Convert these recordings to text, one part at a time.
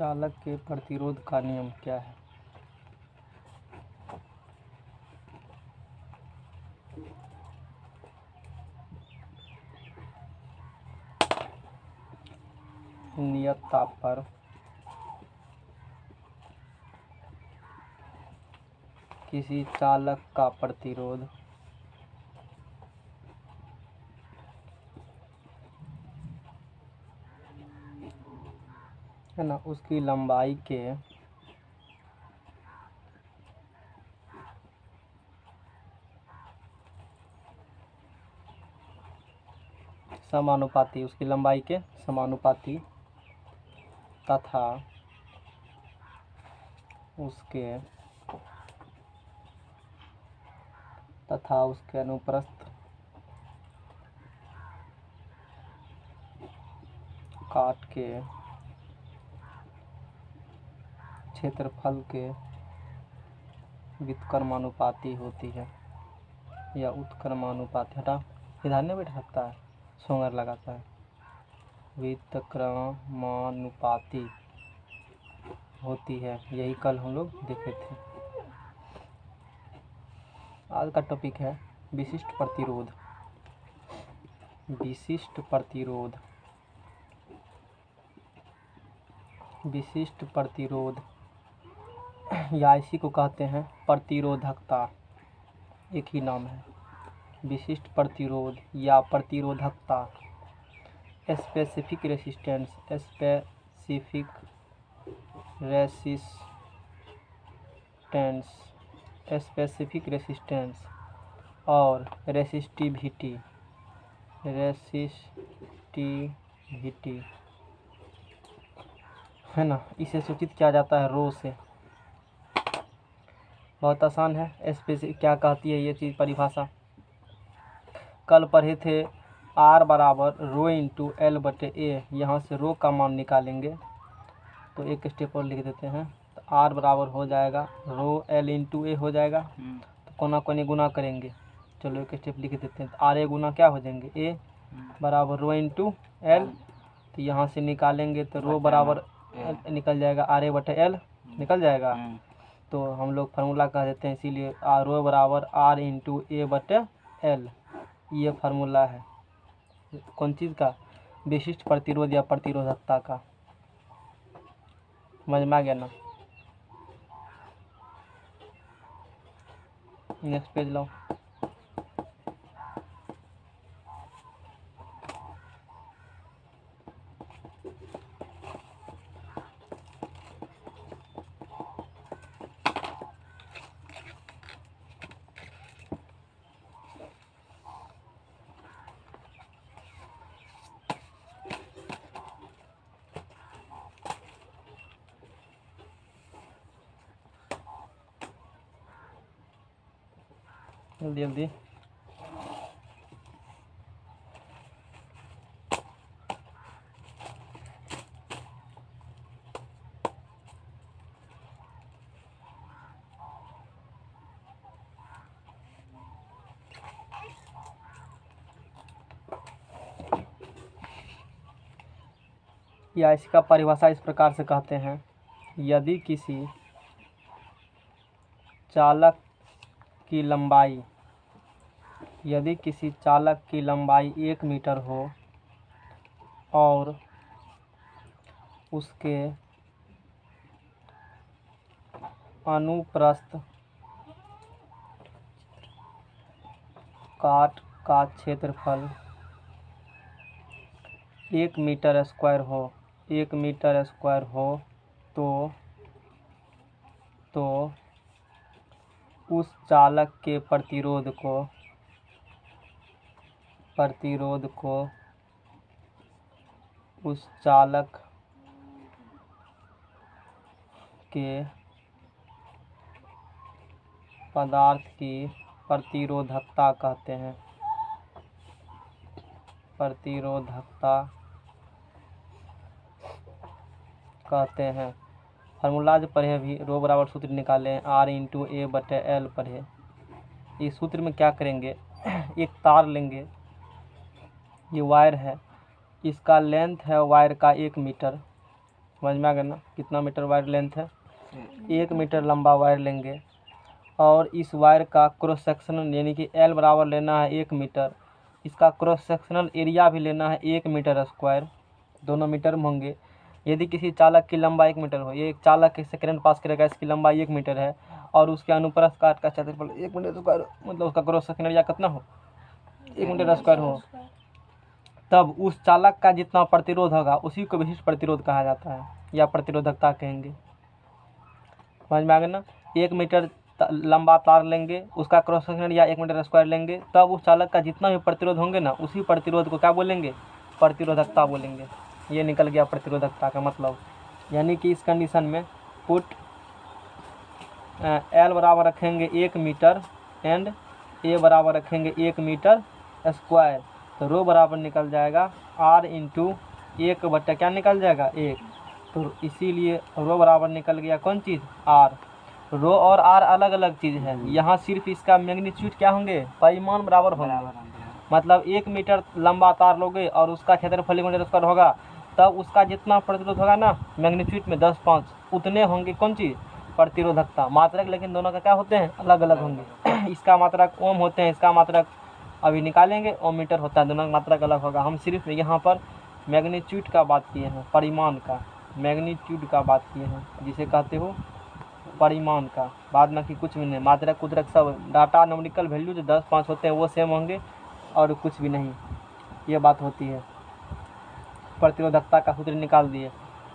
चालक के प्रतिरोध का नियम क्या है? नियत ताप पर किसी चालक का प्रतिरोध है ना, उसकी लंबाई के समानुपाती, उसकी लंबाई के समानुपाती तथा उसके अनुप्रस्थ काट के क्षेत्रफल के व्युत्क्रमानुपाती होती है या उत्क्रमानुपाती। हटा, इधर नहीं बैठ सकता है, सोंगर लगाता है। व्युत्क्रमानुपाती होती है, यही कल हम लोग देखे थे। आज का टॉपिक है विशिष्ट प्रतिरोध। विशिष्ट प्रतिरोध, विशिष्ट प्रतिरोध या इसी को कहते हैं प्रतिरोधकता, एक ही नाम है। विशिष्ट प्रतिरोध या प्रतिरोधकता। Specific resistance, specific resistance, specific resistance और रेसिस्टिविटी, रेसिस्टिविटी है ना, इसे सूचित किया जाता है रो से। बहुत आसान है। स्पेसिफिक क्या कहती है ये चीज़, परिभाषा कल पढ़े थे। R बराबर रो इंटू एल बटे ए। यहाँ से रो का मान निकालेंगे तो एक स्टेप और लिख देते हैं। तो R बराबर हो जाएगा रो एल इंटू ए हो जाएगा। तो कोना कोनी गुना करेंगे। चलो एक स्टेप लिख देते हैं। तो R ए गुना क्या हो जाएंगे, ए बराबर रो इंटू एल। तो यहाँ से निकालेंगे तो रो बराबर निकल जाएगा, आर ए बटे एल निकल जाएगा। तो हम लोग फार्मूला कह देते हैं, इसीलिए रो बराबर आर इंटू ए बटे एल। ये फार्मूला है कौन चीज़ का, विशिष्ट प्रतिरोध या प्रतिरोधकता का। समझ में आ गया ना। नेक्स्ट पेज लो। जल्दी जल्दी। या इसका परिभाषा इस प्रकार से कहते हैं, यदि किसी चालक की लंबाई 1 मीटर हो और उसके अनुप्रस्थ काट का क्षेत्रफल 1 मीटर स्क्वायर हो, तो उस चालक के प्रतिरोध को उस चालक के पदार्थ की प्रतिरोधकता कहते हैं। फार्मूला जो पढ़े अभी, रो बराबर सूत्र निकाले, आर इंटू ए बटे एल पढ़े। इस सूत्र में क्या करेंगे, एक तार लेंगे, ये वायर है, इसका लेंथ है वायर का 1 मीटर समझ में आ गया ना। कितना मीटर वायर लेंथ है, 1 मीटर लंबा वायर लेंगे और इस वायर का क्रॉस सेक्शनल यानी कि L बराबर लेना है 1 मीटर, इसका क्रॉस सेक्शनल एरिया भी लेना है 1 मीटर स्क्वायर, दोनों मीटर में होंगे। यदि किसी चालक की लंबाई 1 मीटर हो, ये एक चालक इससे करंट पास करेगा, इसकी लंबाई 1 मीटर है और उसके अनुप्रस्थ काट का क्षेत्रफल 1 मीटर स्क्वायर, मतलब उसका क्रॉस सेक्शनल एरिया कितना हो, 1 मीटर स्क्वायर हो, तब उस चालक का जितना प्रतिरोध होगा उसी को विशिष्ट प्रतिरोध कहा जाता है या प्रतिरोधकता कहेंगे। समझ में आ गया ना। 1 मीटर लंबा तार लेंगे, उसका क्रॉस सेक्शनल या 1 मीटर स्क्वायर लेंगे, तब उस चालक का जितना भी प्रतिरोध होंगे ना, उसी प्रतिरोध को क्या बोलेंगे, प्रतिरोधकता बोलेंगे। ये निकल गया प्रतिरोधकता का मतलब। यानी कि इस कंडीशन में पुट L बराबर रखेंगे 1 मीटर एंड A बराबर रखेंगे 1 मीटर स्क्वायर, तो रो बराबर निकल जाएगा R इंटू 1 बट्टा क्या निकल जाएगा 1, तो इसीलिए रो बराबर निकल गया कौन चीज़, R। रो और R अलग अलग चीज़ है, यहाँ सिर्फ इसका मैग्नीट्यूड क्या होंगे, परिमाण बराबर होंगे। मतलब 1 मीटर लंबा तार लोगे और उसका क्षेत्रफल 1 मीटर स्क्वायर होगा, तब उसका जितना प्रतिरोध होगा ना मैग्नीट्यूड में 10/5 उतने होंगे कौन चीज़, प्रतिरोधकता। मात्रक लेकिन दोनों का क्या होते हैं, अलग अलग होंगे। इसका मात्रक ओम होते हैं, इसका मात्रक अभी निकालेंगे ओम मीटर होता है, दोनों का मात्रक अलग होगा। हम सिर्फ यहाँ पर मैग्नीट्यूड का बात किए हैं, परिमाण का, मैग्नीट्यूड का बात किए हैं, जिसे कहते हो परिमाण का, बाद में कि कुछ भी नहीं। मात्रक कुदरक सब डाटा न्यूमेरिकल वैल्यू जो 10/5 होते हैं वो सेम होंगे और कुछ भी नहीं, ये बात होती है। प्रतिरोधकता का सूत्र निकाल दिए।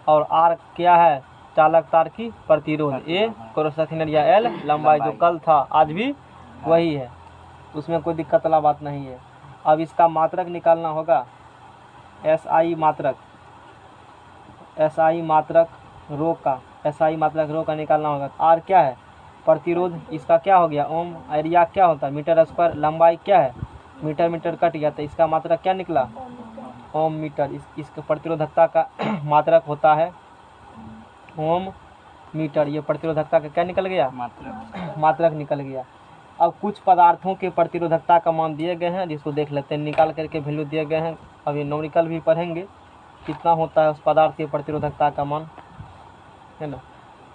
और R क्या है, चालक तार की प्रतिरोध, A क्रॉस सेक्शनल या L लंबाई, जो कल था आज भी वही है, उसमें कोई दिक्कत वाला बात नहीं है। अब इसका मात्रक निकालना होगा, SI मात्रक, SI मात्रक रो का, SI मात्रक रो का निकालना होगा। R क्या है, प्रतिरोध, इसका क्या हो गया ओम, एरिया क्या होता है मीटर स्क्वायर, लंबाई क्या है मीटर, मीटर कट गया तो इसका मात्रक क्या निकला ओम मीटर। इसके प्रतिरोधकता का मात्रक होता है ओम मीटर। ये प्रतिरोधकता का क्या निकल गया, मात्रक निकल गया। अब कुछ पदार्थों के प्रतिरोधकता का मान दिए गए हैं, जिसको देख लेते हैं, निकाल करके वैल्यू दिए गए हैं। अभी न्यूमेरिकल भी पढ़ेंगे कितना होता है उस पदार्थ की प्रतिरोधकता का मान, है ना।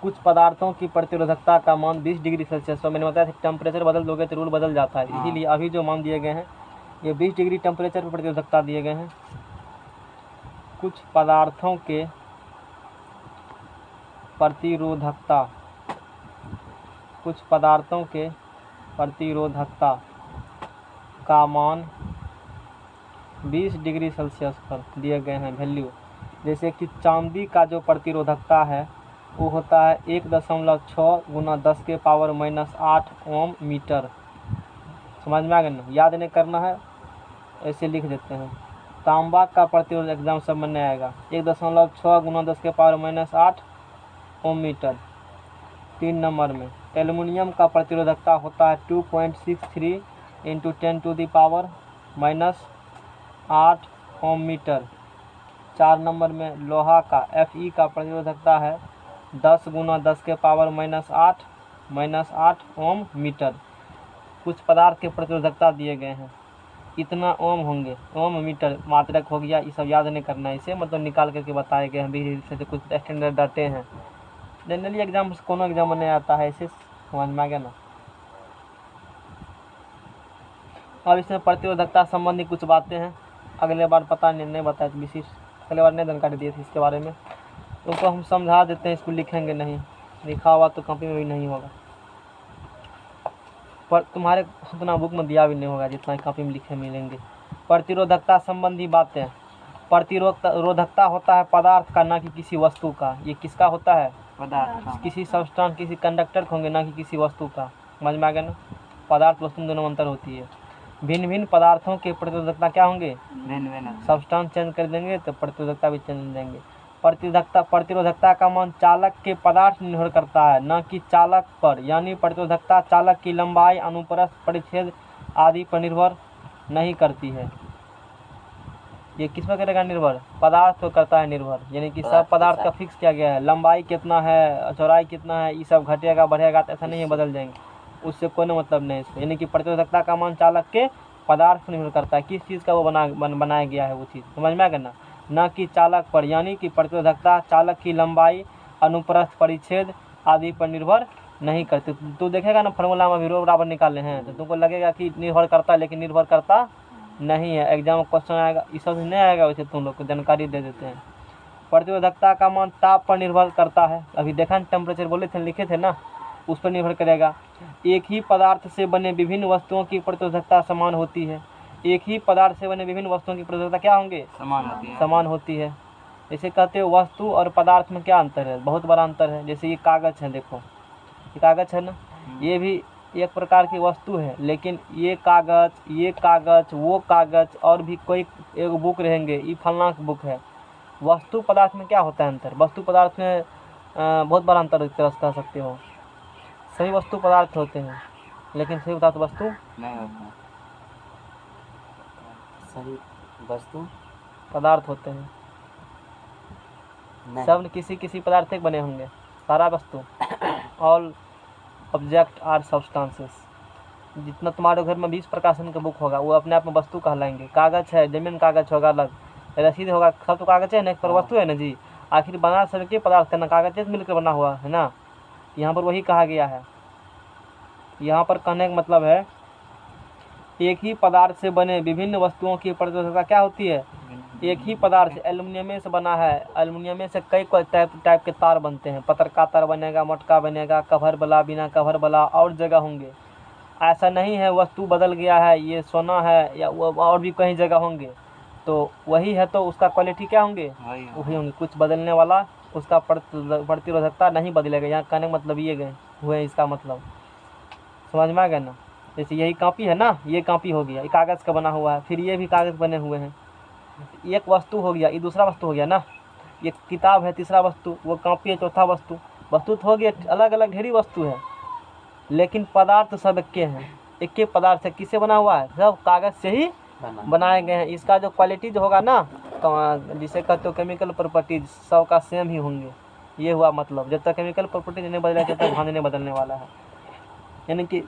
कुछ पदार्थों की प्रतिरोधकता का मान 20 डिग्री सेल्सियस, तो मैंने बताया टेम्परेचर बदल दोगे तो रूल बदल जाता है, इसीलिए अभी जो मान दिए गए हैं ये 20 डिग्री टेम्परेचर पर प्रतिरोधकता दिए गए हैं। कुछ पदार्थों के प्रतिरोधकता, कुछ पदार्थों के प्रतिरोधकता का मान 20 डिग्री सेल्सियस पर दिए गए हैं वैल्यू। जैसे कि चांदी का जो प्रतिरोधकता है वो होता है 1.6 गुना 10 के पावर -8 ओम मीटर। समझ में आ गया ना, याद नहीं करना है, ऐसे लिख देते हैं। तांबा का प्रतिरोध एग्जाम सब में नहीं आएगा, 1.6 गुना 10 के पावर -8 ओम मीटर। 3 नंबर में एल्युमिनियम का प्रतिरोधकता होता है 2.63 इंटू 10⁻⁻8 ओम मीटर। 4 नंबर में लोहा का Fe का प्रतिरोधकता है 10 गुना 10 के पावर -8 ओम मीटर। कुछ पदार्थ के प्रतिरोधकता दिए गए हैं, इतना ओम होंगे, ओम मीटर मात्रक हो गया, ये सब याद नहीं करना है, इसे मतलब निकाल करके बताए गए हैं। भी से कुछ स्टैंडर्ड डाटे हैं, जनरली एग्जाम कोनो एग्जाम में नहीं आता है, इसे समझ में आ गया ना। अब इसमें प्रतिरोधकता संबंधी कुछ बातें हैं, अगले बार पता नहीं बताया, विशेष अगले बार नहीं जानकारी दी थी इसके बारे में, तो हम समझा देते हैं, इसको लिखेंगे नहीं, लिखा हुआ तो कॉपी में भी नहीं होगा, पर तुम्हारे उतना बुक में दिया भी नहीं होगा जितना कॉपी में लिखे मिलेंगे। प्रतिरोधकता संबंधी बातें, प्रतिरोधकता होता है पदार्थ का, ना कि किसी वस्तु का। ये किसका होता है, पदार्थ का, किसी सब्सटेंस किसी कंडक्टर का होंगे, ना कि किसी वस्तु का। समझ में आ गया ना, पदार्थ वस्तु दोनों में अंतर होती है। भिन्न भिन्न पदार्थों के प्रतिरोधकता क्या होंगे, सब्सटेंस चेंज कर देंगे तो प्रतिरोधकता भी चेंज हो जाएंगे। प्रतिरोधकता का मान चालक के पदार्थ निर्भर करता है, न कि चालक पर, यानी प्रतिरोधकता चालक की लंबाई, अनुप्रस्थ परिच्छेद आदि पर निर्भर नहीं करती है। ये किस पर करेगा निर्भर, पदार्थ पर करता है निर्भर, यानी कि सब पदार्थ का फिक्स किया गया है, लंबाई कितना है, चौड़ाई कितना है, ये सब घटेगा बढ़ेगा तो ऐसा नहीं है बदल जाएंगे, उससे कोई मतलब नहीं इसको। यानी कि प्रतिरोधकता का मान चालक के पदार्थ पर निर्भर करता है, किस चीज़ का वो बनाया गया है वो चीज़। समझ में आ गया ना। न कि चालक पर, यानी कि प्रतिरोधकता चालक की लंबाई, अनुप्रस्थ परिच्छेद आदि पर निर्भर नहीं करती। तो देखेगा ना फॉर्मूला में अभी रो बराबर निकाले हैं तो तुमको लगेगा कि निर्भर करता है, लेकिन निर्भर करता नहीं है। एग्जाम में क्वेश्चन आएगा, इस सब नहीं आएगा, वैसे तुम लोग को जानकारी दे देते हैं। प्रतिरोधकता का मान ताप पर निर्भर करता है। अभी देखा ना टेम्परेचर बोले थे, लिखे थे ना, उस पर निर्भर करेगा। एक ही पदार्थ से बने विभिन्न वस्तुओं की प्रतिरोधकता समान होती है। एक ही पदार्थ से बने विभिन्न वस्तुओं की प्रतिरोधकता क्या होंगे? समान होती है। जैसे कहते हो वस्तु और पदार्थ में क्या अंतर है? बहुत बड़ा अंतर है। जैसे ये कागज़ है, देखो ये कागज़ है ना, ये भी एक प्रकार की वस्तु है, लेकिन ये कागज़, वो कागज़ और भी कोई एक बुक रहेंगे, ये फलना बुक है। वस्तु पदार्थ में क्या होता है अंतर? वस्तु पदार्थ में बहुत बड़ा अंतर एक तरह से कह सकते हो। सही वस्तु पदार्थ होते हैं, लेकिन सही पदार्थ वस्तु नहीं होता। सही वस्तु पदार्थ होते हैं। सब किसी पदार्थ के बने होंगे, सारा वस्तु। All object are substances. जितना तुम्हारे घर में 20 प्रकाशन का बुक होगा वो अपने आप में वस्तु कहलाएंगे। कागज़ है, जमीन कागज़ होगा अलग, रसीद होगा, सब तो कागज़ है ना, पर वस्तु है ना जी। आखिर बना सबके पदार्थ ना कागज़ से मिलकर बना हुआ है ना। यहाँ पर वही कहा गया है। यहाँ पर कहने का मतलब है एक ही पदार्थ से बने विभिन्न वस्तुओं की प्रतिरोधकता क्या होती है? एक ही पदार्थ से, एल्युमिनियम से बना है, एल्युमिनियम से कई टाइप के तार बनते हैं। पतरका तार बनेगा, मोटका बनेगा, कवर वाला, बिना कवर वाला, और जगह होंगे। ऐसा नहीं है वस्तु बदल गया है, ये सोना है या वो और भी कहीं जगह होंगे, तो वही है तो उसका क्वालिटी क्या होंगे? वही होंगे। कुछ बदलने वाला उसका प्रतिरोधकता नहीं बदलेगा। यहाँ कहने का मतलब ये गए हुए, इसका मतलब समझ में आ गया ना। जैसे यही कॉपी है ना, ये कॉपी हो गया, ये कागज़ का बना हुआ है, फिर ये भी कागज़ बने हुए हैं। एक वस्तु हो गया, ये दूसरा वस्तु हो गया ना। ये किताब है, तीसरा वस्तु, वो कॉपी है, चौथा वस्तु। वस्तु तो हो गया, अलग अलग ढेरी वस्तु है, लेकिन पदार्थ सब एक के हैं। एक के पदार्थ है, किससे बना हुआ है? सब कागज़ से ही बनाए गए हैं। इसका जो क्वालिटी जो होगा ना, जिसे कहते हो केमिकल प्रॉपर्टीज, सब का सेम ही होंगे। ये हुआ मतलब, जब तक केमिकल प्रॉपर्टीज नहीं बदले तब तक भांज नहीं बदलने वाला है। यानी कि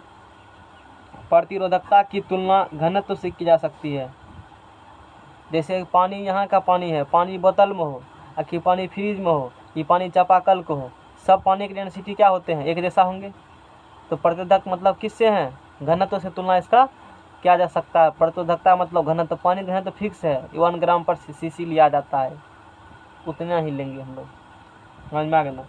प्रतिरोधकता की तुलना घनत्व से की जा सकती है। जैसे पानी, यहाँ का पानी है, पानी बोतल में हो, कि पानी फ्रिज में हो, ये पानी चापाकल को हो, सब पानी की डेंसिटी क्या होते हैं? एक जैसा होंगे। तो प्रतिरोधक मतलब किससे हैं? घनत्व से तुलना इसका किया जा सकता है। प्रतिरोधकता मतलब घनत्व, पानी घनत्व फिक्स है, 1 ग्राम पर सीसी लिया जाता है, उतना ही लेंगे हम लोग। समझ में आ गया ना।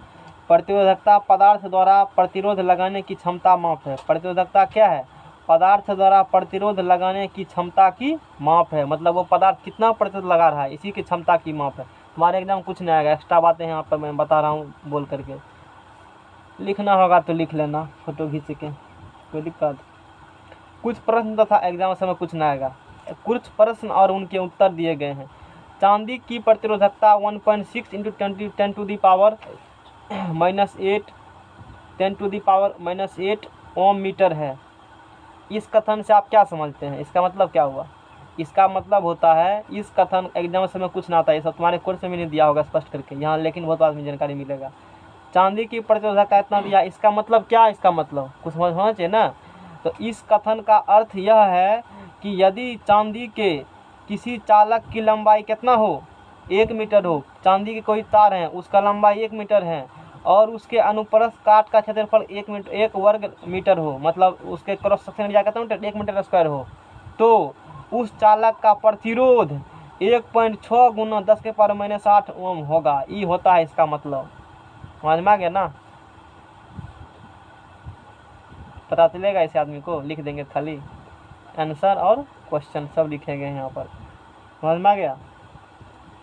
प्रतिरोधकता पदार्थ द्वारा प्रतिरोध लगाने की क्षमता माप है। प्रतिरोधकता क्या है? पदार्थ द्वारा प्रतिरोध लगाने की क्षमता की माप है। मतलब वो पदार्थ कितना प्रतिरोध लगा रहा है, इसी की क्षमता की माप है। तुम्हारे एग्जाम कुछ नहीं आएगा, एक्स्ट्रा बातें यहाँ पर मैं बता रहा हूँ बोल करके। लिखना होगा तो लिख लेना फोटो खींच के, कोई दिक्कत। कुछ प्रश्न तथा एग्जाम समय कुछ नहीं आएगा, कुछ प्रश्न और उनके उत्तर दिए गए हैं। चांदी की प्रतिरोधकता 1.6 × 10 to the power -8 ohm metre है। इस कथन से आप क्या समझते हैं? इसका मतलब क्या हुआ? इसका मतलब होता है, इस कथन एग्जाम समय कुछ ना आता है, ये सब तुम्हारे कोर्स में नहीं दिया होगा स्पष्ट करके यहाँ, लेकिन बहुत बाद में जानकारी मिलेगा। चांदी की प्रतिरोधकता इतना दिया, इसका मतलब क्या? इसका मतलब कुछ समझ होना चाहिए ना। तो इस कथन का अर्थ यह है कि यदि चांदी के किसी चालक की लंबाई कितना हो? 1 मीटर हो। चांदी के कोई तार हैं, उसका लंबाई 1 मीटर है, और उसके अनुप्रस्थ काट का क्षेत्रफल 1 वर्ग मीटर हो, मतलब उसके क्रॉस सेक्शन एरिया कितना मीटर? 1 मीटर स्क्वायर हो, तो उस चालक का प्रतिरोध 1.6 × 10⁻⁸ ओम होगा। ये होता है इसका मतलब। समझ में आ गया ना। पता चलेगा इस आदमी को, लिख देंगे खाली आंसर और क्वेश्चन सब लिखे गए यहाँ पर। समझ में आ गया।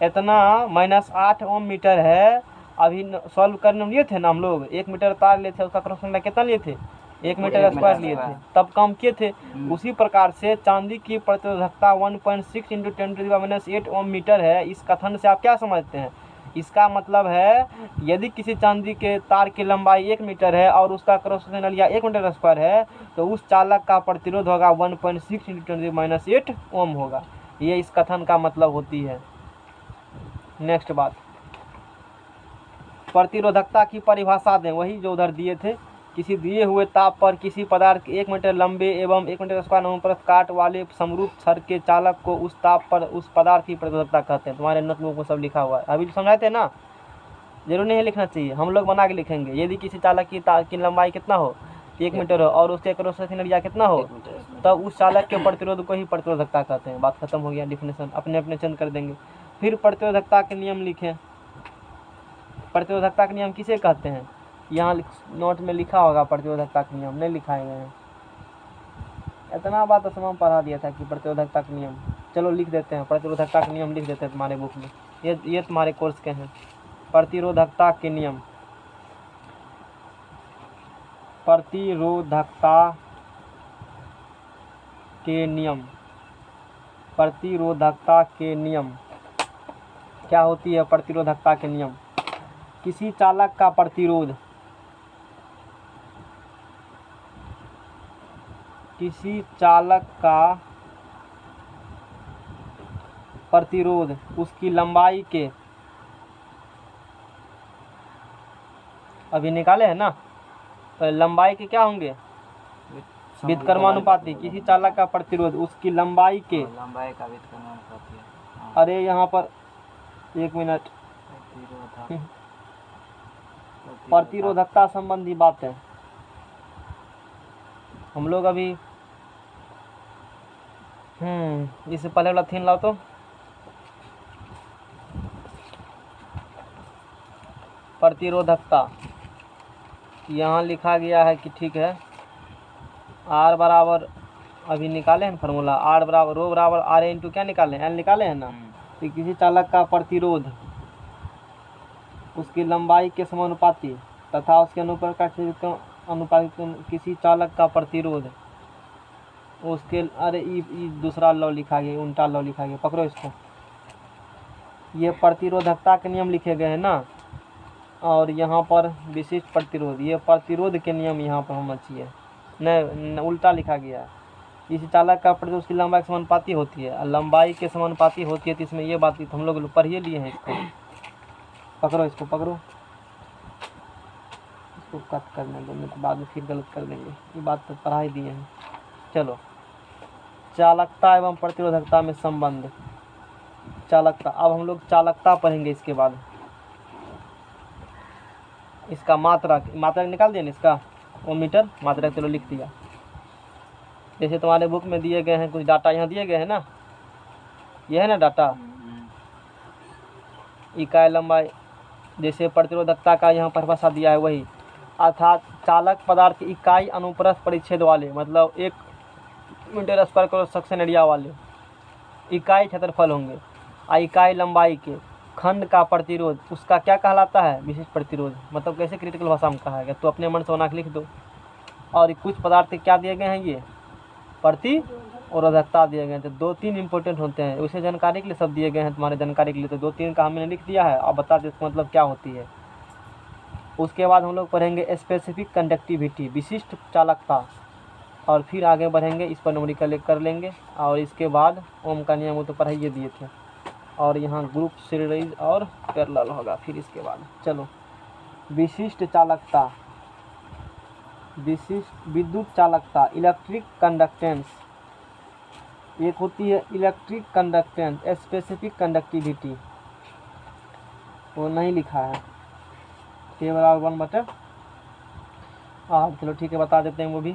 इतना -8 ओम मीटर है। अभी सॉल्व करने में लिए थे ना हम लोग, 1 मीटर तार लिए थे, उसका क्रॉस सेक्शन कितना लिए थे? 1 मीटर स्क्वायर लिए थे, तब काम किए थे। उसी प्रकार से चांदी की प्रतिरोधकता 1.6 × 10⁻⁸ ओम मीटर है। इस कथन से आप क्या समझते हैं? इसका मतलब है यदि किसी चांदी के तार की लंबाई 1 मीटर है और उसका cross section area 1 metre square है, तो उस चालक का प्रतिरोध होगा 1.6 × 10⁻⁸ ओम होगा। ये इस कथन का मतलब होती है। नेक्स्ट बात, प्रतिरोधकता की परिभाषा दें। वही जो उधर दिए थे किसी दिए हुए ताप पर किसी पदार्थ के 1 मीटर लंबे एवं 1 मीटर स्क्वायर अनुप्रस्थ काट वाले समरूप छड़ के चालक को उस ताप पर उस पदार्थ की प्रतिरोधकता कहते हैं। तुम्हारे नोटबुक में सब लिखा हुआ है, अभी जो समझाए थे ना, जरूर नहीं लिखना चाहिए, हम लोग बना के लिखेंगे। यदि किसी चालक की तार की लंबाई कितना हो, 1 मीटर हो, और उसके क्रॉस सेक्शन एरिया कितना हो, 1 मीटर स्क्वायर। तब उस चालक के प्रतिरोध को ही प्रतिरोधकता कहते हैं। बात खत्म हो गया, डिफिनेशन अपने अपने चेंज कर देंगे। फिर प्रतिरोधकता के नियम लिखें। प्रतिरोधकता के नियम किसे कहते हैं, यहाँ नोट में लिखा होगा प्रतिरोधकता के नियम, नहीं लिखाए गए हैं। इतना बात तो समय पढ़ा दिया था कि प्रतिरोधकता के नियम, चलो लिख देते हैं, प्रतिरोधकता के नियम लिख देते हैं तुम्हारे बुक में। ये तुम्हारे कोर्स के हैं, प्रतिरोधकता के नियम। प्रतिरोधकता के नियम, प्रतिरोधकता के नियम क्या होती है। प्रतिरोधकता के नियम, किसी चालक का प्रतिरोध, किसी चालक का प्रतिरोध उसकी लंबाई के, अभी निकाले हैं ना, तो लंबाई के क्या होंगे, व्युत्क्रमानुपाती। किसी चालक का प्रतिरोध उसकी लंबाई के, लंबाई का व्युत्क्रमानुपाती है। हाँ। अरे यहाँ पर 1 मिनट, प्रतिरोधकता संबंधी बात है। हम लोग अभी इससे पहले वाला थीन लाओ तो, प्रतिरोधकता यहाँ लिखा गया है कि ठीक है, R बराबर, अभी निकाले हैं फार्मूला, R बराबर रो बराबर आर इंटू क्या निकाले, एल निकाले हैं ना। तो किसी चालक का प्रतिरोध उसकी लंबाई के समानुपाती तथा उसके अनुपातिक, किसी चालक का प्रतिरोध उसके, अरे दूसरा लॉ लिखा गया, उल्टा लॉ लिखा गया, पकड़ो इसको। ये प्रतिरोधकता के नियम लिखे गए हैं ना, और यहाँ पर विशिष्ट प्रतिरोध, ये प्रतिरोध के नियम यहाँ पर होना चाहिए, नहीं उल्टा लिखा गया है। इस चालक का प्रतिरोध उसकी लंबाई के समानुपाती होती है, लंबाई के समानुपाती होती है, तो इसमें ये बात हम लोग पढ़िए लिए हैं इसको। पकड़ो इसको, पकड़ो इसको, कट करने दो, नहीं तो बाद में फिर गलत कर देंगे, ये बात तो पढ़ा ही दिए हैं। चलो, चालकता एवं प्रतिरोधकता में संबंध। चालकता, अब हम लोग चालकता पढ़ेंगे, इसके बाद इसका मात्रक निकाल दिया ना, इसका ओमीटर मात्रक, चलो लिख दिया। जैसे तुम्हारे बुक में दिए गए हैं कुछ डाटा, यहाँ दिए गए हैं ना, ये है ना डाटा, इकाई लंबाई, जैसे प्रतिरोधकता का यहाँ परिभाषा दिया है वही, अर्थात चालक पदार्थ की इकाई अनुप्रस्थ परिच्छेद वाले, मतलब 1 metre square cross section area वाले इकाई क्षेत्रफल होंगे, इकाई लंबाई के खंड का प्रतिरोध उसका क्या कहलाता है, विशिष्ट प्रतिरोध। मतलब कैसे क्रिटिकल भाषा में कहा गया, तो अपने मन से बना के लिख दो। और कुछ पदार्थ क्या दिए गए हैं, ये प्रतिरोधकता दिए गए हैं। तो 2-3 इंपॉर्टेंट होते हैं, उसे जानकारी के लिए सब दिए गए हैं तुम्हारे जानकारी के लिए, तो 2-3 का हमने लिख दिया है। अब बता दें इसका मतलब क्या होती है। उसके बाद हम लोग पढ़ेंगे स्पेसिफिक कंडक्टिविटी, विशिष्ट चालकता, और फिर आगे बढ़ेंगे, इस पर न्यूमेरिकल कर लेंगे। और इसके बाद ओम का नियम वो तो पढ़ाइए दिए थे, और यहाँ ग्रुप सीरीज और पैरेलल होगा फिर इसके बाद। चलो, विशिष्ट चालकता, विशिष्ट विद्युत चालकता, इलेक्ट्रिक कंडक्टेंस, एक होती है इलेक्ट्रिक कंडक्टेंस, स्पेसिफिक कंडक्टिविटी, वो नहीं लिखा है, K बराबर 1/, चलो ठीक है, बता देते हैं वो भी।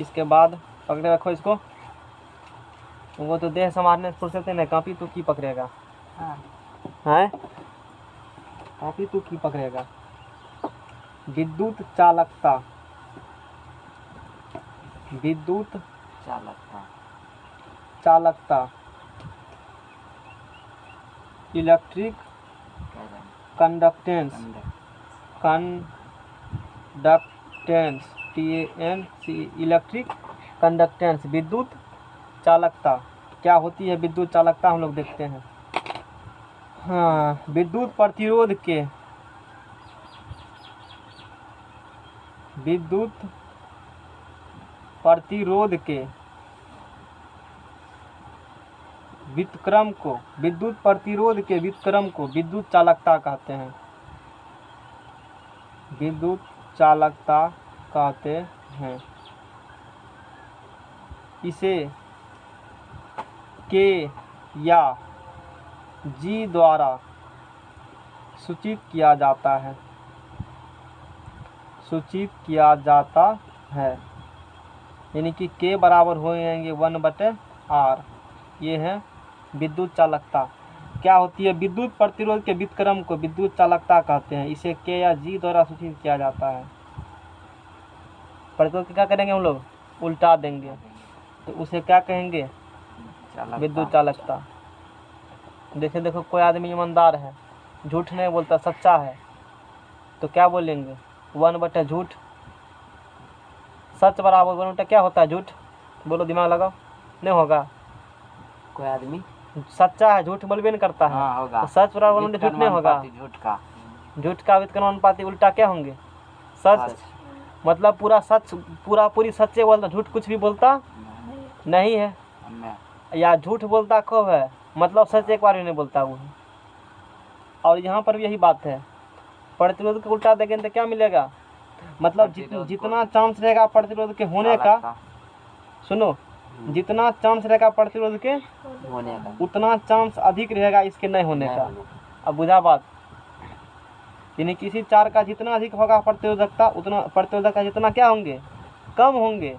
इसके बाद पकड़े रखो इसको, वो तो देह संभालने फुर्सत नहीं, कापी तू की पकड़ेगा, हैं कापी तू की पकड़ेगा। विद्युत चालकता, विद्युत चालकता, electric conductance, TNC, electric conductance, विद्युत चालकता क्या होती है। विद्युत चालकता हम लोग देखते हैं, हाँ, विद्युत प्रतिरोध के, विद्युत प्रतिरोध के व्युत्क्रम को, विद्युत प्रतिरोध के व्युत्क्रम को विद्युत चालकता कहते हैं। विद्युत चालकता कहते हैं। इसे के या जी द्वारा सूचित किया जाता है। सूचित किया जाता है यानी कि के बराबर हो जाएंगे 1/r। ये है विद्युत चालकता। क्या होती है? विद्युत प्रतिरोध के व्युत्क्रम को विद्युत चालकता कहते हैं। इसे के या जी द्वारा सूचित किया जाता है। प्रतिरोध क्या करेंगे हम लोग? उल्टा देंगे तो उसे क्या कहेंगे? विद्युत चालकता। देखो कोई आदमी ईमानदार है, झूठ नहीं बोलता, सच्चा है, तो क्या बोलेंगे? 1/, झूठ। सच बराबर 1/, क्या होता है? झूठ। बोलो, दिमाग लगाओ। नहीं होगा। कोई आदमी सच्चा है, झूठ बोलबे नहीं करता है। हाँ, होगा। तो सच बराबर 1/, झूठ नहीं होगा। झूठ का व्युत्क्रम अनुपाती उल्टा क्या होंगे? सच। मतलब पूरी सच्चे बोलता, झूठ कुछ भी बोलता नहीं है। या झूठ बोलता खूब है, मतलब सच एक बार भी नहीं बोलता वो। और यहाँ पर भी यही बात है। प्रतिरोध का उल्टा देंगे तो क्या मिलेगा? मतलब जितना चांस रहेगा प्रतिरोध के होने का, सुनो, जितना चांस रहेगा प्रतिरोध के होने का, उतना चांस अधिक रहेगा इसके नहीं होने का। अब बुझा बात? यानी किसी तार का जितना अधिक होगा प्रतिरोधकता, उतना प्रतिरोधकता जितना क्या होंगे? कम होंगे।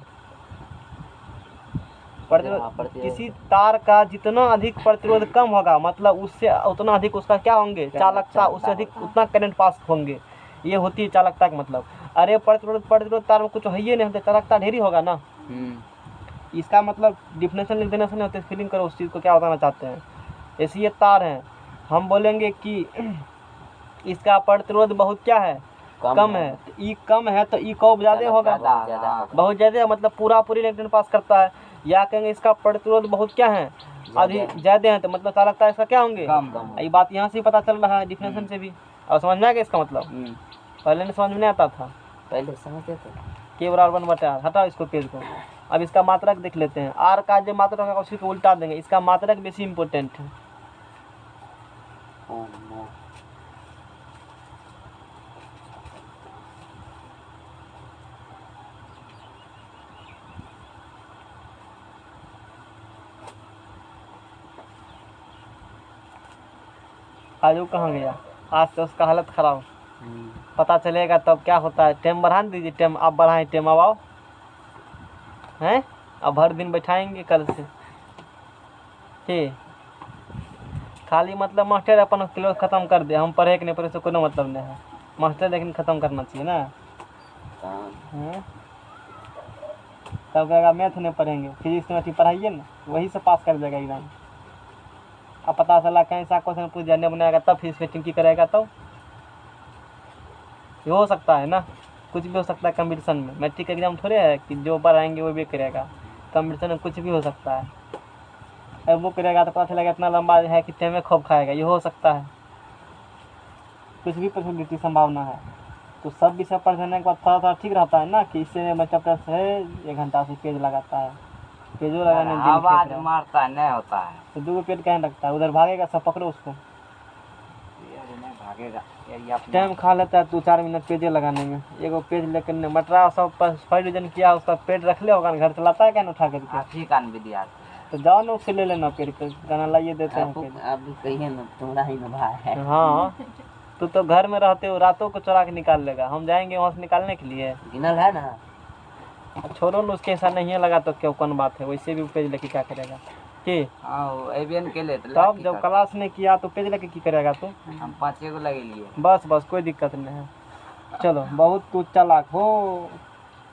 किसी तार का जितना अधिक प्रतिरोध कम होगा, मतलब उससे उतना अधिक उसका क्या होंगे? चालकता। उससे अधिक उतना करंट पास होंगे। ये होती है चालकता का मतलब। अरे प्रतिरोध तार में कुछ है ही नहीं होता, चालकता ढेरी होगा ना। इसका मतलब डिफिनेशन लिख देने से नहीं होते, फीलिंग करो उस चीज़ को क्या बताना चाहते हैं। ऐसी ये तार है, हम बोलेंगे कि इसका प्रतिरोध बहुत क्या है? कम है। तो ई कम है तो ई कब ज़्यादा होगा? बहुत ज़्यादा, मतलब पूरी इलेक्ट्रॉन पास करता है। या कहेंगे इसका प्रतिरोध बहुत क्या है? अधिक ज़्यादा है, तो मतलब चालकता इसका क्या होंगे? ये बात यहाँ से पता चल रहा है डिफिनेशन से भी। और समझ में आ गया इसका मतलब? पहले नहीं समझ में नहीं आता था, पहले समझते थे। के बराबर 1/r। हटाओ इसको, पेज को। अब इसका मात्रक देख लेते हैं। आर का जो मात्रक होगा उसी को उल्टा देंगे। इसका मात्रक बेसी इम्पोर्टेंट है। आज वो कहाँ गया? आज तो उसका हालत खराब। पता चलेगा तब क्या होता है। टाइम बढ़ा दीजिए, टाइम आप बढ़ाएं, टाइम अब आओ हैं। अब हर दिन बैठाएंगे कल से, ठीक। खाली मतलब मास्टर अपन क्लास खत्म कर दे, हम पढ़े कि नहीं पढ़े से कोई मतलब नहीं है। मास्टर लेकिन खत्म करना चाहिए ना। तब कहेगा मैथ नहीं पढ़ेंगे, फिजिक्स में पढ़ाइए ना, वही से पास कर जाएगा एग्जाम। अब पता चला कहीं सा क्वेश्चन पूछ दिया, नहीं बनाएगा तब फिर टिंकी करेगा तब। ये हो सकता है ना, कुछ भी हो सकता है कंपटीशन में। मैट्रिक एग्जाम थोड़े है कि जो पढ़ाएंगे वो भी करेगा। कंपटीशन में कुछ भी हो सकता है। अब वो करेगा तो पता चलेगा इतना लंबा है कि टाइम में खूब खाएगा, ये हो सकता है। कुछ भी पॉसिबिलिटी संभावना है। तो सब विषय पढ़ जाने के बाद थोड़ा ठीक रहता है ना, कि इससे मैं चैप्टर से 1 घंटा से पेज लगाता है, पेजो लगाने में आवाज मारता नहीं होता है तो 2 पेज कहीं रखता है, उधर भागेगा, सब पकड़ो उसको। नहीं भागेगा, टाइम खा लेता है 2-4 मिनट पेजे लगाने में। एगो पेज लेकर मटरा सब फर्स्ट डिवीजन किया, उसका पेज रख ले होगा, घर चलाता है क्या ना उठा करके। ठीक है विद्यार्थी, तो जाओ ना उससे ले लेना पेज, गाना लाइए देते हैं पेज। अब कहिए ना तुम्हारा ही ना भाई है। हाँ, तो घर में रहते हो, रातों को चुरा के निकाल लेगा। हम जाएंगे वहाँ से निकालने के लिए। गिनल है ना, छोड़ो ना, उसके ऐसा नहीं है लगा तो क्या कौन बात है, वैसे भी पेज लेके क्या करेगा कि। के लिए तब जब क्लास ने किया तो पेज लेके की करेगा तो। हम 5 को लगे लिए, बस कोई दिक्कत नहीं है। चलो, बहुत तू चालाक हो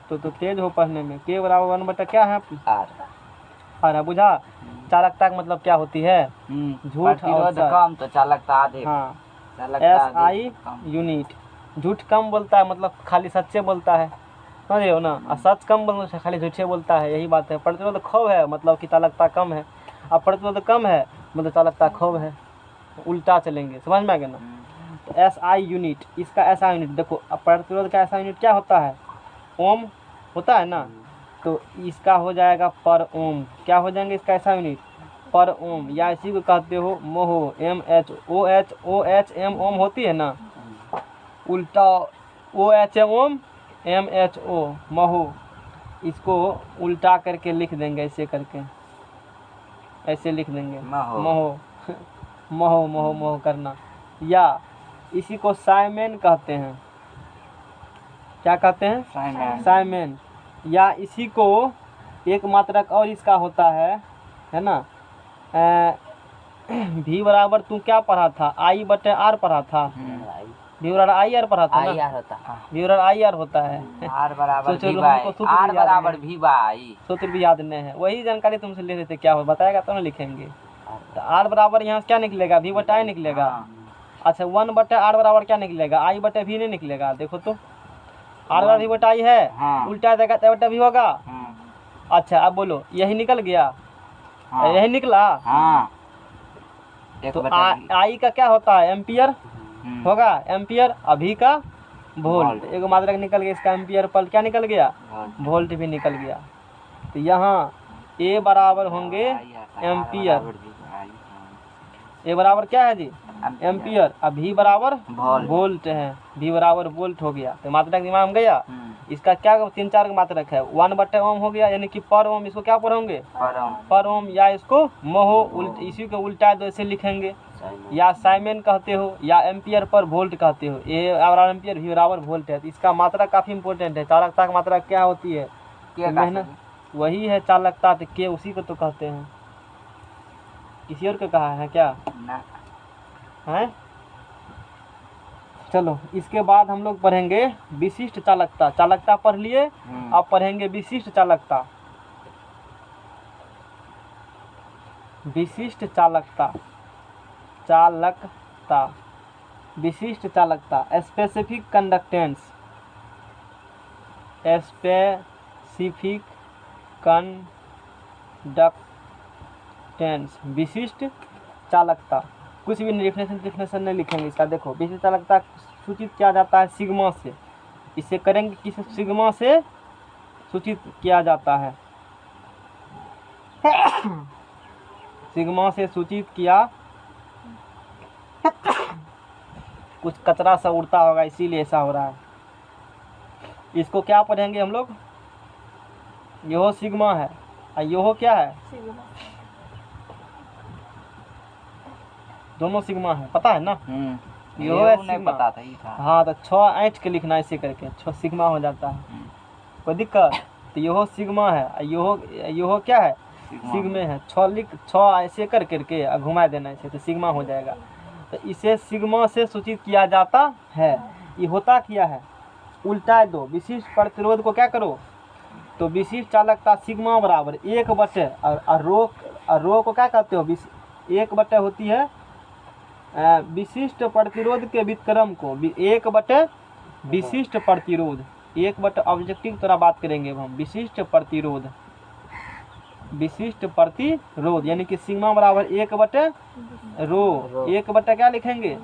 तो तेज हो पढ़ने में। के बराबर 1/, क्या है? आर। बुझा? चालकता का मतलब क्या होती है? झूठ और सच। कम तो चालकता अधिक। हाँ, SI यूनिट। झूठ कम बोलता है, मतलब खाली सच्चे बोलता है, समझ रहे हो ना। और सच कम बोलता है, खाली झूठे बोलता है, यही बात है। प्रतिरोध खूब है मतलब कि चालकता कम है, अब प्रतिरोध कम है मतलब चालकता खूब है। उल्टा चलेंगे, समझ में आ गया ना। तो SI यूनिट, इसका SI यूनिट देखो। अब प्रतिरोध का SI यूनिट क्या होता है? ओम होता है ना। तो इसका हो जाएगा पर ओम। क्या हो जाएंगे इसका SI यूनिट? पर ओम, या इसी को कहते हो मोहो, MH OH OH M ओम होती है ना। उल्टा OH ओम, MHO महो। इसको उल्टा करके लिख देंगे, ऐसे करके, ऐसे लिख देंगे महो। महो महो महो महो करना। या इसी को साइमेन कहते हैं। क्या कहते हैं? साइमन। साइमेन। या इसी को एक मात्रक और इसका होता है ना, V बराबर तू क्या पढ़ा था? I/R पढ़ा था। V बराबर IR पढ़ा था ना? आई आर होता है। V बराबर IR होता है। आर बराबर सोचो भी लोगों बाई, को सूत्र आर भी याद बराबर नहीं। भी बाई। सूत्र भी याद नहीं है, वही जानकारी तुमसे ले रहे थे, क्या हो बताएगा तो ना लिखेंगे। तो R बराबर यहाँ से क्या निकलेगा? V/I निकलेगा। अच्छा 1/R बराबर क्या निकलेगा? I/V नहीं निकलेगा। देखो तो R बराबर V/I है, हाँ। उल्टा देगा तो V होगा। अच्छा अब बोलो, यही निकल गया, हाँ। यही निकला। हाँ। तो I का क्या होता है? एम्पियर होगा, एम्पियर। अभी का वोल्ट। एक मात्रक निकल गया, इसका एम्पियर पर क्या निकल गया? वोल्ट भी निकल गया। तो यहाँ A बराबर होंगे एम्पियर। A बराबर क्या है जी? एम्पियर। अब V बराबर वोल्ट है, V बराबर वोल्ट हो गया। तो मात्रक दिमाग में गया। इसका क्या 3-4 मात्रक है? 1/ओम हो गया, यानी कि पर ओम। इसको क्या पढ़ोगे? पर ओम। या इसको महो, इसी को उल्टा दो ऐसे लिखेंगे। या साइमेन कहते हो, या एम्पियर पर वोल्ट कहते हो। A बराबर एम्पियर, V बराबर वोल्ट है। तो इसका मात्रा काफ़ी इंपॉर्टेंट है। चालकता की मात्रा क्या होती है? मेहनत वही है चालकता। तो के उसी को तो कहते हैं, किसी और को कहा है क्या है? चलो इसके बाद हम लोग पढ़ेंगे विशिष्ट चालकता। चालकता पढ़ लिए, अब पढ़ेंगे विशिष्ट चालकता। विशिष्ट चालकता, चालकता, विशिष्ट चालकता। स्पेसिफिक कंडक्टेंस, स्पेसिफिक कंडक्टेंस, विशिष्ट चालकता। कुछ भी डिफिनेशन नहीं लिखेंगे इसका। देखो विशिष्ट चालकता सूचित किया जाता है सिग्मा से। इसे करेंगे किस? सिग्मा से सूचित किया जाता है। सिग्मा से सूचित किया। कुछ कचरा सा उड़ता होगा इसीलिए ऐसा हो रहा है। इसको क्या पढ़ेंगे हम लोग? यह सिग्मा है और यह क्या है? दोनों सिग्मा है, पता है ना? यह है नहीं पता था, ये था। हाँ तो 6 ऐंठ के लिखना ऐसे करके, 6 सिग्मा हो जाता है। कोई दिक्कत? तो यह सिग्मा है, यह क्या है? सिग्मे है। 6 ऐसे कर करके घुमा देना ऐसे, तो सिग्मा हो जाएगा। तो इसे सिग्मा से सूचित किया जाता है। ये होता क्या है? उल्टा दो। विशिष्ट प्रतिरोध को क्या करो? तो विशिष्ट चालकता सिग्मा बराबर 1/, और रो को क्या कहते हो? 1/, होती है विशिष्ट प्रतिरोध के व्युत्क्रम को। 1/, विशिष्ट प्रतिरोध। 1/, ऑब्जेक्टिव तरह बात करेंगे हम। विशिष्ट प्रतिरोध, विशिष्ट प्रतिरोध यानी कि सिग्मा बराबर 1/, रो। 1/, क्या लिखेंगे?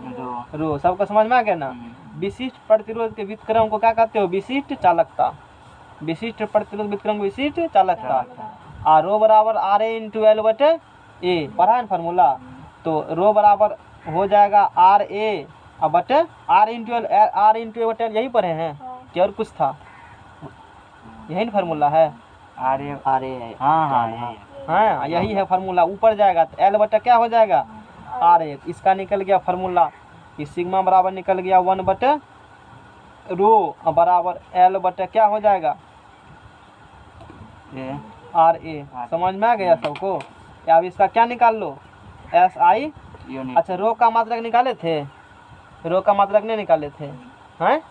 रो। सबको समझ में आ गया ना? विशिष्ट प्रतिरोध के व्युत्क्रम को क्या कहते हो? विशिष्ट चालकता। विशिष्ट प्रतिरोध व्युत्क्रम को विशिष्ट चालकता। और रो बराबर RA × L/A। पढ़ा है फार्मूला? तो रो बराबर हो जाएगा RA बटे R × L, यही पढ़े हैं कि और कुछ था? यही फार्मूला है। RA हाँ, यही है फार्मूला। ऊपर जाएगा तो L/, क्या हो जाएगा? RA। इसका निकल गया फार्मूला कि सिग्मा बराबर निकल गया 1/, रो बराबर L/, क्या हो जाएगा? RA। समझ में आ गया सबको? अब इसका क्या निकाल लो? SI। अच्छा रो का मात्रक निकाले थे? रो का मात्रक नहीं निकाले थे? हैं?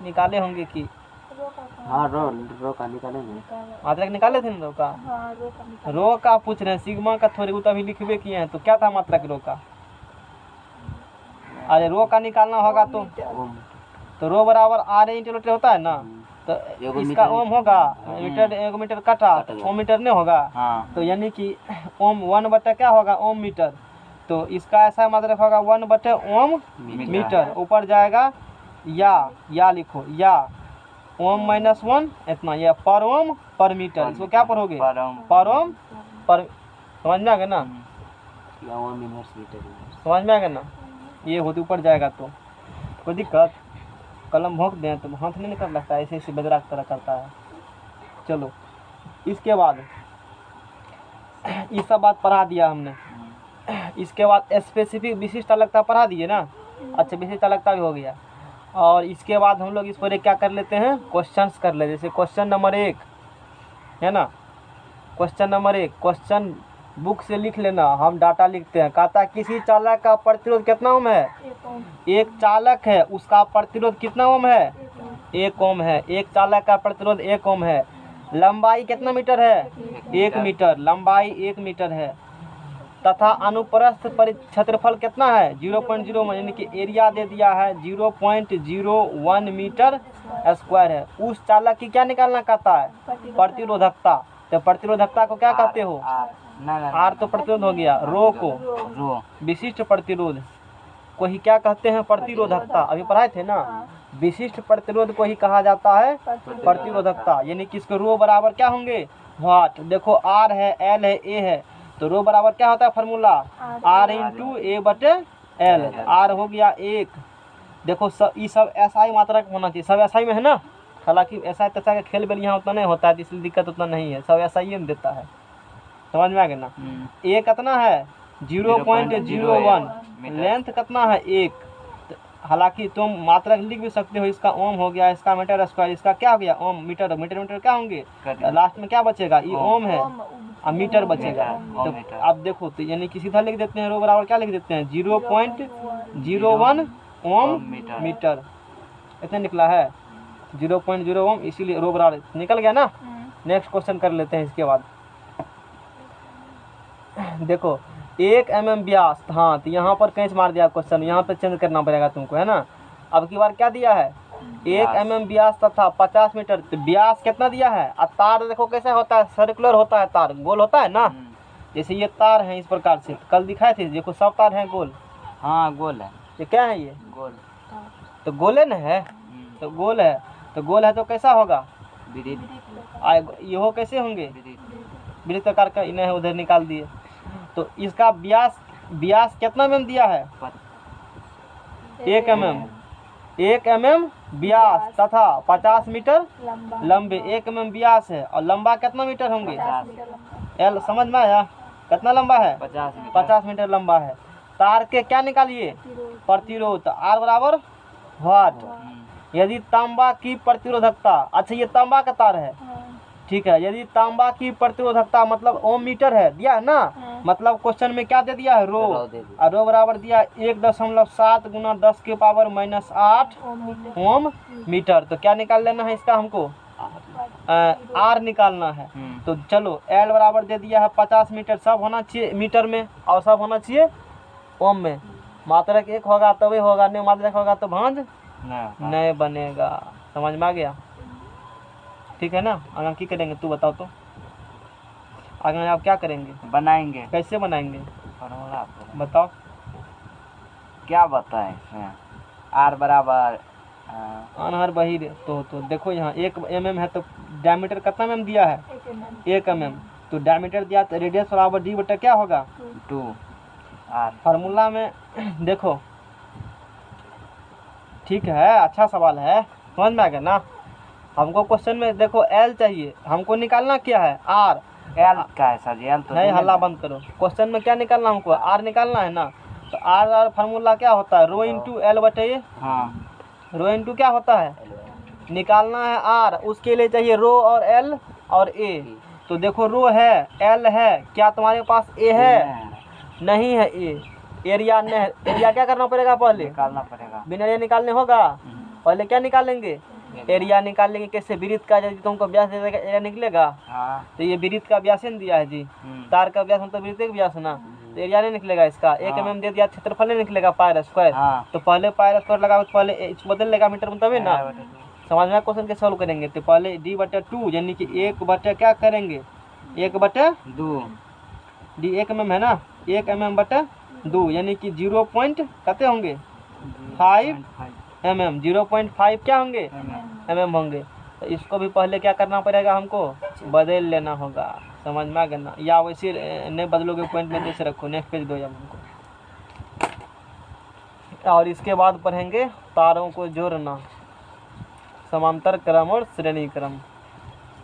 निकाले होंगे कि? हाँ, रो का निकाले नहीं। मात्रक निकाले थे ना रो का? रो का पूछ रहे हैं, सिग्मा का थोड़ी। वो तो अभी लिखबे किए हैं। तो क्या था मात्रक रो का? अरे रो का निकालना होगा तो रो बराबर RA × L होता है ना? तो इसका ओम होगा, मीटर 1 मीटर कटा, ओम मीटर नहीं होगा। तो यानी कि ओम 1/, क्या होगा? ओम मीटर। तो इसका ऐसा मात्रक होगा 1/, ओम मीटर। ऊपर जाएगा या लिखो, या ओम -1 इतना, यह पर ओम पर मीटर। इसको क्या पढ़ोगे? पर ओम पर। समझ में आ गया ना? समझ में आ गया ना? ये होते ऊपर जाएगा तो कोई दिक्कत? कलम भोंक दें तो हाथ नहीं निकल लगता है, ऐसे ऐसे बजरा की तरह करता है। चलो इसके बाद ये सब बात पढ़ा दिया हमने। इसके बाद स्पेसिफिक विशिष्ट अलगता पढ़ा दिए ना। अच्छा, विशिष्ट अलगता भी हो गया। और इसके बाद हम लोग इस पर एक क्या कर लेते हैं, क्वेश्चंस कर ले। जैसे क्वेश्चन नंबर 1 है ना, क्वेश्चन नंबर 1 क्वेश्चन बुक से लिख लेना। हम डाटा लिखते हैं, कहता है किसी चालक का प्रतिरोध कितना ओम है। एक चालक है, उसका प्रतिरोध कितना ओम है, 1 ओम है। एक चालक का प्रतिरोध 1 ओम है। लंबाई कितना मीटर है, 1 मीटर। लंबाई 1 मीटर है तथा अनुप्रस्थ क्षेत्रफल कितना है, 0.01, यानी कि एरिया दे दिया है 0.01 मीटर स्क्वायर है। उस चालक की क्या निकालना कहता है, प्रतिरोधकता। तो प्रतिरोधकता को क्या कहते हो, आर तो प्रतिरोध हो गया, रो को रो विशिष्ट प्रतिरोध को ही क्या कहते हैं, प्रतिरोधकता। अभी पढ़ाए थे ना, विशिष्ट प्रतिरोध को ही कहा जाता है प्रतिरोधकता। यानी कि इसके रो बराबर क्या होंगे, वाट। देखो आर है, एल है, ए है, तो रो बराबर क्या होता है फार्मूला, आर इंटू ए बटे एल। आर हो गया 1। देखो सब ये सब एसआई मात्रा का होना चाहिए, सब एसआई में है ना। हालांकि एसआई तसा का खेल बेल यहाँ उतना नहीं होता है, इसलिए दिक्कत उतना नहीं है, सब एसआई में देता है। समझ में आ गया ना। ए कितना है, 0.01। लेंथ कितना है, 1। हालांकि तुम मात्रा लिख भी सकते हो, इसका ओम हो गया, इसका मीटर स्क्वायर, इसका क्या हो गया ओम, मीटर। मीटर मीटर क्या होंगे, लास्ट में क्या बचेगा, ये ओम है और मीटर बचेगा। तो अब देखो, तो यानी कि सीधा लिख देते हैं, रो बराबर क्या लिख देते हैं, 0.01 ओम मीटर। इतना निकला है 0.01 ओम, इसीलिए रो बराबर निकल गया ना। नेक्स्ट क्वेश्चन कर लेते हैं इसके बाद। देखो 1 mm व्यास, हाँ तो यहाँ पर कैच मार दिया क्वेश्चन, यहाँ पे चेंज करना पड़ेगा तुमको, है ना। अब की बार क्या दिया है, 1 mm व्यास तथा 50 मीटर। तो व्यास कितना दिया है, और तार देखो कैसे होता है, सर्कुलर होता है, तार गोल होता है ना। जैसे ये तार है इस प्रकार से, कल दिखाए थे, देखो सब तार है गोल। हाँ गोल है, ये क्या है, ये गोल, तो गोले न है, तो गोल है, तो गोल है तो कैसा होगा, ये हो कैसे होंगे, विद्युत प्रकार का। इन्हें उधर निकाल दिए। तो इसका व्यास कितना mm दिया है, 1 mm। 1 mm व्यास तथा 50 मीटर लंबे। 1 mm व्यास है और लंबा कितना मीटर होंगे, एल। समझ में आया, कितना लंबा है, 50 मीटर लंबा है। तार के क्या निकालिए, प्रतिरोध, आर बराबर वाट। यदि तांबा की प्रतिरोधकता, अच्छा ये तांबा का तार है, ठीक है। यदि तांबा की प्रतिरोधकता मतलब ओम मीटर है, दिया है ना। मतलब क्वेश्चन में क्या दे दिया है, रो, और रो बराबर दिया 1.7 गुना 10 के पावर -8 ओम मीटर। तो क्या निकाल लेना है इसका हमको, आर निकालना है। तो चलो एल बराबर दे दिया है 50 मीटर, सब होना चाहिए मीटर में और सब होना चाहिए ओम में। मात्रक 1 होगा तभी होगा, नहीं मात्रक होगा तो भांज नहीं बनेगा। समझ में आ गया, ठीक है ना। आगे क्या करेंगे तू बताओ, तो आगे आप क्या करेंगे, बनाएंगे, कैसे बनाएंगे, फॉर्मूला बताओ, क्या बताएं इसमें। आर बराबर अनहर बही, तो देखो यहाँ 1 mm है, तो डायमीटर कितना mm दिया है, 1 mm। तो डायमीटर दिया तो रेडियस बराबर डी बटा क्या होगा, 2 आर। फार्मूला में देखो, ठीक है, अच्छा सवाल है, समझ में आ गया ना। हमको क्वेश्चन में देखो एल चाहिए, हमको निकालना क्या है, आर। एल का है सर, एल तो नहीं, हल्ला बंद करो। क्वेश्चन में क्या निकालना हमको, आर निकालना है ना। तो आर फार्मूला क्या होता है, रो इंटू एल बटे ए। हाँ, रो इंटू क्या होता है, निकालना है आर, उसके लिए चाहिए रो और एल और ए। तो देखो रो है, एल है, क्या तुम्हारे पास ए है, नहीं है ए। एरिया नहीं, एरिया क्या करना पड़ेगा, पहले निकालना पड़ेगा, बिना एरिया निकालने होगा। पहले क्या निकालेंगे, एरिया निकालेंगे। कैसे, वृत्त का यदि तुमको व्यास दे देगा एरिया निकलेगा। तो ये वृत्त का व्यास नहीं दिया है जी, तार का व्यास मतलब वृत्त का व्यास ना, तो एरिया नहीं निकलेगा इसका। 1 mm दे दिया, क्षेत्रफल नहीं निकलेगा, पायर स्क्वायर। तो पहले पायर स्क्वायर लगा, पहले बदल लेगा मीटर में तभी ना। समझ में क्वेश्चन के सॉल्व करेंगे। तो पहले डी बटे 2 यानी कि 1 बटे क्या करेंगे, 1 बटे 2, डी 1 mm है ना, 1 mm बटे 2 यानी कि 0 पॉइंट कितने होंगे, 5 mm। 0.5 क्या होंगे, mm होंगे। तो इसको भी पहले क्या करना पड़ेगा, हमको बदल लेना होगा। समझ में आ गया ना, या वैसे नहीं बदलोगे पॉइंट में जैसे रखो। नेक्स्ट पेज दो हमको। और इसके बाद पढ़ेंगे तारों को जोड़ना। समांतर क्रम और श्रेणी क्रम।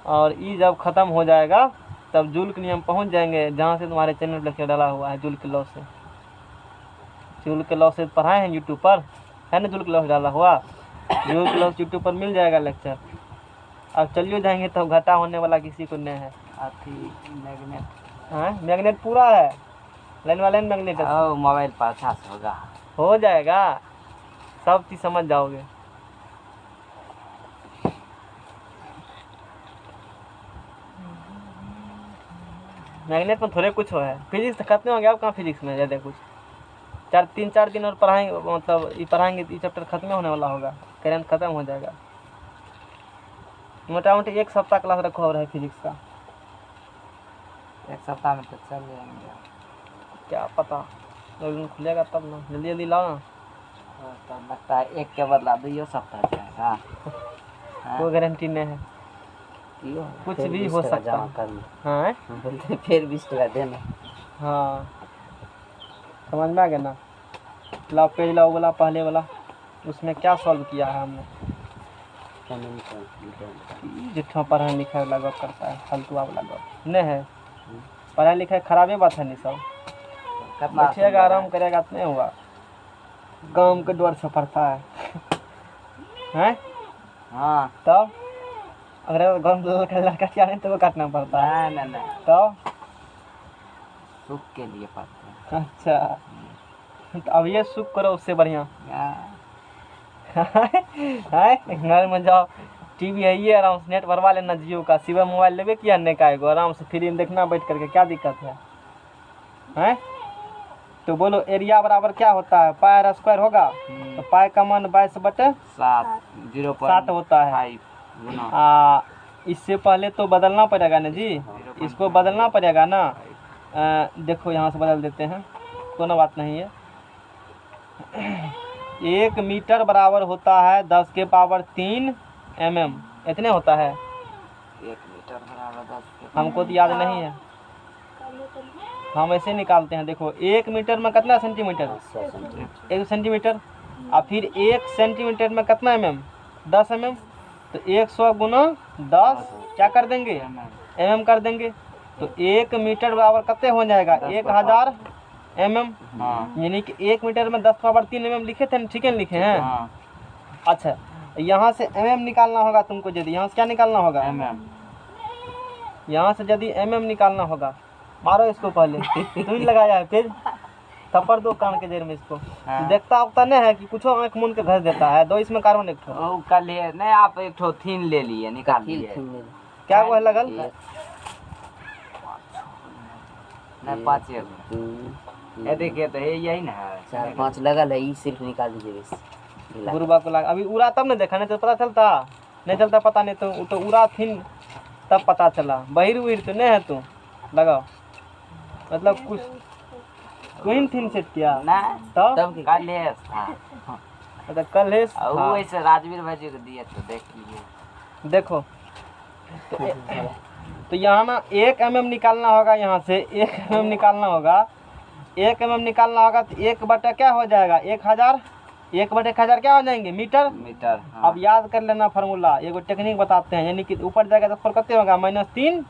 और ई जब ख़त्म हो जाएगा तब जूल के नियम पहुंच जाएंगे, जहां से तुम्हारे चैनल पर लेक्चर डाला हुआ है जूल के लॉ से। जूल के लॉ से पढ़ाए हैं यूट्यूब पर, है ना? जूल के लॉ डाला हुआ, जूल के लॉ यूट्यूब पर मिल जाएगा लेक्चर। अब चलिए जाएंगे तब घाटा होने वाला किसी को नहीं है। मैग्नेट, हाँ मैग्नेट पूरा है, लाइन वाला मैग्नेट है। मोबाइल पर अच्छा से होगा, हो जाएगा, सब चीज़ समझ जाओगे। मैग्नेट में थोड़े कुछ हो है, फिजिक्स तो खत्म हो गया। अब कहाँ फिजिक्स में ज़्यादा कुछ, 3-4 दिन और पढ़ाएंगे, मतलब ये पढ़ाएंगे ये चैप्टर खत्म होने वाला होगा, करंट खत्म हो जाएगा। मोटा मोटी 1 सप्ताह क्लास रखा हो रहा है फिजिक्स का। 1 सप्ताह में तो चल जाएंगे, क्या पता, दिन खुलेगा तब ना, जल्दी जल्दी लाओ ना। तो लगता है 1 के बदला 2 सप्ताह जाएगा। कोई गारंटी नहीं है, कुछ भी हो सकता है। हाँ फिर 20 टका देना। हाँ समझ में आ गया ना। लाओ पेज लाओ वाला, पहले वाला, उसमें क्या सॉल्व किया है हमने। जितना पढ़ा लिखा वाला गप करता है, फालतुआ वाला गप नहीं है। पढ़ा लिखा खराबे बात है नहीं सब। बैठिएगा आराम करेगा तो नहीं हुआ, काम के डर से पड़ता है। हैं? हाँ तब अगर गाँव लड़का क्या नहीं तो वो काटना पड़ता है। नहीं तब सुख के लिए पढ़ते हैं। अच्छा, तो अब ये सुख करो, उससे बढ़िया है घर में जाओ, टीवी है ये, आराम से नेट भरवा लेना जियो का, सिवा मोबाइल लेवे किया नहीं का एगो, आराम से फिल्म देखना बैठ करके, क्या दिक्कत है? हैं? तो बोलो एरिया बराबर क्या होता है? पाई r स्क्वायर होगा, तो पाई का मान 22/7 होता है। इससे पहले तो बदलना पड़ेगा ना जी, इसको बदलना पड़ेगा ना। देखो यहाँ से बदल देते हैं, कोनो बात नहीं है। 1 मीटर बराबर होता है 10 के पावर 3 mm, इतने होता है। 1 मीटर बराबर 10 के, हमको तो याद नहीं है, हम ऐसे निकालते हैं। देखो 1 मीटर में कितना सेंटीमीटर? 1 सेंटीमीटर। और फिर 1 सेंटीमीटर में कितना mm? 10 mm। तो 100 गुना 10 क्या कर देंगे? mm कर देंगे। तो 1 मीटर बराबर कितने हो जाएगा? 1000 mm। यानी कि 1 मीटर में 10 पावर 3 mm लिखे थे, ठीक है लिखे हैं। अच्छा, यहाँ से mm निकालना होगा तुमको। यदि यहाँ से क्या निकालना होगा? यहाँ से यदि mm निकालना होगा, मारो इसको पहले। तू ही लगाया है पेज, थप्पड़ दो कान के जेर में इसको। देखता होता नहीं है कि कुछ आँख मुन के घस देता है। दो इसमें कार्बन एक ठो कल नहीं, आप एक ठो थीन ले लिए, निकाल लिए। क्या वो है लगल? नहीं 5 ये देखिए तो यही ना है, 4-5 लगल है, ये सिर्फ निकाल दीजिए। गुरुबा को लगा, अभी उड़ा तब नहीं देखा, नहीं तो पता चलता, नहीं चलता पता नहीं, तो उड़ा थी तब पता चला। बहिर उहिर तो नहीं है, तू लगाओ, मतलब कुछ क्वीन थीन सेट किया ना तब कल है। अच्छा कल है वो ऐसे राजवीर भाई को दिए तो देख लीजिए। देखो तो यहाँ ना 1 mm निकालना होगा, यहाँ से 1 mm निकालना होगा। 1 mm निकालना होगा तो 1 बटा क्या हो जाएगा? 1000। 1 बटे 1000 क्या हो जाएंगे? मीटर। हाँ। अब याद कर लेना फार्मूला, एगो टेक्निक बताते हैं। यानी कि ऊपर जाएगा तो पर कितने होगा? -3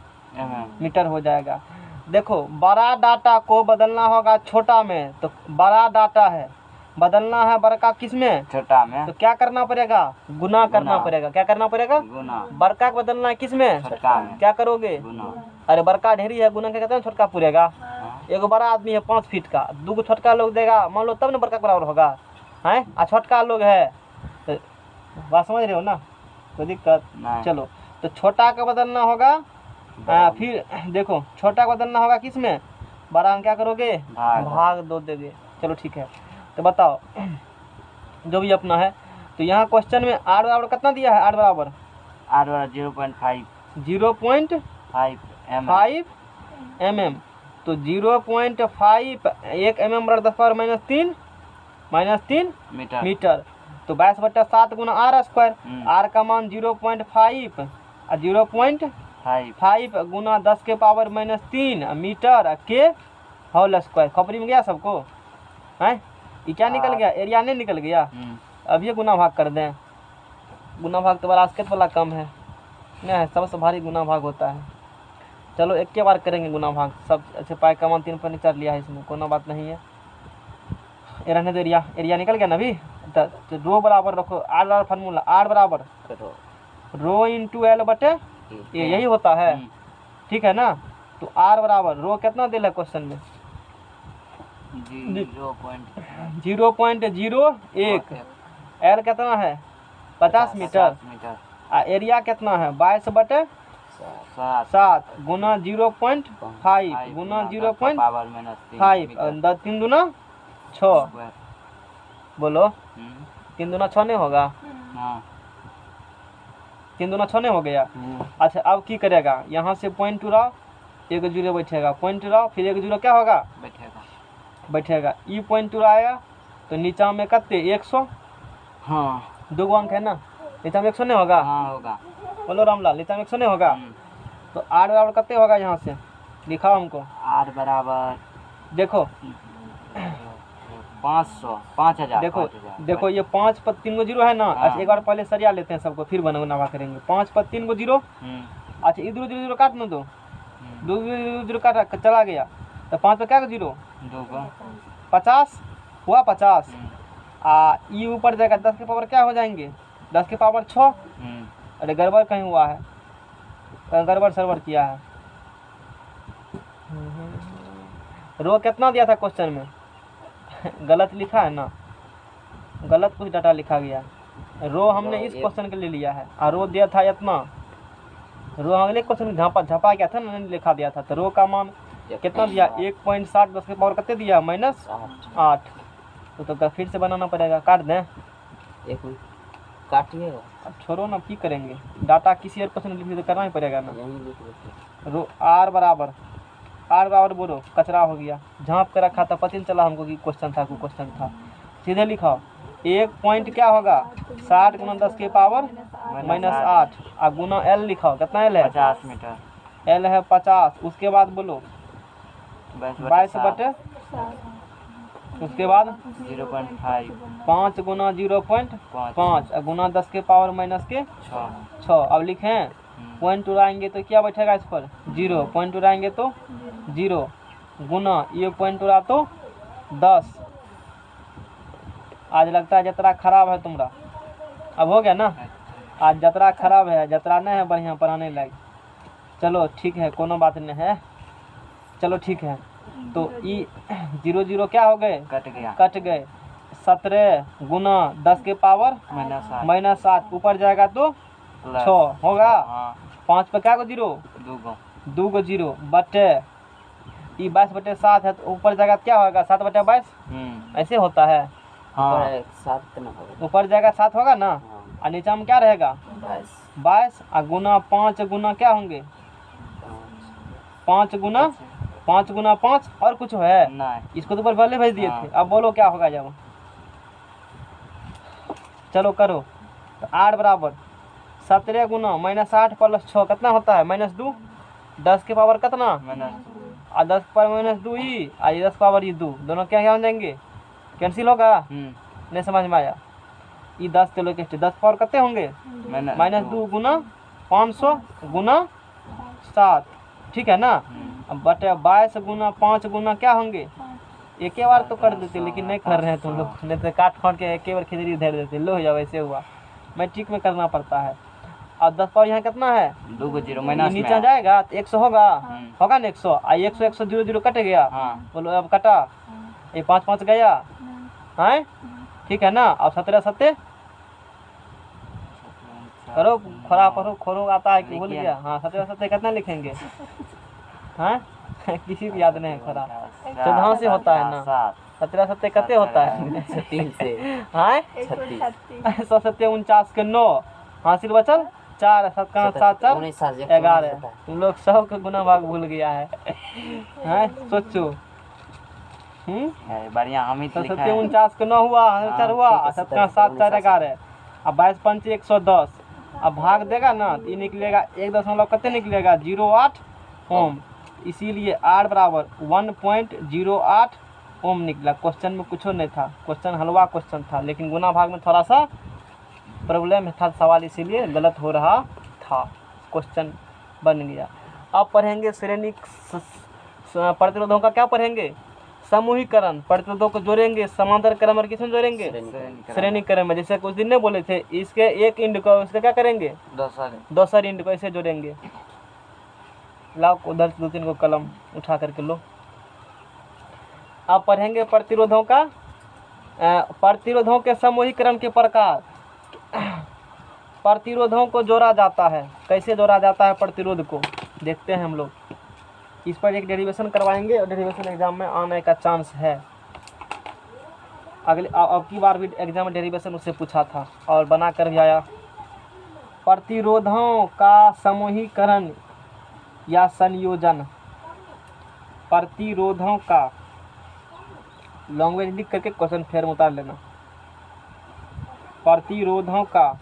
मीटर हो जाएगा। देखो बड़ा डाटा को बदलना होगा छोटा में, तो बड़ा डाटा है, बदलना है बड़का किस में? छोटा में। तो क्या करना पड़ेगा? गुना करना पड़ेगा। क्या करना पड़ेगा? गुना। बड़का को बदलना है किस में? छोटा में। क्या करोगे? गुना। अरे बड़का ढेरी है, गुना क्या कहते हैं? छोटका पूरेगा। एगो बड़ा आदमी है 5 फीट का, 2 छोटका लोग देगा, मान लो तब ना बड़का बराबर होगा, हैं? और छोटका लोग है, तो बात समझ रहे हो ना? कोई दिक्कत? चलो तो छोटा का बदलना होगा। फिर देखो छोटा का बदलना होगा किस में? बड़ा में क्या करोगे? भाग 2 देंगे। चलो ठीक है, तो बताओ जो भी अपना है। तो यहाँ क्वेश्चन में r बराबर कितना दिया है? r बराबर 0.5 0.5 mm। तो 0.5 1 mm बराबर 10 पावर -3 मीटर। तो 22/7 गुना r स्क्वायर। r का मान 0.5 और 0.5 गुना 10 के पावर -3 मीटर के होल स्क्वायर। खपरी में गया सबको? हैं? ये क्या निकल गया? एरिया नहीं निकल गया? अब ये गुना भाग कर दें, गुना भाग तो बास्केट वाला कम है नहीं, सबसे भारी गुना भाग होता है। चलो एक के बार करेंगे गुना भाग, सब अच्छे पाए कमान 3 पर चढ़ लिया है, इसमें कोनो बात नहीं है। ये रहने दो, एरिया निकल गया ना अभी। तो रो बराबर रखो, आर बराबर फार्मूला, आर बराबर करो रो इंटू एल बटे ये, यही होता है, ठीक है ना। तो आर बराबर रो कितना दिल है क्वेश्चन में 0.01, एल कितना है 50 मीटर, एरिया कितना है 22 बटे 7 गुना 0.5 गुना 0.5 3 दूना 6, बोलो 3 दूना 6 नहीं होगा, 3 दूना 6 नहीं हो गया। अच्छा अब की करेगा, यहाँ से पॉइंट उड़ाओ, 1 जीरो बैठेगा, पॉइंट उड़ाओ फिर 1 जीरो क्या होगा बैठेगा। ई पॉइंट उड़ाएगा तो नीचा में कते 100, हाँ 2 अंक है ना, नीचा में 100 नहीं होगा, हाँ होगा। बोलो रामलाल नीचा में 100 नहीं होगा। तो आर बराबर कते होगा, यहाँ से दिखाओ हमको। आर बराबर देखो 500 5000, देखो ये 5 पर 3 गो जीरो है ना। अच्छा एक बार पहले सरिया लेते हैं सबको, फिर बनवा करेंगे। 5 पर 3 गो जीरो, अच्छा इधर जीरो जीरो काट ना दो, 2 जीरो काट चला गया, तो 5 पर क्या जीरो 50 हुआ 50। ई ऊपर जाएगा 10 के पावर क्या हो जाएंगे 10 के पावर 6। अरे गड़बड़ कहीं हुआ है, गड़बड़ सरबड़ किया है। रो कितना दिया था क्वेश्चन में गलत लिखा है ना, गलत कुछ डाटा लिखा गया। रो हमने इस क्वेश्चन के लिए लिया है, और रो दिया था इतना। रो अगले क्वेश्चन झपा गया था ना, नहीं लिखा दिया था। तो रो का मान कितना दिया 1.7 10 के पावर कितने दिया -8। तो फिर से बनाना पड़ेगा, काट दें एक मिनट काटिएगा, अब छोड़ो ना, की करेंगे डाटा किसी और क्वेश्चन लिख तो करना ही पड़ेगा ना। यहीं लिख देते। रो आर बराबर बोलो कचरा हो गया, झाँप के रखा था, पता नहीं चला हमको कि क्वेश्चन था, कोई क्वेश्चन था। सीधे लिखाओ 1 पॉइंट क्या होगा 60 गुना 10 के पावर -8 और गुना एल लिखाओ, कितना एल है 50 मीटर, एल है 50। उसके बाद बोलो 22 बटे, उसके बाद 0.5 5 गुना 0.5 गुना 10 के पावर -6। अब लिखें पॉइंट उड़ाएंगे तो क्या बैठेगा इस पर 0, पॉइंट उड़ाएंगे तो 0 गुना ये पॉइंट उड़ा तो 10। आज लगता है जतरा खराब है तुम्हारा, अब हो गया ना। आज जतरा खराब है, जतरा नहीं है बढ़िया पढ़ाने लायक। चलो ठीक है, कोनो बात नहीं है, चलो ठीक है। तो ई 0 0 क्या हो गए कट गए। 17 गुना 10 के पावर -8 ऊपर जाएगा तो 6 होगा। 5 पे क्या को जीरो 2 को जीरो बटे ई 22 बटे 7 है, तो ऊपर जाएगा क्या होगा 7 बटे 22, ऐसे होता है। ऊपर जाएगा 7 होगा ना, और नीचा में क्या रहेगा 22 और गुना 5 गुना क्या होंगे 5 गुना 5 और कुछ है नहीं, इसको तो ऊपर पहले भेज दिए थे। अब बोलो क्या होगा जब, चलो करो। तो आर बराबर 17 गुना -8 + 6 कितना होता है -2, 10 के पावर कितना और 10 पर -2 ई और 10 पावर ई 2, दोनों क्या हो जाएंगे कैंसिल होगा। नहीं समझ में आया, ई 10 के लोग 10 पावर कितने होंगे -2 गुना 500 गुना 7, ठीक है ना। बटे 22 गुना 5 गुना क्या होंगे, एक ही बार तो कर देते, लेकिन नहीं कर रहे हैं तुम लोग, नहीं तो काट फाट के एक ही बार खिचड़ी धर देते। लो या वैसे हुआ, मैट्रिक में करना पड़ता है। और 10 पावर यहाँ कितना है 2 को 0 नीचे जाएगा तो 100 होगा, होगा ना 100 और 100 100 0 0 कट गया। बोलो अब कटा, ये 5 5 गया है, ठीक है ना। अब 17 7 करो, खरा पढ़ो, खोरो आता है कि भूल गया। हाँ 17 7 कितना लिखेंगे, हाँ किसी को याद नहीं है खरा, चौदह से होता है ना। 17 7 कितने होता है 3 से हाँ 36 100 7 49 के 9 हासिल बचल 4 7 का 7 4 11। तुम लोग सब का गुना भाग भूल गया है, हैं सोचो। बढ़िया हम ही तो 7 49 के 9 हुआ 4 हुआ, 7 का 7 4 11। अब 22 5 110, अब भाग देगा ना तो ये निकलेगा 1 कितने निकलेगा 08 ओम। इसीलिए आर बराबर 1.08 ओम निकला। क्वेश्चन में कुछ नहीं था, क्वेश्चन हलवा क्वेश्चन था, लेकिन गुना भाग में थोड़ा सा प्रॉब्लम था सवाल, इसीलिए गलत हो रहा था, क्वेश्चन बन गया। अब पढ़ेंगे श्रेणी प्रतिरोधों का क्या पढ़ेंगे, समूहीकरण, प्रतिरोधों को जोड़ेंगे समांतर क्रम और किसमें जोड़ेंगे, श्रेणी क्रम में। जैसे कुछ दिन ने बोले थे इसके एक इंड को उसका क्या करेंगे, दोसर इंड को ऐसे जोड़ेंगे। लाओ उधर से 2-3 को कलम उठा करके लो। अब पढ़ेंगे प्रतिरोधों का प्रतिरोधों के समूहीकरण के प्रकार। प्रतिरोधों को जोड़ा जाता है, कैसे जोड़ा जाता है प्रतिरोध को देखते हैं हम लोग। इस पर एक डेरिवेशन करवाएंगे और डेरिवेशन एग्जाम में आने का चांस है। अगले अब की बार भी एग्जाम में डेरिवेशन उससे पूछा था और बना कर भी आया। प्रतिरोधों का समूहीकरण या संयोजन, प्रतिरोधों का लैंग्वेज लिख करके क्वेश्चन फेर में उतार लेना। प्रतिरोधों का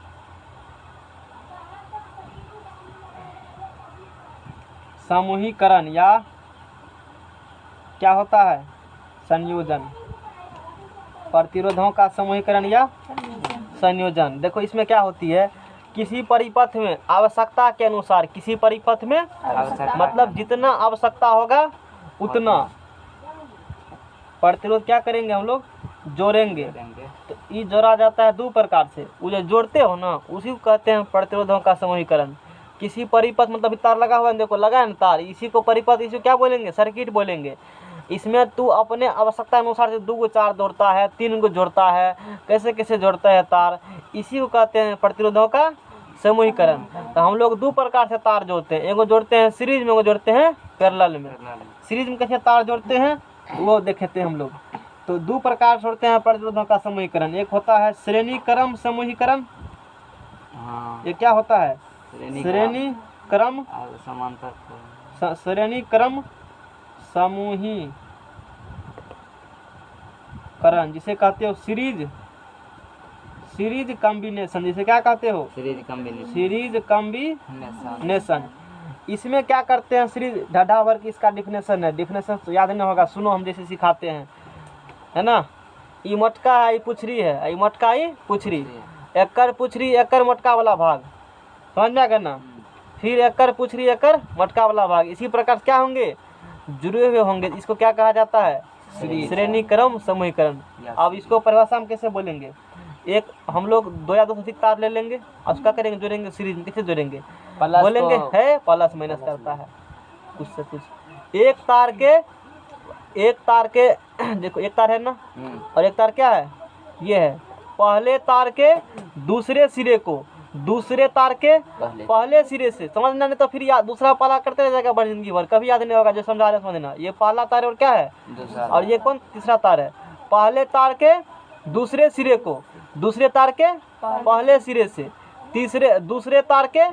समूहीकरण या क्या होता है, संयोजन। प्रतिरोधों का समूहीकरण या संयोजन। देखो इसमें क्या होती है, किसी परिपथ में आवश्यकता के अनुसार, किसी परिपथ में मतलब जितना आवश्यकता होगा उतना प्रतिरोध क्या करेंगे हम लोग, जोड़ेंगे। तो ये जोड़ा जाता है 2 प्रकार से। वो जो जोड़ते हो ना उसी को कहते हैं प्रतिरोधों का समूहीकरण। किसी परिपथ मतलब तार लगा हुआ है, देखो लगा है ना तार, इसी को परिपथ, इसी को क्या बोलेंगे, सर्किट बोलेंगे। इसमें तू अपने आवश्यकता अनुसार से 2 को 4 जोड़ता है, 3 को जोड़ता है, कैसे कैसे जोड़ता है तार, इसी को कहते हैं प्रतिरोधों का समूहीकरण। तो हम लोग 2 प्रकार से तार जोड़ते हैं, एगो जोड़ते हैं सीरीज में, एगो जोड़ते हैं पैरेलल में। सीरीज में कैसे तार जोड़ते हैं वो देखेते हैं हम लोग। तो 2 प्रकार से जोड़ते हैं प्रतिरोधों का समूहीकरण। एक होता है श्रेणी क्रम समूहीकरण, ये क्या होता है, श्रेणी क्रम समांतर, श्रेणी क्रम समूहीकरण, जिसे कहते हो सीरीज कॉम्बिनेशन, जिसे क्या कहते हो, सीरीज कॉम्बिनेशन। इसमें क्या करते हैं, सीरीज ढाढ़ा वर्ग इसका डिफिनेशन है, डिफिनेशन तो याद नहीं होगा, सुनो हम जैसे सिखाते हैं, है ना। ये मटका है, ये पुछरी है, ये मटका ये पुछरी, एकर पुछरी एकर मटका वाला भाग, समझ में आ गया ना। फिर एकर पुछरी एकर मटका वाला भाग, इसी प्रकार क्या होंगे, जुड़े हुए होंगे। इसको क्या कहा जाता है, श्रेणी क्रम समूहीकरण। अब इसको परिभाषा में कैसे बोलेंगे, एक हम लोग 2 या 2 से अधिक तार ले लेंगे और उसका करेंगे जोड़ेंगे सीरीज में। कैसे जोड़ेंगे, बोलेंगे है प्लस माइनस करता है कुछ से कुछ। एक तार के देखो एक तार है ना, और एक तार क्या है, ये है। पहले तार के दूसरे सिरे को दूसरे तार के पहले सिरे से समझना, नहीं तो फिर याद दूसरा पाला करते रह जाएगा जिंदगी भर, कभी याद नहीं होगा। जो समझा रहे समझना, ये पहला तार और क्या है दूसरा, और ये कौन तीसरा तार है। पहले तार के दूसरे सिरे को दूसरे तार के पहले सिरे से, दूसरे तार के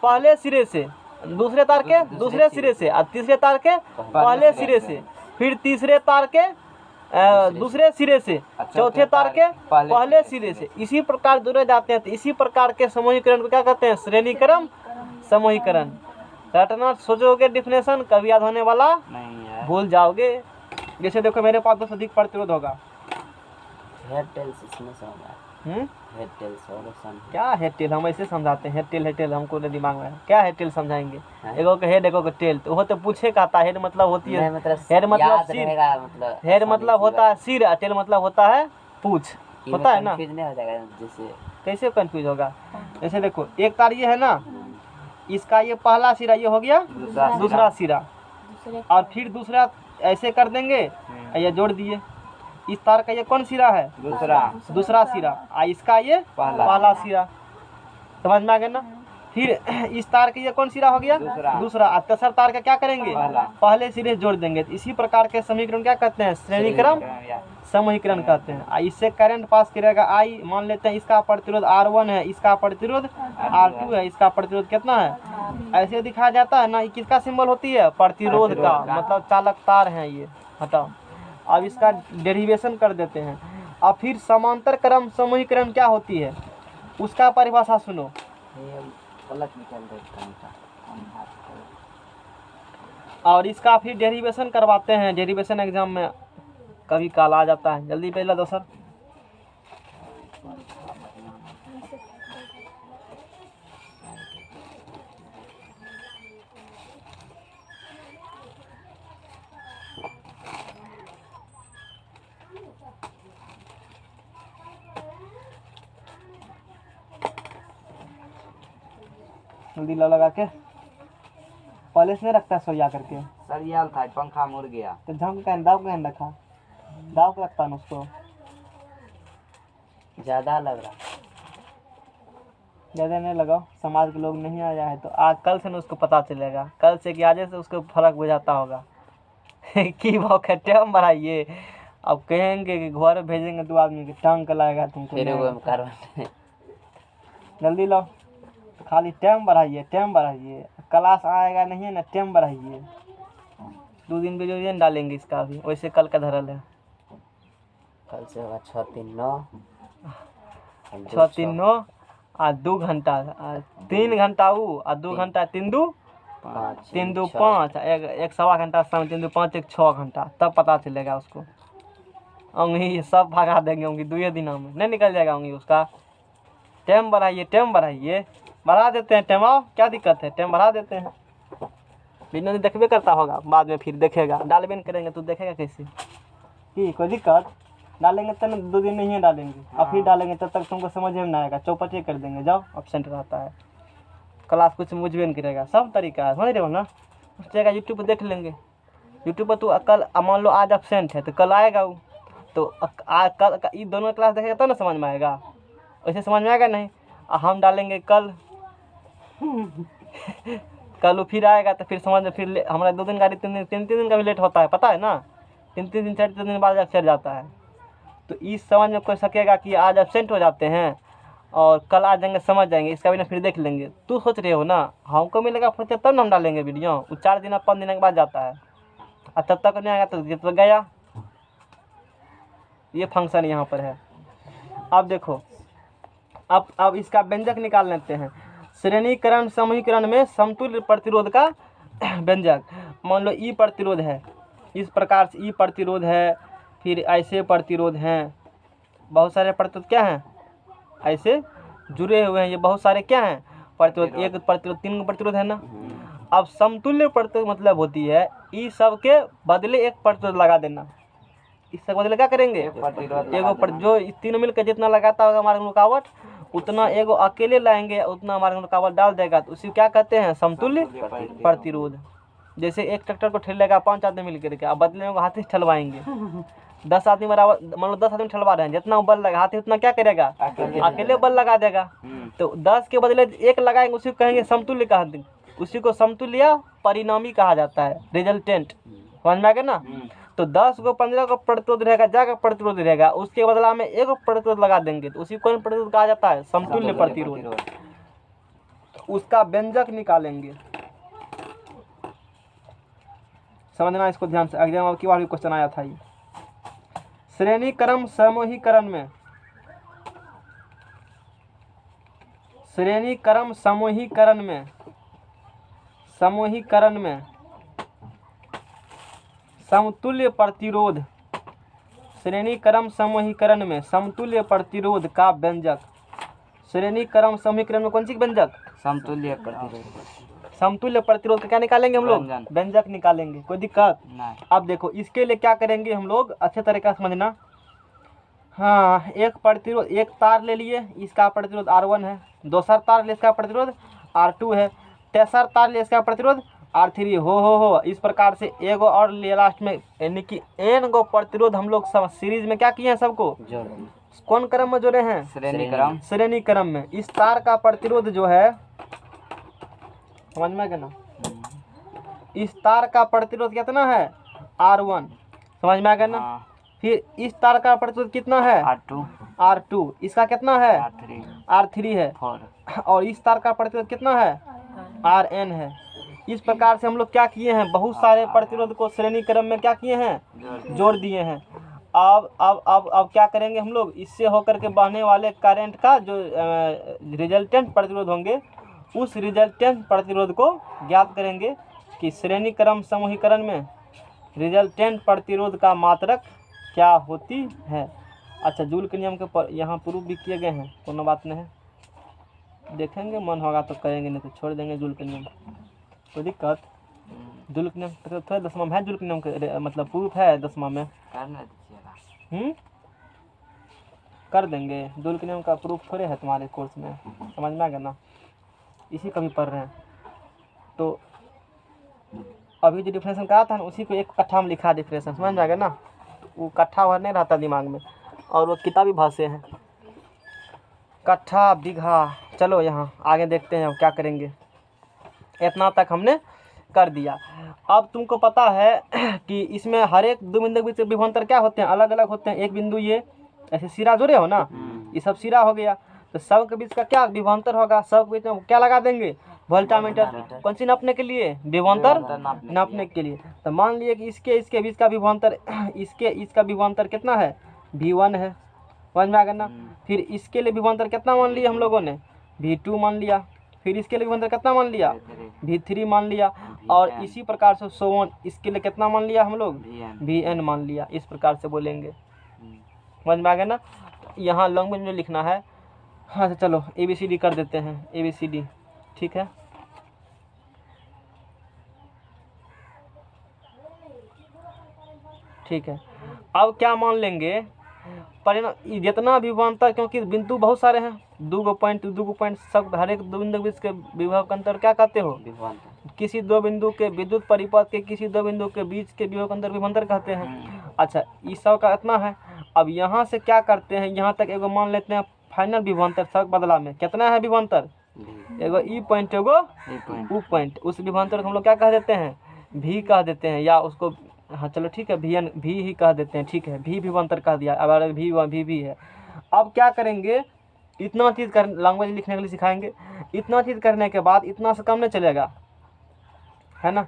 पहले सिरे से, दूसरे तार के दूसरे सिरे से, और तीसरे तार के पहले सिरे से, फिर तीसरे तार के दूसरे सिरे से, चौथे तार के पहले सिरे से। इसी प्रकार जुड़े जाते हैं। तो इसी प्रकार के समूहीकरण को क्या कहते हैं, श्रेणी क्रम समूहीकरण। रटना सोचोगे डिफिनेशन, कभी याद होने वाला नहीं है, भूल जाओगे। जैसे देखो मेरे पास 2 से अधिक प्रतिरोध होगा, हेड टेल्स इसमें समझा, हेड टेल्स और क्या हेड टेल, हम ऐसे समझाते हैं। हेड टेल हमको दिमाग में है, क्या हेड टेल समझाएंगे, एगो का हेड एगो का टेल, तो वो तो पूछे का था। हेड मतलब होती है, हेड मतलब सिर, हेड मतलब होता है सिर, और टेल मतलब होता है पूछ, होता है ना। नहीं हो जाएगा, जैसे कैसे कंफ्यूज होगा। जैसे देखो एक तार ये है ना, इसका ये पहला सिरा ये हो गया दूसरा सिरा, और फिर दूसरा ऐसे कर देंगे, ये जोड़ दिए। इस तार का ये कौन सिरा है, दूसरा सिरा, और इसका ये पहला सिरा, समझ में आ गया ना। फिर इस तार के ये कौन सिरा हो गया, दूसरा, और तीसरा तार का क्या करेंगे, पहले सिरे जोड़ देंगे। तो इसी प्रकार के समीकरण क्या कहते हैं, श्रेणी क्रम समूहीकरण कहते हैं। इससे करंट पास करेगा आई, मान लेते हैं इसका प्रतिरोध R1 है, इसका प्रतिरोध R2 है, इसका प्रतिरोध कितना है, ऐसे दिखाया जाता है ना। किसका सिंबल होती है, प्रतिरोध का, मतलब चालक तार है ये। हटाओ, अब इसका डेरिवेशन कर देते हैं। अब फिर समांतर क्रम समूहीकरण क्या होती है, उसका परिभाषा सुनो। और इसका फिर डेरिवेशन करवाते हैं, डेरिवेशन एग्जाम में कभी काल आ जाता है। जल्दी पहला दो सर। जल्दी लगा के। पहले से नहीं रखता सोया करके, सरियाल था, पंखा मुड़ गया। तो झंग का दाव का रखा, दाव का रखता ना उसको। ज़्यादा लग रहा। ज़्यादा नहीं लगाओ, समाज के लोग नहीं आया है तो आज कल से ना उसको पता चलेगा, कल से कि आज से उसको फर्क बुझाता होगा। की भाव का टाइम बढ़ाइए, अब कहेंगे कि घर भेजेंगे 2 आदमी के टांग का लाएगा तुमको। फिर नहीं वो आएगा। कार्बन जल्दी लो, खाली टाइम बढ़ाइए, टाइम बढ़ाइए। क्लास आएगा नहीं है ना, टाइम बढ़ाइए। 2 दिन वीडियो डालेंगे इसका भी, वैसे कल का धरल है। कल से होगा 6-3-9 6 3 9 आ 2 घंटा, 3 घंटा वो आ 2 घंटा 3 2 3 2 5, एक 1.25 घंटा समय, 3 2 5 1 6 घंटा, तब पता चलेगा उसको। अंगी सब भगा देंगे, अंगी 2 दिनों में नहीं निकल जाएगा अंगी उसका। टाइम बढ़ाइए, टाइम बढ़ाइए, बढ़ा देते हैं टाइम। आओ, क्या दिक्कत है, टाइम बढ़ा देते हैं। वीडियो देखबे करता होगा, बाद में फिर देखेगा, डालबे नहीं करेंगे तो देखेगा कैसे। कि कोई दिक्कत, डालेंगे तो 2 दिन नहीं डालेंगे, और फिर डालेंगे तब तक तुमको समझ में ना आएगा, चौपटे कर देंगे। जाओ, एब्सेंट रहता है क्लास, कुछ मुझे नहीं करेगा। सब तरीका है, समझ रहे हो ना। उस जगह यूट्यूब पर देख लेंगे। यूट्यूब पर तो कल मान लो आज एब्सेंट है तो कल आएगा वो, तो कल ये दोनों क्लास देखेगा तो ना समझ में आएगा, वैसे समझ में आएगा नहीं। हम डालेंगे कल कल वो फिर आएगा तो फिर समझ में, फिर हमारा 2 दिन गाड़ी 3 दिन का भी लेट होता है, पता है ना। 3 दिन 4 दिन बाद चढ़ जाता है। तो इस समझ में कोई सकेगा कि आज एब्सेंट हो जाते हैं और कल आ जाएंगे, समझ जाएंगे, इसका भी ना फिर देख लेंगे। तू सोच रहे हो ना हमको मिलेगा फुर्सत तब ना हम डालेंगे वीडियो। वो 4 दिन 5 दिन के बाद जाता है, और तब तक नहीं आएगा तो गया। ये फंक्शन यहाँ पर है। अब देखो, अब इसका व्यंजक निकाल लेते हैं। श्रेणीकरण समूहीकरण में समतुल्य प्रतिरोध का व्यंजक। मान लो ई प्रतिरोध है, इस प्रकार से ई प्रतिरोध है, फिर ऐसे प्रतिरोध हैं, बहुत सारे प्रतिरोध क्या हैं ऐसे जुड़े हुए हैं। ये बहुत सारे क्या हैं प्रतिरोध, एक प्रतिरोध 3 प्रतिरोध है ना। अब समतुल्य प्रतिरोध मतलब होती है ई सब के बदले एक प्रतिरोध लगा देना। इससे बदले क्या करेंगे, एगो जो तीनों मिलकर जितना लगाता होगा मार्ग रुकावट, उतना एगो अकेले लाएंगे, उतना मार्ग रुकावट डाल देगा, तो उसी क्या कहते हैं, समतुल्य प्रतिरोध। जैसे एक ट्रैक्टर को ठेलेगा 5 आदमी मिलकर के, अब बदले में हाथी से ठलवाएंगे। 10 आदमी बराबर, मान लो 10 आदमी ठलवा रहे हैं, जितना बल लगा हाथी उतना क्या करेगा, अकेले बल लगा देगा। तो 10 के बदले 1 लगाएंगे, उसी को कहेंगे समतुल्य कहते, उसी को समतुल्य परिणामी कहा जाता है, रिजल्टेंट। समझ में आ गया ना। तो 10 को 15 को प्रतिरोध रहेगा, जाकर प्रतिरोध रहेगा, उसके बदला में 1 प्रतिरोध लगा देंगे, तो उसी को प्रतिरोध कहा जाता है, समतुल्य प्रतिरोध। उसका व्यंजक निकालेंगे, समझना इसको ध्यान से। एग्जाम की बार भी क्वेश्चन आया था ये। श्रेणीक्रम समूहीकरण में, श्रेणीक्रम समूहीकरण में, समूहीकरण में समतुल्य प्रतिरोध, श्रेणीक्रम समूहीकरण में समतुल्य प्रतिरोध का व्यंजक। श्रेणीक्रम समूहीकरण में कौन सी व्यंजक, समतुल्य प्रतिरोध, समतुल्य प्रतिरोध का क्या निकालेंगे हम लोग, व्यंजक निकालेंगे। कोई दिक्कत नहीं। अब देखो इसके लिए क्या करेंगे हम लोग, अच्छे तरीके से समझना। हाँ, एक प्रतिरोध, एक तार ले लिए, इसका प्रतिरोध R1 है, दूसरा तार ले इसका प्रतिरोध R2 है, तीसरा तार ले इसका प्रतिरोध R3 हो। इस प्रकार से एगो और ले लास्ट में, यानी कि n गो प्रतिरोध हम लोग सब सीरीज में क्या किए हैं, सबको कौन क्रम में जोड़े हैं, श्रेणीक्रम, श्रेणीक्रम में। इस तार का प्रतिरोध जो है, समझ में गया ना, इस तार का प्रतिरोध कितना है R1, समझ में आ गया ना। फिर इस तार का प्रतिरोध कितना है R2, इसका कितना है R3 है, और इस तार का प्रतिरोध कितना है Rn है। इस प्रकार से हम लोग क्या किए हैं, बहुत सारे प्रतिरोध को श्रेणी क्रम में क्या किए हैं, जोड़ दिए हैं। अब क्या करेंगे हम लोग, इससे होकर के बहने वाले करंट का जो रिजल्टेंट प्रतिरोध होंगे, उस रिजल्टेंट प्रतिरोध को ज्ञात करेंगे कि श्रेणी क्रम समूहीकरण में रिजल्टेंट प्रतिरोध का मात्रक क्या होती है। अच्छा, जूल के नियम के यहाँ प्रूफ भी किए गए हैं, कोनो बात नहीं है, देखेंगे मन होगा तो करेंगे, नहीं तो छोड़ देंगे जूल के नियम। कोई दिक्कत, जूल के नियम थोड़ा 10वां में है, जूल के नियम के मतलब प्रूफ है 10वां में, कर देंगे। जूल के नियम का प्रूफ थोड़े है तुम्हारे कोर्स में, समझ में आ गया ना। इसी का भी पढ़ रहे हैं। तो अभी जो डिफरेंशन कहा था ना उसी को एक कट्ठा में लिखा डिफरेंशन, समझ में आ गया ना। वो कट्ठा भर नहीं रहता दिमाग में, और वो किताबी भाषा हैं, कट्ठा बीघा। चलो यहाँ आगे देखते हैं अब क्या करेंगे। इतना तक हमने कर दिया। अब तुमको पता है कि इसमें हर एक दो बिंदु के बीच विभवांतर क्या होते हैं, अलग अलग होते हैं। एक बिंदु ये ऐसे सिरा जोड़े हो ना, ये सब सिरा हो गया, तो सब के बीच का क्या विभवांतर होगा, सब के बीच में क्या लगा देंगे, वोल्टामीटर। कौन सी नापने के लिए, विभवांतर नापने के लिए। तो मान लिए कि इसके बीच का विभवांतर, इसका विभवांतर कितना है, V1 है, समझ में आ गया ना। फिर इसके लिए विभवांतर कितना मान लिया हम लोगों ने, V2 मान लिया। फिर इसके लिए विभवांतर कितना मान लिया, V3 मान लिया। और इसी प्रकार से सोवन इसके लिए कितना मान लिया हम लोग, Vn मान लिया। इस प्रकार से बोलेंगे, समझ में आ गया ना। यहाँ लैंग्वेज में लिखना है। हाँ तो चलो ABCD कर देते हैं, ABCD, ठीक है। ठीक है, अब क्या मान लेंगे, परिणाम जितना विभवांतर, क्योंकि बिंदु बहुत सारे हैं, दो पॉइंट सब, हर एक दो बिंदु के बीच के विभव का अंतर क्या कहते हो, किसी दो बिंदु के विद्युत परिपथ के किसी दो बिंदु के बीच के विभव का अंतर विभवांतर कहते हैं। अच्छा, इस सब का इतना है। अब यहाँ से क्या करते हैं, यहाँ तक एगो मान लेते हैं फाइनल विभवांतर। सब बदला में कितना है विभवांतर, एगो ई पॉइंट एगो ऊ पॉइंट। उस विभवांतर को हम लोग क्या कह देते हैं, भी कह देते हैं, या उसको, हाँ चलो ठीक है, भी ही कह देते हैं, ठीक है, भी विभवांतर कह दिया। अब भी है। अब क्या करेंगे, इतना चीज़ कर लैंग्वेज लिखने के लिए सिखाएंगे। इतना चीज़ करने के बाद इतना से कम नहीं चलेगा, है ना।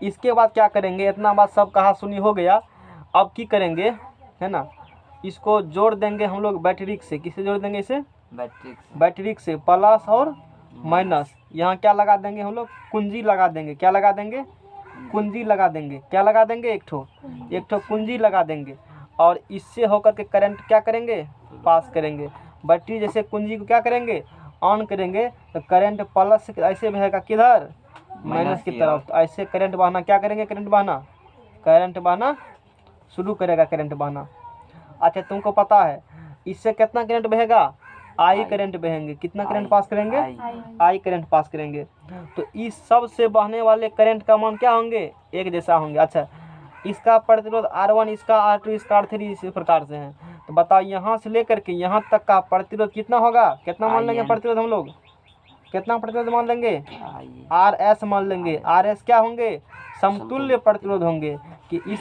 इसके बाद क्या करेंगे, इतना बात सब कहा सुनी हो गया। अब की करेंगे, है ना, इसको जोड़ देंगे हम लोग बैटरिक से। किससे जोड़ देंगे इसे, बैटरिक से, प्लस और माइनस। यहाँ क्या लगा देंगे हम लोग, कुंजी लगा देंगे। क्या लगा देंगे, कुंजी लगा देंगे। क्या लगा देंगे, एक ठो कुंजी लगा देंगे। और इससे होकर के करंट क्या करेंगे, पास करेंगे। बैटरी जैसे कुंजी को क्या करेंगे, ऑन करेंगे, तो करंट प्लस से ऐसे बहेगा, किधर, माइनस की तरफ। तो ऐसे करंट बहना, क्या करेंगे, करंट बहना शुरू करेगा, करंट बहना। अच्छा, तुमको पता है इससे कितना करंट बहेगा, आई करंट बहेंगे। कितना करंट पास करेंगे, आई करंट पास करेंगे। तो इस सब से बहने वाले करंट का मान क्या होंगे, एक जैसा होंगे। अच्छा, इसका प्रतिरोध R1, इसका R2, इसका R3 इसी प्रकार से है। तो बताओ यहाँ से लेकर के यहाँ तक का प्रतिरोध कितना होगा, कितना मान लेंगे प्रतिरोध हम लोग, कितना प्रतिरोध मान लेंगे, RS मान लेंगे। RS क्या होंगे, समतुल्य प्रतिरोध होंगे। कि इस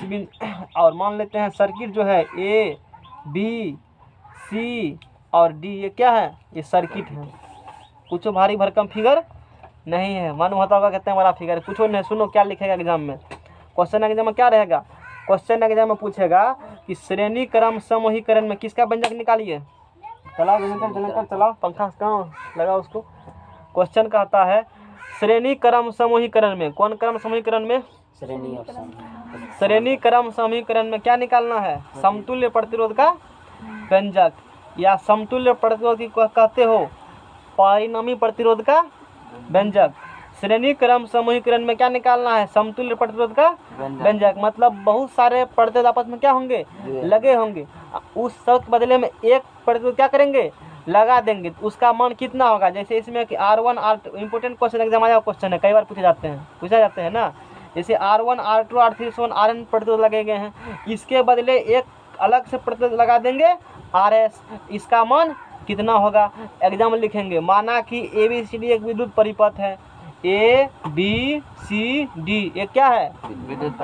और मान लेते हैं सर्किट जो है A, B, C और D, ये क्या है, ये सर्किट है। कुछ भारी भरकम फिगर नहीं है। मन होता होगा कितना बड़ा फिगर, कुछ नहीं। सुनो क्या लिखेगा एग्जाम में, क्वेश्चन एग्जाम में क्या रहेगा, क्वेश्चन एग्जाम में पूछेगा कि श्रेणी क्रम समूहीकरण में किसका व्यंजक निकालिए। चलाओ जनकर चलाओ, पंखा कहाँ लगा उसको। क्वेश्चन कहता है श्रेणी क्रम समूहीकरण में, कौन क्रम समूहीकरण में, श्रेणी क्रम समीकरण में क्या निकालना है, समतुल्य प्रतिरोध का व्यंजक, या समतुल्य प्रतिरोध की कहते हो परिणामी प्रतिरोध का व्यंजक। श्रेणी क्रम समूहीकरण में क्या निकालना है, समतुल्य प्रतिरोध का व्यंजक। मतलब बहुत सारे प्रतिरोध आपस में क्या होंगे, लगे होंगे। उस सब के बदले में एक प्रतिरोध क्या करेंगे, लगा देंगे। उसका मान कितना होगा, जैसे इसमें कि R1 R2, important question exam आया क्वेश्चन है, कई बार पूछे जाते हैं ना। जैसे R1 R2 R3 Rn प्रतिरोध लगे गए हैं, इसके बदले एक अलग से प्रतिरोध लगा देंगे RS। इसका मान कितना होगा, एग्जाम में लिखेंगे। माना कि ABCD एक विद्युत परिपथ है, ABCD एक क्या है,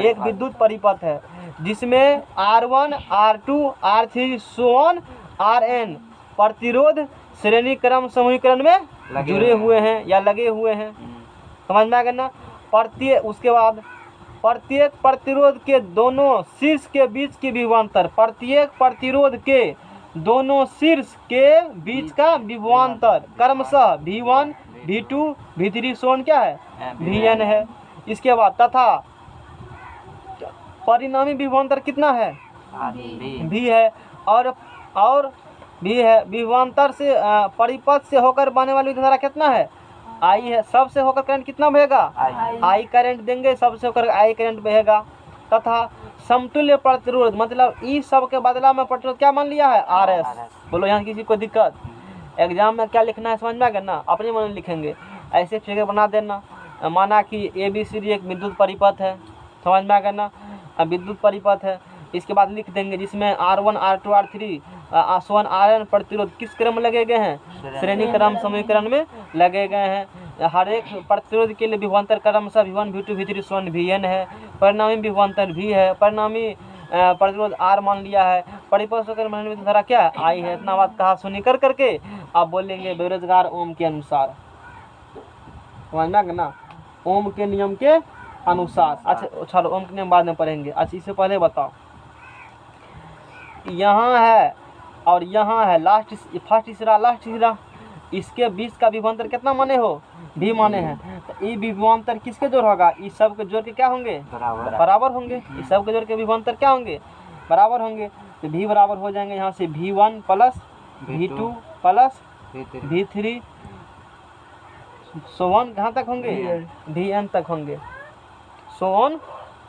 एक विद्युत परिपथ है, जिसमें R1 R2 R3 Rn प्रतिरोध श्रेणी क्रम समूहीकरण में जुड़े हुए हैं या लगे हुए हैं। समझ में आ गया ना। उसके बाद प्रत्येक प्रतिरोध के दोनों शीर्ष के बीच की विभवांतर, प्रत्येक प्रतिरोध के दोनों शीर्ष के बीच का विभवांतर क्रमशः V1 V2 V3 सोन क्या है, Vn है। इसके बाद तथा परिणामी विभवांतर कितना है, V है। और भी है। विभवांतर से परिपथ से होकर बहने वाली विद्युत धारा कितना है, I है। सबसे होकर करंट कितना बहेगा, I करंट देंगे, सबसे होकर I करंट बहेगा। तथा समतुल्य प्रतिरोध, मतलब इस सब के बदला में प्रतिरोध क्या मान लिया है, RS। बोलो यहाँ किसी को दिक्कत, एग्जाम में क्या लिखना है समझ में आ गया ना, अपने मन में लिखेंगे। ऐसे फिगर बना देना। माना कि ABCD एक विद्युत परिपथ है, समझ में आ गया ना, विद्युत परिपथ है। इसके बाद लिख देंगे जिसमें R1 R2 R3 R1 Rn प्रतिरोध किस क्रम में लगे गए हैं, श्रेणी क्रम समीकरण में लगे गए हैं। हर एक प्रतिरोध के लिए विभवांतर क्रमशः V1 V2 V3 Vn Vn है, परिणामी विभवांतर V है, परिणामी प्रतिरोध R मान लिया है, परिपथ में धारा क्या है, I है। इतना बात कहा सुनी कर करके आप बोलेंगे बेरोजगार ओम के अनुसार, समझ में आ गया ना, ओम के नियम के अनुसार। अच्छा चलो ओम के नियम बाद में पढ़ेंगे। अच्छा इससे पहले बताओ, यहाँ है और यहाँ है लास्ट फर्स्ट तीसरा लास्ट तीसरा, इसके बीच का विभवांतर कितना माने हो, V माने हैं। तो ये विभवांतर किसके जोड़ होगा, इस सब के जोड़ के क्या होंगे, बराबर होंगे। इस सब के जोड़ के विभवांतर क्या होंगे, बराबर होंगे। तो V बराबर हो जाएंगे यहाँ से V1 plus V2 plus V3 सोवन कहाँ तक होंगे, Vn तक होंगे, सोवन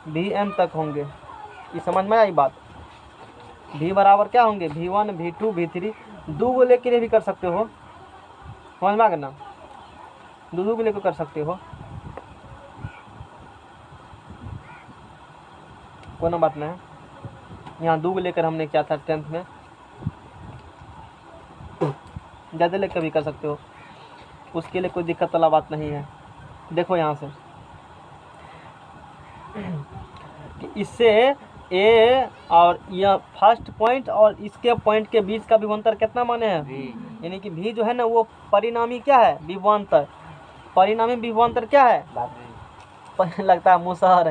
Vn तक होंगे। ये समझ में आई बात। V बराबर क्या होंगे, V1 V2 V3, दो को लेके लिए भी कर सकते हो, समझ में आ गया ना, दो को लेकर कर सकते हो, कोई बात नहीं है। यहाँ दो को लेकर हमने क्या था 10th में, ज़्यादा लेकर भी कर सकते हो, उसके लिए कोई दिक्कत वाला बात नहीं है। देखो यहाँ से कि इससे ए और यह फर्स्ट पॉइंट और इसके पॉइंट के बीच का विभवांतर कितना माने हैं, यानी कि V जो है ना वो परिणामी क्या है, विभवांतर। परिणामी विभवांतर क्या है, लगता है मुसहर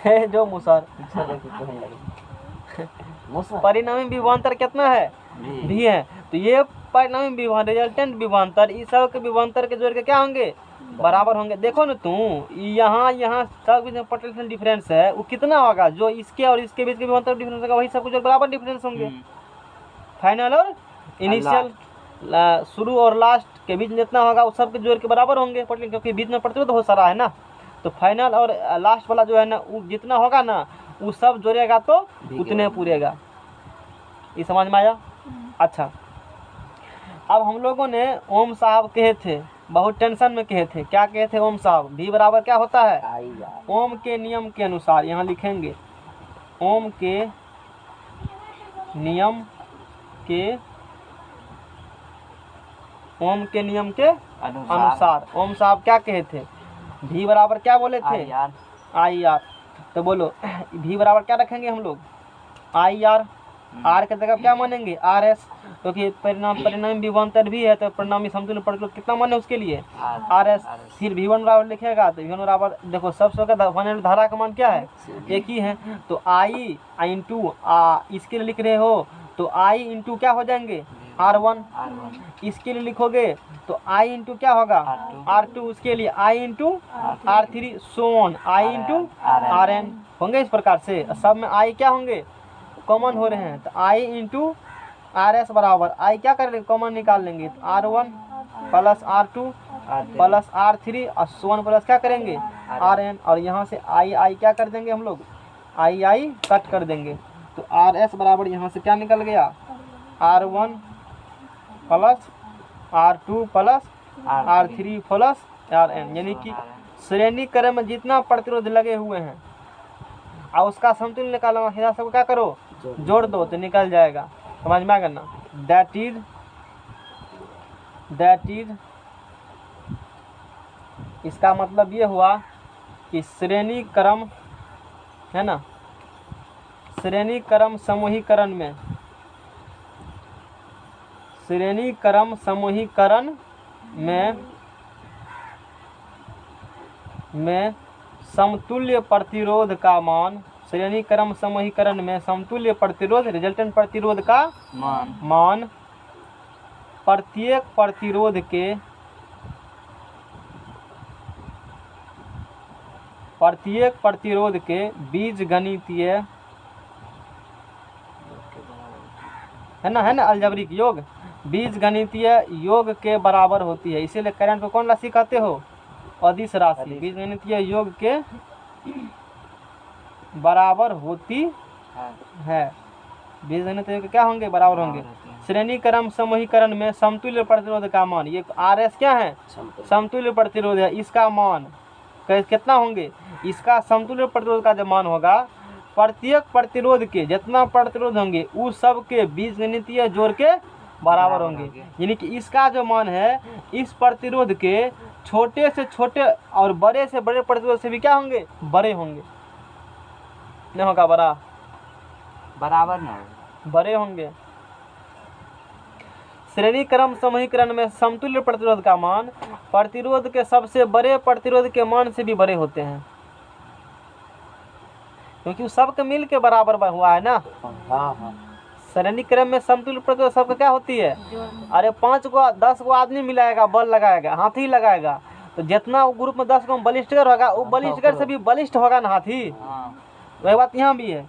है जो मुसहर। परिणामी विभवांतर कितना है, V है। तो ये परिणामी विभवांतर रिजल्टेंट विभवांतर इस सब के विभवांतर के जोड़ के क्या होंगे, बराबर होंगे। देखो ना तुम यहाँ सब बीच में पोटेंशियल डिफरेंस है, वो कितना होगा, जो इसके और इसके बीच के विभवांतर डिफरेंस होगा वही सब कुछ बराबर डिफरेंस होंगे। फाइनल और इनिशियल शुरू और लास्ट के बीच में जितना होगा उस सब के जोड़ के बराबर होंगे पोटेंशियल, क्योंकि बीच में प्रतिरोध बहुत सारा है ना। तो फाइनल और लास्ट वाला जो है ना वो जितना होगा ना वो सब जोड़ेगा तो उतने पूरेगा। ये समझ में आया। अच्छा अब हम लोगों ने ओम साहब कहे थे, बहुत टेंशन में कहे थे, क्या कहे थे ओम साहब, V बराबर क्या होता है, ओम के नियम के अनुसार। यहाँ लिखेंगे ओम के नियम के, ओम के नियम के अनुसार ओम साहब क्या कहे थे, V बराबर क्या बोले थे, IR। तो बोलो V बराबर क्या रखेंगे हम लोग, IR। R के जगह क्या मानेंगे, RS, क्योंकि परिणामी विभवांतर भी है तो परिणामी समतुल्य प्रतिरोध कितना माने उसके लिए, RS। फिर V1 बराबर लिखेगा तो V1 बराबर देखो सब धारा का मान क्या है, एक ही है। तो I इंटू इसके लिए लिख रहे हो तो I इंटू क्या हो जाएंगे, R1। इसके लिए लिखोगे तो I इंटू क्या होगा, R2। उसके लिए I into R3 so on I into Rn होंगे। इस प्रकार से सब में I क्या होंगे, कॉमन हो रहे हैं। तो I इंटू RS बराबर I क्या कर लेंगे, कॉमन निकाल लेंगे तो R1 plus R2 plus R3 और सोन प्लस क्या करेंगे Rn। और यहाँ से I क्या कर देंगे हम लोग, I कट कर देंगे। तो RS बराबर यहाँ से क्या निकल गया, R1 plus R2 plus R3 plus Rn, यानी कि श्रेणी क्रम में जितना प्रतिरोध लगे हुए हैं और उसका समतुल्य निकालना, हिसाब सबको क्या करो, जोड़ दो तो निकल जाएगा। समझ में आ गया ना। दैट इज इसका मतलब ये हुआ कि श्रेणी क्रम है ना, श्रेणी क्रम समूहीकरण में, श्रेणी क्रम समूहीकरण में समतुल्य प्रतिरोध का मान, श्रेणी क्रम समूहीकरण में समतुल्य प्रतिरोध रिजल्टेंट प्रतिरोध का मान प्रत्येक प्रतिरोध के बीजगणितीय है ना अलजेब्रिक योग, बीजगणितीय योग के बराबर होती है। इसीलिए करंट को कौन राशि कहते हो, अदिश राशि। बीजगणितीय योग के बराबर होती है, बीजगणितीय योग क्या होंगे, बराबर होंगे। श्रेणी क्रम समूहीकरण में समतुल्य प्रतिरोध का मान, ये आर एस क्या है, समतुल्य प्रतिरोध है, इसका मान कितना होंगे, इसका समतुल्य प्रतिरोध का जो मान होगा प्रत्येक प्रतिरोध के जितना प्रतिरोध होंगे उस सब के बीजगणितीय जोड़ के बराबर होंगे। यानी कि इसका जो मान है इस प्रतिरोध के छोटे से छोटे और बड़े से बड़े प्रतिरोध से भी क्या होंगे, बड़े होंगे, नहीं होगा बड़ा, बराबर ना होगा, बड़े होंगे। श्रेणी क्रम समूहीकरण में समतुल्य प्रतिरोध का मान प्रतिरोध के सबसे बड़े प्रतिरोध के मान से भी बड़े होते हैं, क्योंकि सबके मिल के बराबर हुआ है ना। हाँ श्रेणी क्रम में समतुल्य प्रतिरोध सबका क्या होती है, अरे 5 को 10 को आदमी मिलाएगा, बल लगाएगा, हाथी लगाएगा, तो जितना वो ग्रुप में 10 को बलिष्ठकर होगा वो बलिष्ठकर से भी बलिष्ठ होगा ना हाथी। वही बात यहाँ भी है,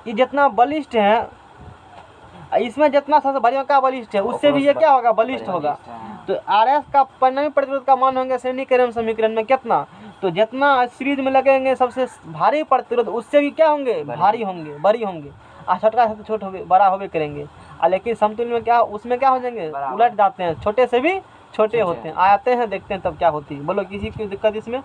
ये जितना बलिष्ठ है इसमें जितना सबसे बड़े का बलिष्ठ है उससे भी ये क्या होगा, बलिष्ठ होगा। तो आर एस का परिणामी प्रतिरोध का मान होंगे श्रेणी क्रम समीकरण में कितना, तो जितना सीरीज में लगेंगे सबसे भारी प्रतिरोध उससे भी क्या होंगे, भारी होंगे, बड़ी होंगे, और छोटा से छोटे होंगे, बड़ा होवे करेंगे। लेकिन समतुल्य में क्या, उसमें क्या हो जाएंगे, उलट जाते हैं, छोटे से भी छोटे होते हैं। आते हैं देखते हैं तब क्या होती है, बोलो किसी की दिक्कत इसमें।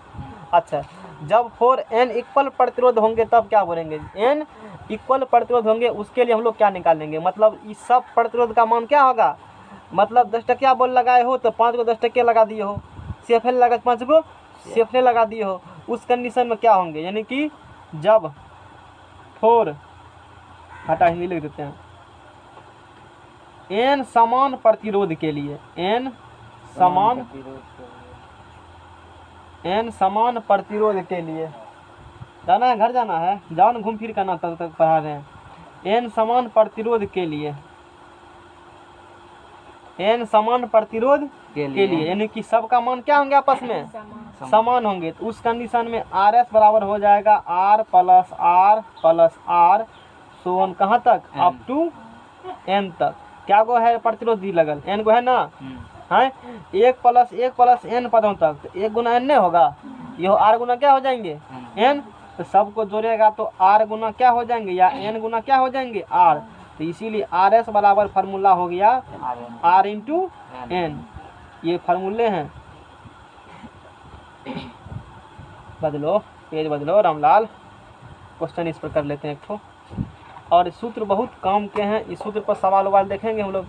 अच्छा, जब 4n इक्वल प्रतिरोध होंगे तब क्या बोलेंगे, n इक्वल प्रतिरोध होंगे उसके लिए हम लोग क्या निकालेंगे, मतलब इस सब प्रतिरोध का मान क्या होगा, मतलब 10 टकिया बॉल लगाए हो तो 5 को 10 टकिया लगा दिए हो, CFL लगा 5 को CFL लगा दिए हो, उस कंडीशन में क्या होंगे, यानी कि जब 4 हटा हिंदी लिख देते हैं, n समान प्रतिरोध के लिए, n समान प्रतिरोध के लिए, जाना है घर जाना है, जाओ ना घूम फिर करना, तब तक पढ़ा रहे हैं। n समान प्रतिरोध के लिए, n समान प्रतिरोध के लिए यानी कि सबका मान क्या होंगे, आपस में समान होंगे, तो उस कंडीशन में आर एस बराबर हो जाएगा R प्लस R सोन कहाँ तक, अप टू n तक। क्या गो है प्रतिरोध दी लगल, n गो है ना, है 1 प्लस n पदों तक, तो 1 गुना n नहीं होगा, यह r गुना क्या हो जाएंगे n, तो सबको जोड़ेगा तो r गुना क्या हो जाएंगे, या n गुना क्या हो जाएंगे r, तो इसीलिए आर एस बराबर फार्मूला हो गया r इंटू n। ये फार्मूले हैं, बदलो पेज बदलो रामलाल, क्वेश्चन इस पर कर लेते हैं एक ठो, और सूत्र बहुत काम के हैं, इस सूत्र पर सवाल वाल देखेंगे हम लोग।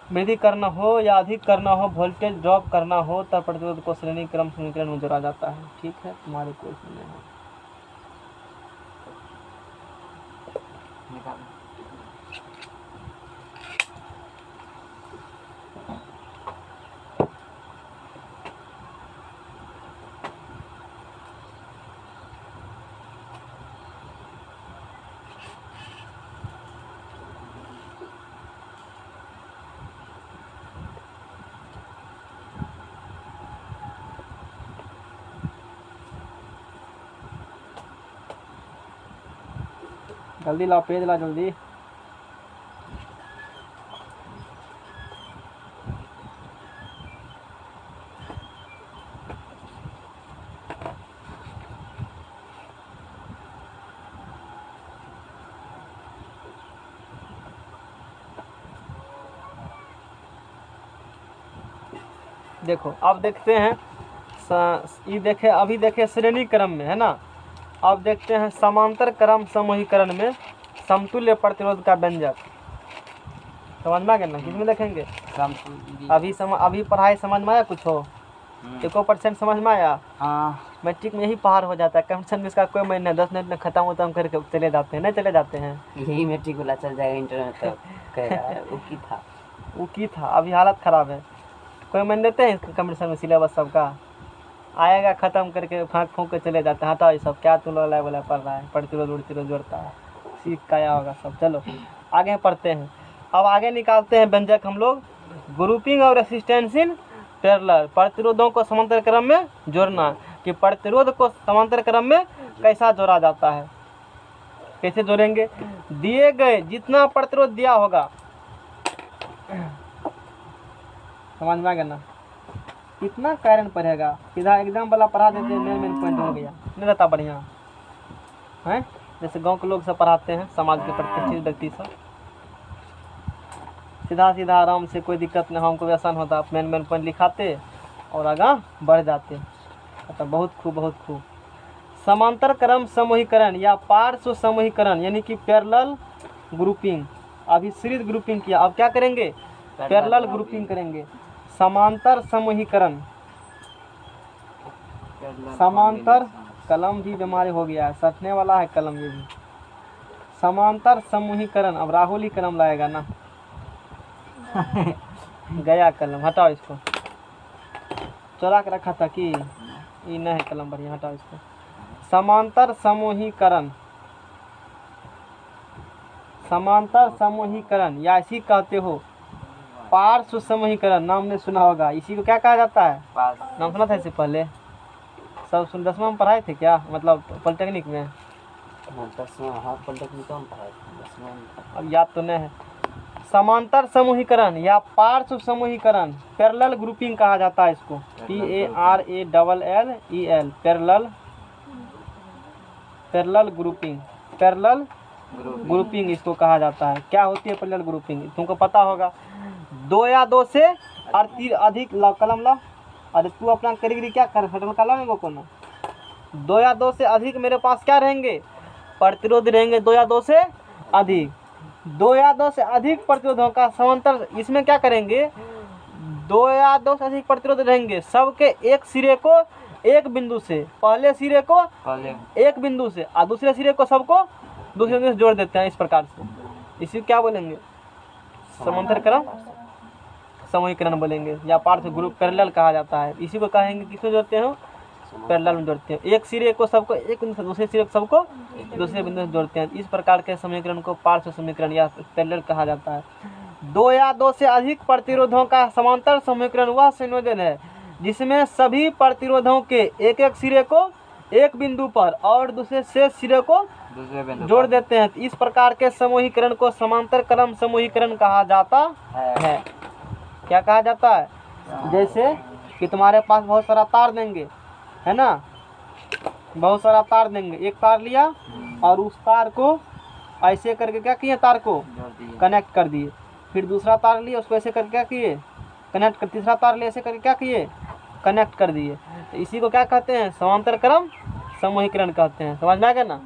वृद्धि करना हो या अधिक करना हो, वोल्टेज ड्रॉप करना हो, तब प्रतिरोध को श्रेणी क्रम समीकरण में जोड़ा जाता है। ठीक है, तुम्हारे कोर्स में है। जल्दी ला पेज ला जल्दी। देखो अब देखते हैं, ये देखे अभी देखे श्रेणी क्रम में है ना, अब देखते हैं समांतर क्रम समूहीकरण में समतुल्य प्रतिरोध का व्यंजक। समझ में आ गया ना, किसमें देखेंगे, अभी पढ़ाई समझ में आया, कुछ हो 1% समझ में आया। हाँ, मैट्रिक में यही पहाड़ हो जाता है, कंडीशन में इसका कोई महीना 10 मिनट में खत्म होता, हम करके चले जाते हैं, नहीं चले जाते हैं, यही मैट्रिक वाला चल जाएगा इंटर में तो कहेगा वो की था। अभी हालत ख़राब है, कोई मन देते हैं कंपटीशन में, सिलेबस सबका आएगा ख़त्म करके फाँक फूँक के चले जाते हैं, हटाओ ये सब क्या तुम बोला पढ़ रहा है, प्रतिरोध उड़तिरोध जोड़ता है, सीख काया होगा सब। चलो आगे पढ़ते हैं, अब आगे निकालते हैं व्यंजक हम लोग। ग्रुपिंग और रेसिस्टेंस इन पैरेलल, प्रतिरोधों को समांतर क्रम में जोड़ना, कि प्रतिरोध को समांतर क्रम में कैसा जोड़ा जाता है, कैसे जोड़ेंगे, दिए गए जितना प्रतिरोध दिया होगा, समझ में आ गया ना, कितना कारण पड़ेगा, सीधा एग्जाम वाला पढ़ा देते, मेन पॉइंट हो गया, नहीं रहता बढ़िया है, जैसे गांव के लोग सब पढ़ाते हैं, समाज के प्रतिष्ठित व्यक्ति सब। सीधा सीधा आराम से, कोई दिक्कत नहीं, हमको भी आसान होता, आप मेन पॉइंट लिखाते और आगे बढ़ जाते। मतलब बहुत खूब, बहुत खूब। समांतर क्रम समूहीकरण या पार्श्व समूहीकरण यानी कि पैरेलल ग्रुपिंग। अभी सीरीज ग्रुपिंग किया, अब क्या करेंगे? पैरेलल ग्रुपिंग करेंगे। समांतर समूहीकरण, समांतर कलम भी बीमारी हो गया है, सटने वाला है कलम ये भी। समांतर समूहीकरण, अब राहुल ही कलम लाएगा ना। गया कलम, हटाओ इसको, चुरा के रखा था कि ये नहीं है कलम बढ़िया, हटाओ इसको। समांतर समूहीकरण, समांतर समूहीकरण या इसी कहते हो पार्श्व समूहीकरण, नाम ने सुना होगा। इसी को क्या कहा जाता है? पास नाम सुना था इससे पहले? सब 10वां में पढ़ाए थे क्या, मतलब पॉलिटेक्निक में? हाँ 10वां, हाँ पॉलिटेक्निक में पढ़ा था 10वां में। अब याद तो नहीं है। समांतर समूहीकरण या पार्श्व समूहीकरण, पैरेलल ग्रुपिंग कहा जाता है इसको। PARALLEL, parallel, parallel grouping, parallel grouping इसको कहा जाता है। क्या होती है पैरेलल ग्रुपिंग? तुमको पता होगा। 2 या 2 से अधिक ला, कलम ला। अरे तू अपना करीबी क्या कर, फटल कलम है को ना। 2 या 2 से अधिक मेरे पास क्या रहेंगे? प्रतिरोध रहेंगे 2 या 2 से अधिक। 2 या 2 से अधिक प्रतिरोधों का समांतर, इसमें क्या करेंगे? 2 या 2 से अधिक प्रतिरोध रहेंगे, सबके एक सिरे को एक बिंदु से, पहले सिरे को पहले एक बिंदु से और दूसरे सिरे को सबको दूसरे बिंदु से जोड़ देते हैं, इस प्रकार से। इसी क्या बोलेंगे? समांतर क्रम समूहीकरण बोलेंगे या पार्श्व ग्रुप पैरेलल कहा जाता है। इसी को कहेंगे किसमें जोड़ते हैं? पैरेलल में जोड़ते हैं। एक सिरे को सबको एक बिंदु से, दूसरे सिरे को सबको दूसरे बिंदु से जोड़ते हैं। इस प्रकार के समीकरण को पार्श्व समीकरण या पैरेलल कहा जाता है। 2 या 2 से अधिक प्रतिरोधों का समांतर समीकरण वह संयोजन है जिसमें सभी प्रतिरोधों के एक एक सिरे को एक बिंदु पर और दूसरे शेष सिरे को दूसरे बिंदु जोड़ देते हैं। इस प्रकार के समूहीकरण को समांतर क्रम समूहीकरण कहा जाता है। क्या कहा जाता है? जैसे कि तुम्हारे पास बहुत सारा तार देंगे, है ना, बहुत सारा तार देंगे। एक तार लिया और उस तार को ऐसे करके क्या किए? तार को जोड़ दिए। कनेक्ट कर दिए। फिर दूसरा तार लिया, उसको ऐसे करके क्या किए? कनेक्ट कर। तीसरा तार लिया, ऐसे करके क्या किए? कनेक्ट कर दिए। तो इसी को क्या कहते हैं? समांतर क्रम समूहीकरण कहते हैं। समझ में आ गया ना?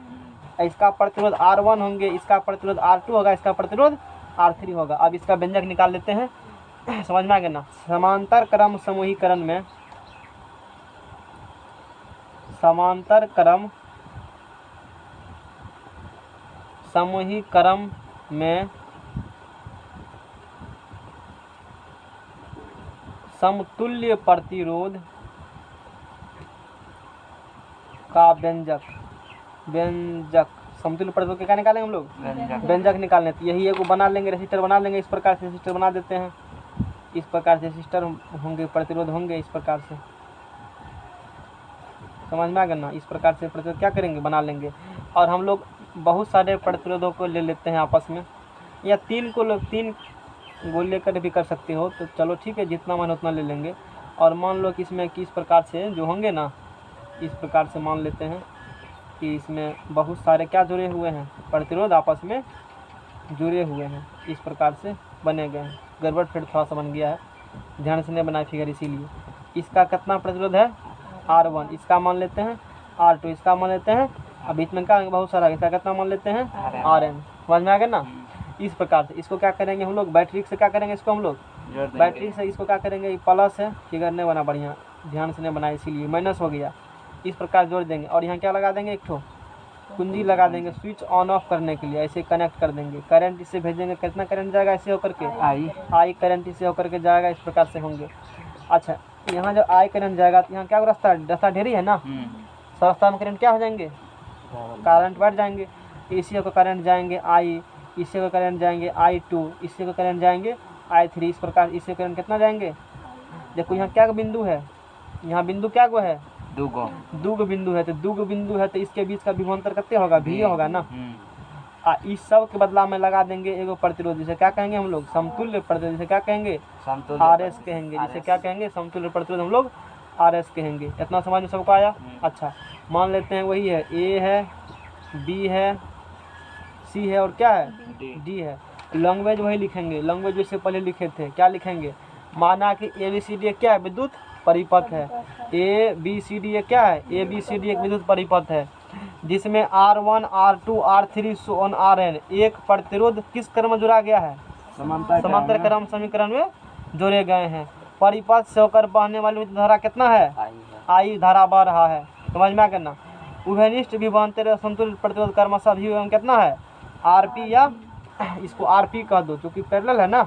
इसका प्रतिरोध R1 होंगे, इसका प्रतिरोध R2 होगा, इसका प्रतिरोध R3 होगा। अब इसका व्यंजक निकाल लेते हैं। समझ में आ गया ना? समांतर क्रम समूहीकरण में, समांतर क्रम समूहीकरण में समतुल्य प्रतिरोध का व्यंजक, समतुल्य प्रतिरोध क्या निकालेंगे हम लोग? व्यंजक निकालने। तो यही एगो बना लेंगे, रेसिस्टर बना लेंगे। इस प्रकार से रेसिस्टर बना देते हैं। इस प्रकार से रेसिस्टर होंगे, प्रतिरोध होंगे इस प्रकार से। समझ में आ गया ना? इस प्रकार से प्रतिरोध क्या करेंगे? बना लेंगे। और हम लोग बहुत सारे प्रतिरोधों को ले लेते हैं आपस में, या 3 को लेकर भी कर सकते हो। तो चलो ठीक है, जितना मन उतना ले लेंगे। और मान लो कि इसमें किस प्रकार से जो होंगे ना, इस प्रकार से मान लेते हैं कि इसमें बहुत सारे क्या जुड़े हुए हैं? प्रतिरोध आपस में जुड़े हुए हैं। इस प्रकार से बने गए हैं। गड़बड़ फिर थोड़ा सा बन गया है, ध्यान से नहीं बनाया फिगर, इसीलिए। इसका कितना प्रतिरोध है? R1। इसका मान लेते हैं R2। इसका मान लेते हैं, अब बीच में क्या बहुत सारा, इसका कितना मान लेते हैं? RN। समझ में आ गया ना? इस प्रकार से इसको क्या करेंगे हम लोग? बैटरी से क्या करेंगे? इसको हम लोग बैटरी से इसको क्या करेंगे? प्लस है, फिगर नहीं बना बढ़िया, ध्यान से नहीं बनाया इसीलिए माइनस हो गया। इस प्रकार जोड़ देंगे और यहाँ क्या लगा देंगे? एक ठो कुंजी लगा देंगे स्विच ऑन ऑफ करने के लिए। ऐसे कनेक्ट कर देंगे, करंट इससे भेजेंगे। कितना करंट जाएगा? ऐसे होकर के आई करंट इससे होकर के जाएगा। इस प्रकार से होंगे। अच्छा, यहाँ जब आई करंट जाएगा तो यहाँ क्या रास्ता ढेरी है ना, रास्ता में करंट क्या हो जाएंगे? करंट बढ़ जाएंगे। इसी को करंट जाएंगे I, इससे को करंट जाएंगे I2, इससे को करंट जाएंगे I3। इस प्रकार इससे करंट कितना जाएंगे? देखो यहाँ क्या बिंदु है? यहाँ बिंदु क्या गो है? दूगो बिंदु है। तो दूगो बिंदु है तो इसके बीच का विभवांतर कितना होगा? V होगा ना। इस सब के बदला में लगा देंगे एगो प्रतिरोध, जिसे क्या कहेंगे हम लोग? समतुल्य प्रतिरोध। जिसे क्या कहेंगे? RS कहेंगे। जिसे क्या कहेंगे? समतुल्य प्रतिरोध हम लोग RS कहेंगे। इतना समझ में सबको आया? अच्छा, मान लेते हैं वही है, A है, B है, C है और क्या है? D है। लैंग्वेज वही लिखेंगे, लैंग्वेज जैसे पहले लिखे थे। क्या लिखेंगे? माना कि ABCD क्या है? विद्युत परिपथ है। ABCD क्या है? ABCD एक विद्युत परिपथ है जिसमें R1 R2 R3 so on Rn एक प्रतिरोध किस क्रम में जुड़ा गया है? समांतर क्रम समीकरण में जोड़े गए हैं। परिपथ से होकर बहने वाली विद्युत धारा कितना है? I धारा बह रहा है। समझ में आ गया ना? उभयनिष्ठ विभवांतर संतुलित प्रतिरोध क्रमशः भी कितना है? RP या इसको RP कह दो क्योंकि पैरेलल है ना।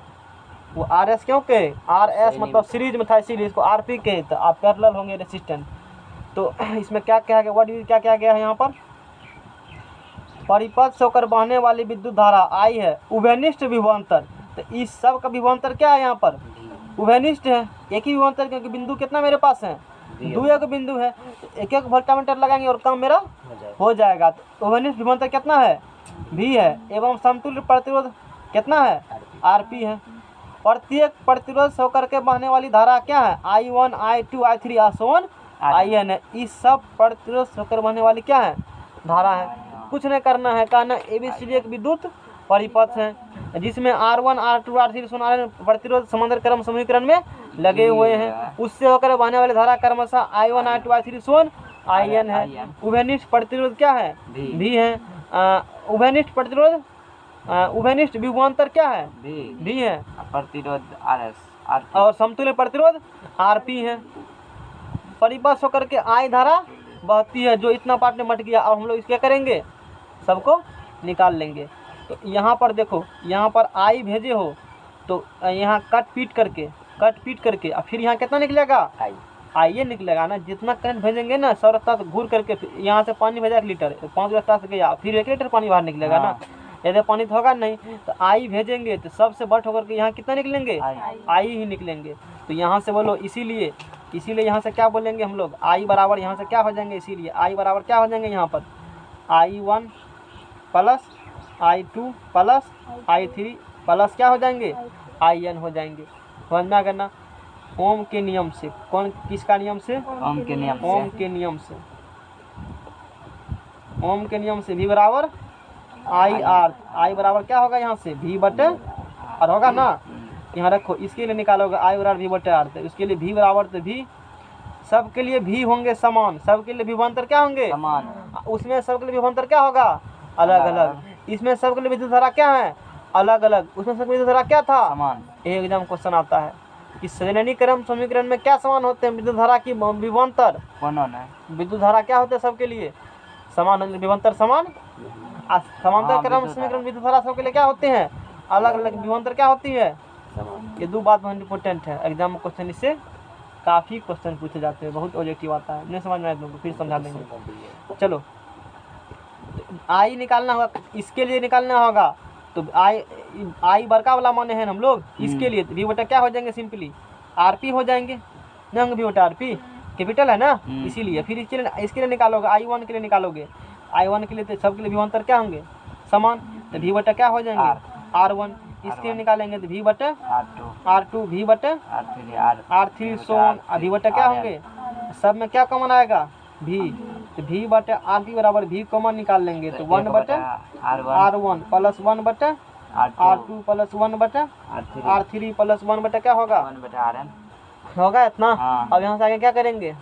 वो RS क्यों के? RS मतलब सीरीज में था इसीलिए इसको RP के। तो आप पैरेलल होंगे रेसिस्टेंट। तो इसमें क्या क्या गया? क्या क्या गया है यहाँ पर? परिपथ से होकर बहने वाली विद्युत धारा I है। उभयनिष्ठ विभवांतर, तो इस सब का विभवांतर क्या है यहाँ पर? उभयनिष्ठ है। एक ही विभवांतर क्योंकि बिंदु कितना मेरे पास है? 2 एक बिंदु है। तो एक एक वोल्टामीटर लगाएंगे और काम मेरा हो जाएगा। तो उभयनिष्ठ विभवांतर कितना है? V है। एवं समतुल्य प्रतिरोध कितना है? RP है। प्रत्येक प्रतिरोध से होकर के बहने वाली धारा क्या है? I1 I2 I3 आसवन IN है। इस सब प्रतिरोध से होकर बहने वाली क्या है? धारा है। कुछ नहीं करना है, कहना ABCD एक विद्युत परिपथ है जिसमें R1 R2 R3 Rn प्रतिरोध समांतर क्रम समीकरण में लगे हुए हैं। उससे होकर बहने वाली धारा क्रमशः I1 I2 I3 IN है। उभयनिष्ठ प्रतिरोध क्या है? V है। उभयनिष्ठ प्रतिरोध उभयनिष्ठ विभवांतर क्या है? V है। प्रतिरोध RS और समतुल्य प्रतिरोध RP है। परिपथ होकर के I धारा बहती है जो इतना पार्ट में मट गया। अब हम लोग इसके करेंगे, सबको निकाल लेंगे। तो यहाँ पर देखो, यहाँ पर I भेजे हो तो यहाँ कट पीट करके और फिर यहाँ कितना निकलेगा? I ये निकलेगा ना। जितना करंट भेजेंगे ना 100 रास्ता से घूर करके यहाँ से पानी भेजा 1 लीटर, 5 रास्ता से गया, फिर 1 लीटर पानी बाहर निकलेगा ना। यदि पानी तो होगा नहीं, तो I भेजेंगे तो सबसे बट होकर के यहाँ कितना निकलेंगे? I ही निकलेंगे। तो यहाँ से बोलो, इसीलिए यहाँ से क्या बोलेंगे हम लोग? I बराबर यहाँ से क्या हो जाएंगे? इसीलिए I बराबर क्या हो जाएंगे यहाँ पर? I1 plus I2 plus I3 plus क्या हो जाएंगे? IN हो जाएंगे। समझ में आ गया ना? ओम के नियम से। कौन किसका नियम से? ओम के नियम से। ओम के नियम से। ओम के नियम से V बराबर IR। I बराबर क्या होगा यहाँ से? V बटे R होगा ना। यहाँ रखो, इसके लिए निकालोगे I बराबर V बटे R। तो इसके लिए V बराबर, तो V सबके लिए V होंगे समान। सबके लिए विभवांतर क्या होंगे? समान। उसमें सबके लिए विभवांतर क्या होगा? अलग अलग। इसमें सबके लिए विद्युत धारा क्या है? अलग अलग। उसमें सबके विद्युत धारा क्या था? समान। एकदम क्वेश्चन आता है कि संयोजन क्रम समीकरण में क्या समान होते हैं? विद्युत धारा की विभवांतर। विद्युत धारा क्या होते हैं? सबके लिए समान, विभवांतर समान। समांतर क्रम समीकरण विद्युत धारा सबके लिए क्या होते हैं? अलग अलग। विभवांतर क्या होती है? ये 2 बात बहुत इंपॉर्टेंट है। एग्जाम में क्वेश्चन इससे काफ़ी क्वेश्चन पूछे जाते हैं, बहुत ऑब्जेक्टिव आता है। नहीं समझ में आए तो फिर समझा देंगे। चलो, I निकालना होगा, इसके लिए निकालना होगा। तो I बड़का वाला माने हैं हम लोग, इसके लिए V बटा क्या हो जाएंगे? सिंपली RP हो जाएंगे। नहीं होंगे V बटा RP, कैपिटल है ना, इसीलिए। फिर इसके लिए निकालोगे, I1 के लिए निकालोगे। I1 के लिए तो सबके लिए विभवांतर क्या होंगे? समान। तो V बटा क्या हो जाएंगे? R1। इसके लिए निकालेंगे तो V बटे R2 V बटे R3 सोन। V बटा क्या होंगे? सब में क्या कॉमन आएगा? V। तो V बटे RP बराबर V कॉमन निकाल लेंगे तो 1 बटे R1 प्लस 1 बटे R2 प्लस 1 बटे R3 प्लस 1 बटे क्या होगा? 1 बटे RN होगा इतना। अब यहाँ से आगे क्या करेंगे?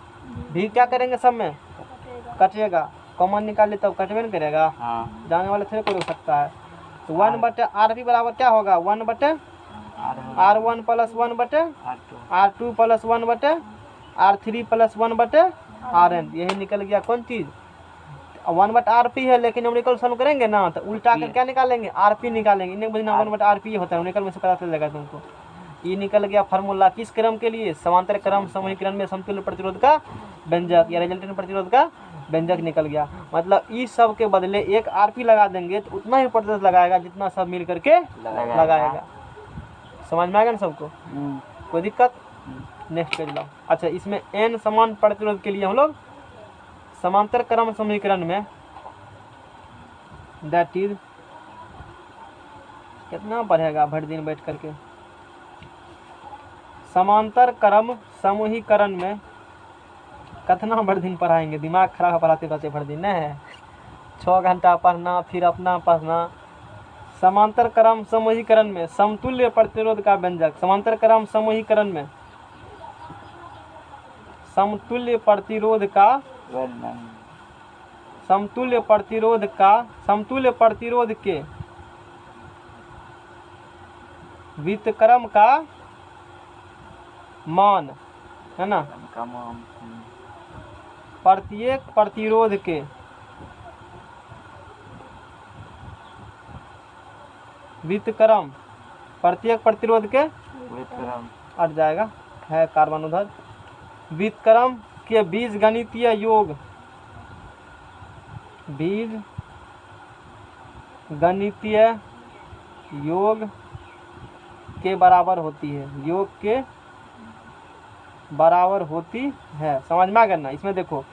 V क्या करेंगे? सब में कटेगा। कॉमन निकाल ले तब कटवे नहीं करेगा। जाने वाले थोड़े को रोक सकता है। तो 1 बटे RP बराबर क्या होगा? 1 बटे R1 प्लस 1 बटे R2 प्लस 1 बटे R3 प्लस 1 बटे RN। यही निकल गया कौन चीज़? 1 बटे RP है, लेकिन न्यूमेरिकल सॉल्व करेंगे ना तो उल्टा कर क्या निकालेंगे? RP निकालेंगे। इन्हें बजना 1 बटे RP होता है, न्यूमेरिकल में से पता चल जाएगा तुमको। ये निकल गया फार्मूला किस क्रम के लिए? समांतर क्रम समीकरण में समतुल्य प्रतिरोध का व्यंजक या रिजल्टेंट प्रतिरोध का व्यंजक निकल गया। मतलब इस सब के बदले एक RP लगा देंगे तो उतना ही प्रतिरोध लगाएगा जितना सब मिल करके लगाएगा। समझ में आ गया ना सबको? कोई दिक्कत? नेक्स्ट पेज लाओ। अच्छा, इसमें n समान प्रतिरोध के लिए हम लोग समांतर क्रम समीकरण में दैट इज कितना पढ़ेगा भर दिन बैठ करके? समांतर क्रम समूहीकरण में कितना भर दिन पढ़ाएंगे? दिमाग खराब पढ़ाते भर दिन नहीं है। 6 घंटा पढ़ना, फिर अपना पढ़ना, समांतर क्रम समूहीकरण में समतुल्य प्रतिरोध का व्यंजक। समांतर क्रम समूहीकरण में समतुल्य प्रतिरोध का वर्णन। समतुल्य प्रतिरोध के व्युत्क्रम का मान, है ना, का मान। प्रत्येक प्रतिरोध के व्युत्क्रम, प्रत्येक प्रतिरोध के व्युत्क्रम। अट जाएगा, है कार्बन उधर, व्युत्क्रम के बीजगणितीय योग, बीजगणितीय योग के बराबर होती है, योग के बराबर होती है। समझ में आ गया ना। इसमें देखो,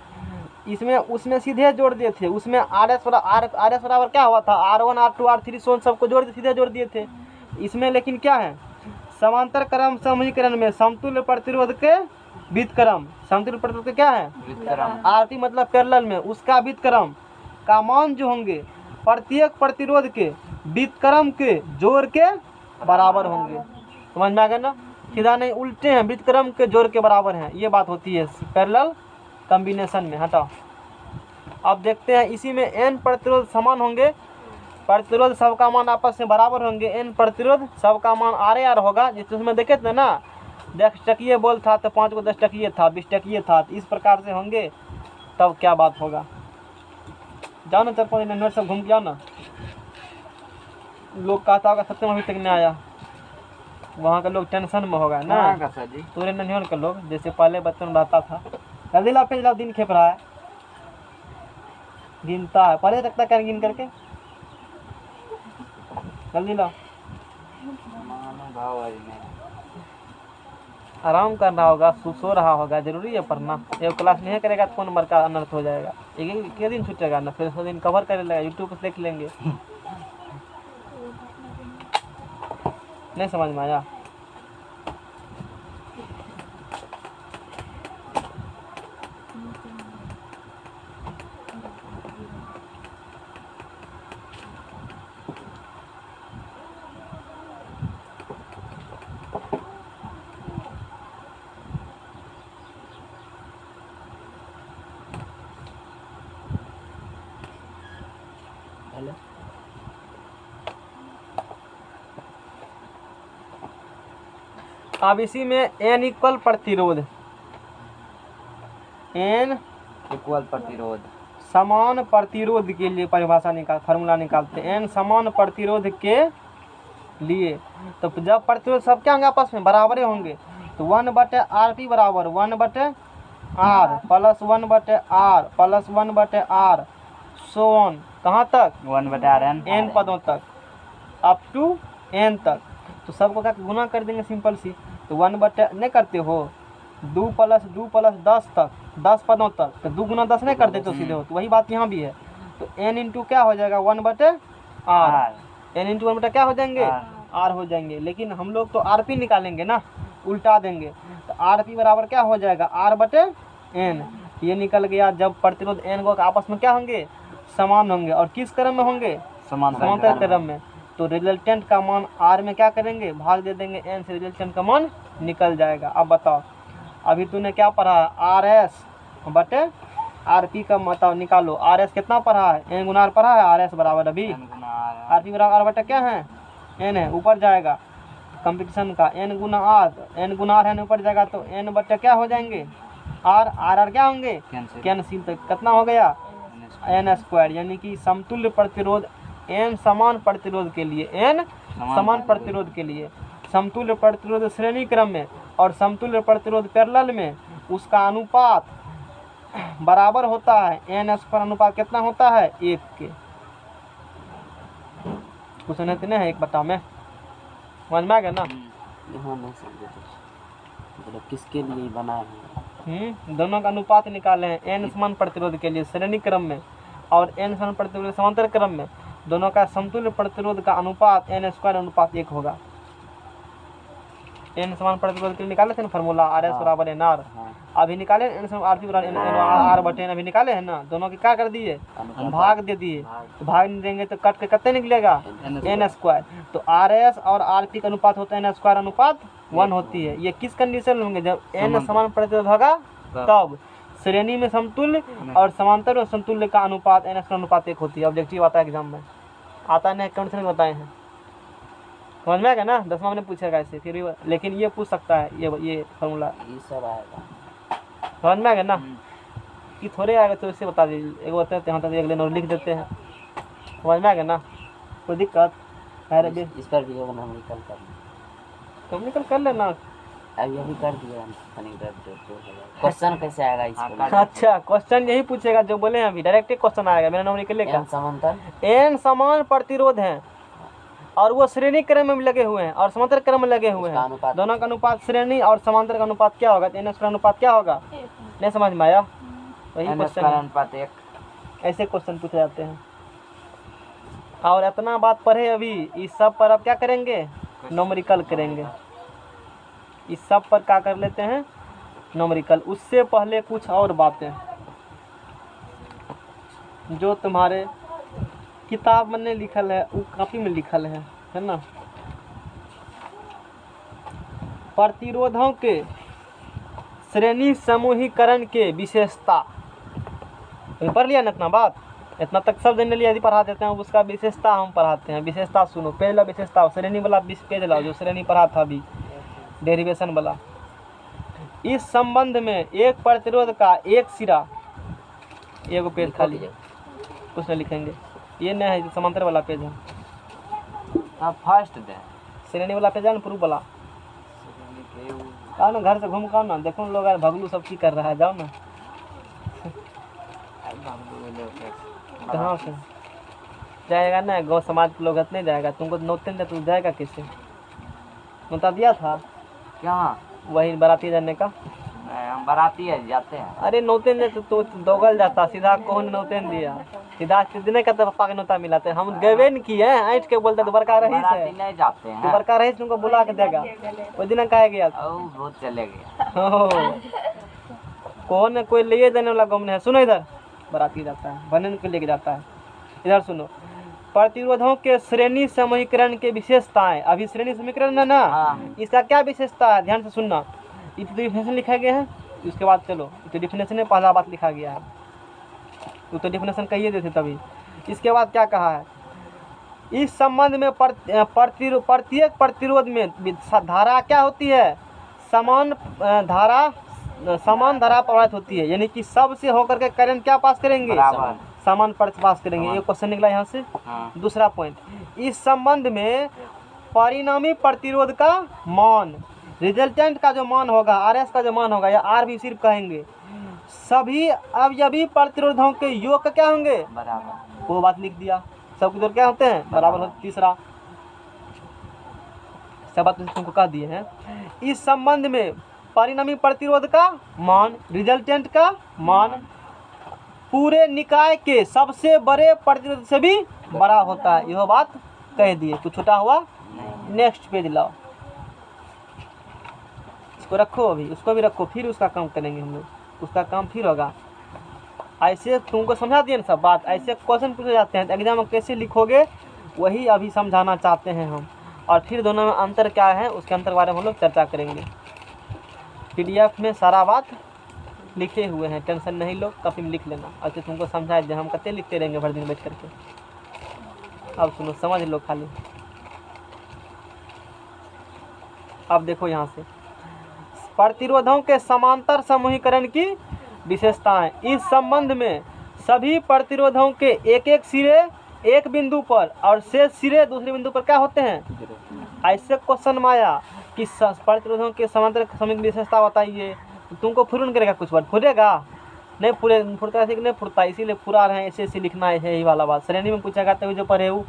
इसमें उसमें सीधे जोड़ दिए थे, उसमें आर एस बराबर क्या हुआ था, R1 R2 R3 सोन सबको जोड़ सीधे जोड़ दिए थे। इसमें लेकिन क्या है, समांतर क्रम समूहीकरण में समतुल्य प्रतिरोध के व्युत्क्रम, समतुल्य प्रतिरोध के क्या है, व्युत्क्रम। आरती मतलब पैरेलल में, उसका व्युत्क्रम का मान जो होंगे प्रत्येक प्रतिरोध के व्युत्क्रम के जोड़ के बराबर होंगे। समझ में आ गया ना। सीधा नहीं, उल्टे हैं, व्युत्क्रम के जोड़ के बराबर हैं, ये बात होती है पैरेलल कॉम्बिनेशन में। हटाओ। अब देखते हैं, इसी में n प्रतिरोध समान होंगे, प्रतिरोध सबका मान आपस में बराबर होंगे, n प्रतिरोध सबका मान RAR होगा। जिसमें देखे थे ना 10 टकीय बोल था तो 5 को 10 टकीय था, 20 टकीय था, इस प्रकार से होंगे, तब क्या बात होगा। जाओ ना 4-5 नोट सब घूम के आओ ना। लोग कहता होगा सत्यम अभी तक नहीं आया, वहाँ का लोग टेंशन में होगा ना। कहाँ का सर जी? पूरे ननियोल के लोग, जैसे पहले बचपन में रहता था, जल्दी ला फिर दिन खेप रहा है, गिनता है, पहले रखता क्या गिन करके, जल्दी ला। महानुभाव आज नहीं। आराम कर रहा होगा, सो रहा होगा, जरूरी है पढ़ना। एक क्लास नहीं करेगा तो कौन नंबर का अनर्थ हो जाएगा। एक दिन छूटेगा ना, फिर 100 दिन कवर कर लेगा, यूट्यूब पर देख लेंगे। नहीं समझ में आया। हेलो। अब इसी में n इक्वल प्रतिरोध, n इक्वल प्रतिरोध, समान प्रतिरोध के लिए परिभाषा फार्मूला निकालते हैं। n समान प्रतिरोध के लिए, तो जब प्रतिरोध सब क्या होंगे आपस में बराबर होंगे, तो 1/RP बराबर 1/R plus 1/R plus 1/R so on, कहाँ तक, 1/Rn n पदों तक, अप टू n तक। तो सबको क्या गुना कर देंगे, सिंपल सी। तो 1/, नहीं करते हो, 2 प्लस 10 तक, 10 पदों तक, तो 2 गुना 10 नहीं करते तो सीधे हो, तो वही बात यहाँ भी है। तो n इंटू क्या हो जाएगा, 1/R, n इंटू 1 क्या हो जाएंगे, R हो जाएंगे। लेकिन हम लोग तो RP निकालेंगे ना, उल्टा देंगे, तो RP बराबर क्या हो जाएगा, R/n। ये निकल गया। जब प्रतिरोध n को आपस में क्या होंगे, समान होंगे, और किस क्रम में होंगे, समांतर क्रम में, तो रिजल्टेंट का मान R में क्या करेंगे, भाग दे देंगे n से, रिजल्टेंट का मान निकल जाएगा। अब बताओ, अभी तूने क्या पढ़ा है, RS/RP का मतलब निकालो। RS कितना पढ़ा है, n गुना R पढ़ा है, RS बराबर अभी RP बराबर R/, क्या है, n है, ऊपर जाएगा कंपटीशन का, n गुना R, n गुना R है, ऊपर जाएगा तो n/, क्या हो जाएंगे, R क्या होंगे, कैंसिल। तो कितना हो गया, n²। यानी कि समतुल्य प्रतिरोध n समान प्रतिरोध के लिए, n समान प्रतिरोध के लिए, समतुल्य प्रतिरोध श्रेणी क्रम में और समतुल्य प्रतिरोध पैरेलल में, उसका अनुपात बराबर होता है n² अनुपात कितना होता है, 1 के। कुछ नहीं है, 1/, में समझ में आ गया ना। यहाँ नहीं समझे तो, मतलब किसके लिए बनाए हैं, दोनों का अनुपात निकाले हैं, n समान प्रतिरोध के लिए श्रेणी क्रम में और n समान प्रतिरोध समांतर क्रम में, दोनों का समतुल्य प्रतिरोध का अनुपात n² अनुपात 1 होगा। n समान प्रतिरोध के लिए निकाले थे ना फार्मूला, RS बराबर NR, अभी निकाले एन सम आर पी बराबर आर बटे एन, अभी निकाले हैं ना, दोनों के क्या कर दिए, अनुपात। भाग दे दिए। तो भाग नहीं देंगे तो कट के कितने निकलेगा, एन स्क्वायर। तो आर एस और आर पी का अनुपात होता है एन स्क्वायर अनुपात 1 होती है। ये किस कंडीशन में होंगे, जब एन समान प्रतिरोध होगा तब। श्रेणी में समतुल्य और समांतर और समतुल्य का अनुपात एन स्क्वायर अनुपात 1 होती है। ऑब्जेक्टिव आता है एग्जाम में, आता है, कंडीशन में बताए हैं, समझ में आएगा ना। 10वां में पूछेगा ऐसे फिर भी, लेकिन ये पूछ सकता है ये फॉर्मूला, ये सब आएगा। समझ में आएगा ना। कि थोड़े आएगा तो इससे बता दीजिए, एक बताते हैं यहाँ तक अगले नोट लिख देते हैं, समझ में आएगा ना, कोई दिक्कत है। इस पर भी होगा न्यूमेरिकल करना, कम्युनिकल कर लेना। अभी कर दिया क्वेश्चन कैसे आएगा इस पर? अच्छा क्वेश्चन यही पूछेगा जो बोले हैं अभी, डायरेक्ट क्वेश्चन आएगा मेरा नंबर निकलेगा। एन समांतर, एन समान प्रतिरोध हैं और वो श्रेणी क्रम में भी लगे हुए हैं और समांतर क्रम में लगे हुए हैं। दोनों का अनुपात श्रेणी और समांतर का अनुपात क्या होगा, एन स्क्वायर अनुपात क्या होगा, नहीं समझ में आया, वही क्वेश्चन अनुपात 1। ऐसे क्वेश्चन पूछे जाते हैं। और इतना बात पढ़े अभी, इस सब पर अब क्या करेंगे, न्यूमेरिकल करेंगे। इस सब पर क्या कर लेते हैं, न्यूमेरिकल। उससे पहले कुछ और बातें जो तुम्हारे किताब में लिखल है वो कॉपी में लिखल है ना। प्रतिरोधों के श्रेणी समूहीकरण के विशेषता, पढ़ लिया ना इतना बात, इतना तक सब जन लिया, यदि पढ़ा देते हैं उसका विशेषता हम पढ़ाते हैं। विशेषता सुनो, पहला विशेषता श्रेणी वाला पेज लाओ, जो श्रेणी पढ़ा था अभी डेरिवेशन वाला। इस संबंध में एक प्रतिरोध का एक सिरा, एक पेज खाली है कुछ नहीं लिखेंगे, ये नहीं है, समांतर वाला पेज है। हाँ फर्स्ट दे श्रेणी वाला पेज है ना, प्रूफ वाला। आओ ना घर से घूम कर ना, देखो लोग यार भगलू सब की कर रहा है, जाओ ना। कहाँ से जाएगा ना, गाँव समाज के लोग नहीं जाएगा, तुमको नोते नहीं, तुम जाएगा कैसे, नोता दिया था क्या, वही बाराती जाने का। हम बाराती है जाते हैं। अरे नोते ने तो दोगल जाता, सीधा कौन नोते ने दिया, सीधा सीधे का तो पापा के नोता मिला था। हम गए नहीं किए हैं, ऐठ के बोलते तो बड़का रही बाराती नहीं जाते हैं, तो बड़का रही तुमको बुला के देगा, वो दिन कहा गया बहुत चले गया। कौन है, कोई ले देने वाला गम नहीं है। सुनो इधर, बाराती जाता है, बनने को लेके जाता है। इधर सुनो, प्रतिरोधों के श्रेणी समूहीकरण के विशेषताएं। अभी श्रेणी समीकरण है ना, इसका क्या विशेषता है, ध्यान से सुनना। इस डिफिनेशन लिखा गया है, उसके बाद चलो, तो डिफिनेशन में पहला बात लिखा गया है, तो डिफिनेशन कहिए देते तभी। इसके बाद क्या कहा है, इस संबंध में प्रत्येक प्रतिरोध में धारा क्या होती है, समान धारा प्रवाहित होती है, यानी कि सब से होकर के करंट क्या पास करेंगे, समान पास करेंगे। ये क्वेश्चन निकला यहाँ से। दूसरा पॉइंट, इस संबंध में परिणामी प्रतिरोध का मान, रिजल्टेंट का जो मान होगा, आरएस का जो मान होगा, या आर भी सिर्फ कहेंगे, सभी अवयवी प्रतिरोधों के योग का क्या होंगे, बराबर। वो बात लिख दिया, सब जोड़ क्या होते हैं, बराबर होते। तीसरा सब बात तुमको कह दिए हैं। इस संबंध में परिणामी प्रतिरोध का मान, रिजल्टेंट का मान पूरे निकाय के सबसे बड़े प्रतिरोध से भी बड़ा होता है, यह बात कह दिए। कुछ छूटा हुआ, नेक्स्ट पेज लाओ, इसको रखो, अभी उसको भी रखो, फिर उसका काम करेंगे हम लोग, उसका काम फिर होगा। ऐसे तुमको समझा दिए ना सब बात, ऐसे क्वेश्चन पूछे जाते हैं, एग्जाम में कैसे लिखोगे वही अभी समझाना चाहते हैं हम। और फिर दोनों में अंतर क्या है, उसके अंतर के बारे में हम लोग चर्चा करेंगे। PDF में सारा बात लिखे हुए हैं, टेंशन नहीं लो, कॉपी में लिख लेना। अच्छा तुमको समझा दे, हम कते लिखते रहेंगे भर दिन बैठ करके। अब सुनो, समझ लो खाली। अब देखो यहाँ से, प्रतिरोधों के समांतर समूहीकरण की विशेषताएं। इस संबंध में सभी प्रतिरोधों के एक एक सिरे एक बिंदु पर और शेष सिरे दूसरे बिंदु पर क्या होते हैं। ऐसे क्वेश्चन में आया कि प्रतिरोधों के समांतर समूह की विशेषता बताइए, तो तुमको फुरन करेगा, कुछ बार फुरेगा नहीं, फुरता ऐसे नहीं फुरता, इसीलिए फुरा रहे हैं, ऐसे लिखना है, यही वाला बात। श्रेणी में पूछेगा तभी जो पढ़े वो,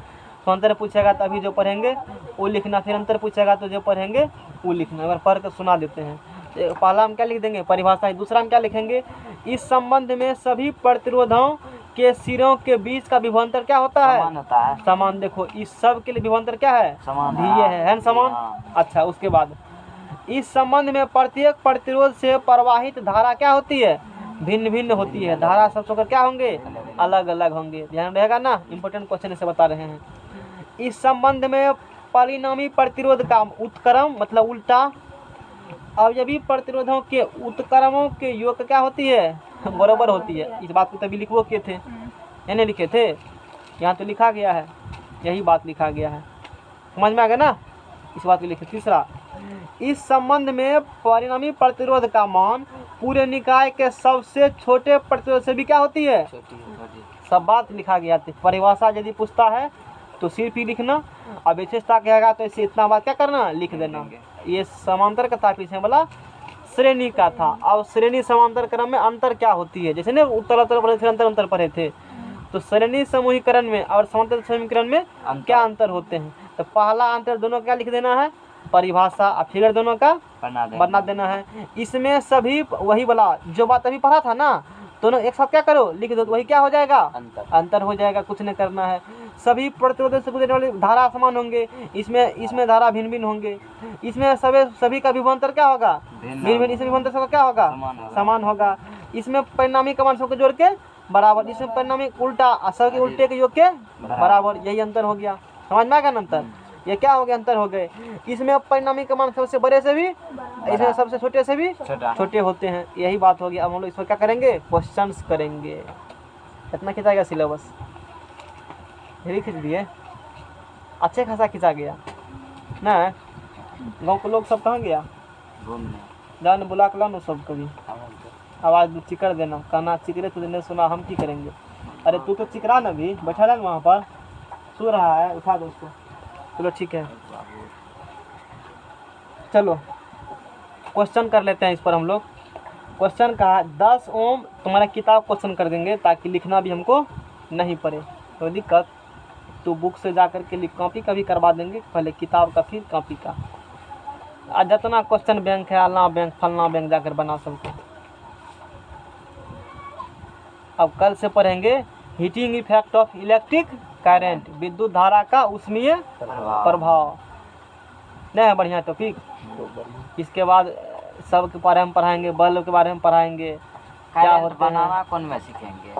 समांतर पूछेगा तभी जो पढ़ेंगे वो लिखना, फिर अंतर पूछेगा तो जो पढ़ेंगे वो लिखना। अगर पढ़ कर सुना देते हैं, पहला हम क्या लिख देंगे, परिभाषा। दूसरा हम क्या लिखेंगे, इस संबंध में सभी प्रतिरोधों के सिरों के बीच का विभवांतर क्या होता है, समान होता है। समान। देखो इस सब के लिए विभवांतर क्या है, समान भी ये है ना, समान। अच्छा उसके बाद इस संबंध में प्रत्येक प्रतिरोध से प्रवाहित धारा क्या होती है? भिन्न भिन्न होती है। धारा सब होकर क्या होंगे? अलग अलग होंगे। ध्यान रहेगा ना, इंपॉर्टेंट क्वेश्चन से बता रहे हैं। इस संबंध में परिणामी प्रतिरोध का उत्क्रम मतलब उल्टा अवयवी प्रतिरोधों के उत्क्रमों के योग क्या होती है? बराबर होती है। इस बात को तभी लिखवो किए थे, यानी लिखे थे, यहाँ तो लिखा गया है, यही बात लिखा गया है। समझ में आ गया ना, इस बात को लिखे। तीसरा, इस संबंध में परिणामी प्रतिरोध का मान पूरे निकाय के सबसे छोटे प्रतिरोध से भी क्या होती है? सब बात लिखा गया था। परिभाषा यदि पूछता है तो सिर्फ ही लिखना, और विशेषता कहेगा तो इसे इतना बात क्या करना, लिख देना। ये समांतर का था, पीछे वाला श्रेणी का था। अब श्रेणी समांतर क्रम में अंतर क्या होती है? जैसे ना उत्तर पढ़े थे, अंतर पढ़े थे, तो श्रेणी समूहीकरण में और समांतर समूहीकरण में क्या अंतर होते हैं? तो पहला अंतर दोनों क्या लिख देना है? परिभाषा और फिगर दोनों का बना देना है। इसमें सभी वही वाला जो बात अभी पढ़ा था ना, दोनों एक साथ क्या करो, लिख दो, वही क्या हो जाएगा? अंतर हो जाएगा। कुछ नहीं करना है। सभी प्रतिरोध से गुजरने वाली धारा समान होंगे, इसमें धारा भिन्न भिन्न होंगे। इसमें सभी का विभवांतर क्या होगा? भिन्न भिन्न। इसमें विभवांतर सबका क्या होगा? समान होगा। इसमें परिणामी का मान सबको जोड़ के बराबर, इसमें परिणामी उल्टा सबके उल्टे के योग के बराबर। यही अंतर हो गया। समझ में आ गया ना अंतर? ये क्या हो गया? अंतर हो गए। इसमें परिणामी का मान सबसे बड़े से भी, इसमें सबसे छोटे से भी छोटे होते हैं। यही बात होगी। अब हम लोग इस पर क्या करेंगे? क्वेश्चंस करेंगे। कितना खिंचा गया सिलेबस? यही खींच दिए, अच्छे खासा खिंचा गया ना। गाँव के लोग सब कहाँ गया? जान बुला के ला सब कभी आवाज़ चिकर देना, कहना चिकरे तुझे नहीं सुना, हम की करेंगे? अरे तू तो चिकरा ना, भी बैठा रहा वहाँ पर, सो रहा है, उठा दो उसको। चलो ठीक है, चलो क्वेश्चन कर लेते हैं इस पर हम लोग। क्वेश्चन का 10 ओम तुम्हारा किताब क्वेश्चन कर देंगे ताकि लिखना भी हमको नहीं पड़े। तो दिक्कत तो बुक से जा कर के लिख, कॉपी का भी करवा देंगे, पहले किताब का फिर कॉपी का। आज जितना क्वेश्चन बैंक है, अल्लाह बैंक फलना बैंक जाकर बना सबको। अब कल से पढ़ेंगे heating effect of electric current, विद्युत धारा का उष्मीय प्रभाव। नहीं है बढ़िया टॉपिक। इसके बाद सब के बारे में पढ़ाएंगे, बल्ब के बारे में पढ़ाएंगे, क्या होता है बनाना कौन में सीखेंगे?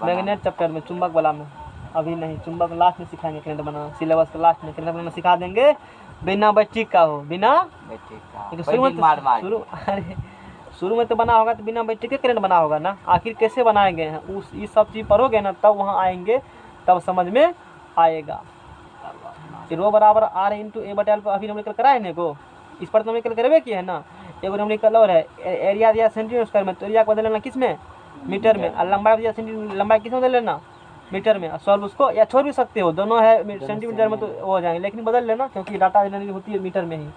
मैग्नेट चैप्टर में, चुंबक वाला में अभी नहीं, चुंबक लास्ट में सिखाएंगे। करंट बनाना सिलेबस के लास्ट में करंट बनाना सिखा देंगे, बिना बैटरी का हो, बिना बैटरी का। शुरू में तो बना होगा तो बिना बैटरी के करंट बना होगा ना। आखिर कैसे बनाए गए हैं उस ये सब चीज़ पढ़ोगे ना, तब वहाँ आएंगे, तब समझ में आएगा। रो बराबर आर इंटू ए बटा एल अभी नंबर कराए ने को, इस पर तो नंबर करवे किया है ना। एगो नंबर और है एरिया दिया सेंटीमीटर स्क्वायर में, तो एरिया को बदल लेना किस में? मीटर में। और लंबाई दिया सेंटीमीटर, लंबाई किस में बदल लेना? मीटर में। सॉल्व उसको या छोड़ भी सकते हो, दोनों है सेंटीमीटर में तो हो जाएंगे, लेकिन बदल लेना क्योंकि डाटा एनालिसिस होती है मीटर में ही।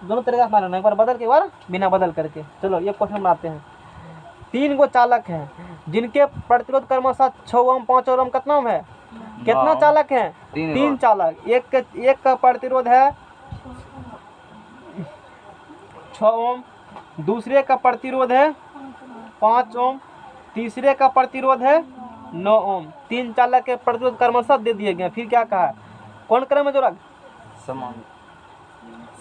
दोनों तरीका से मारना, एक बार बदल के, एक बार बिना बदल करके। चलो ये क्वेश्चन बनाते हैं। 3 गो चालक हैं जिनके प्रतिरोध क्रमशः 6 ओम 5 ओम कितना ओम है? कितना चालक हैं? 3 चालक। एक का प्रतिरोध है 6 ओम, दूसरे का प्रतिरोध है 5 ओम, तीसरे का प्रतिरोध है 9 ओम। 3 चालक के प्रतिरोध क्रमशः दे दिए गए। फिर क्या कहा? कौन क्रम में जोड़ा? समान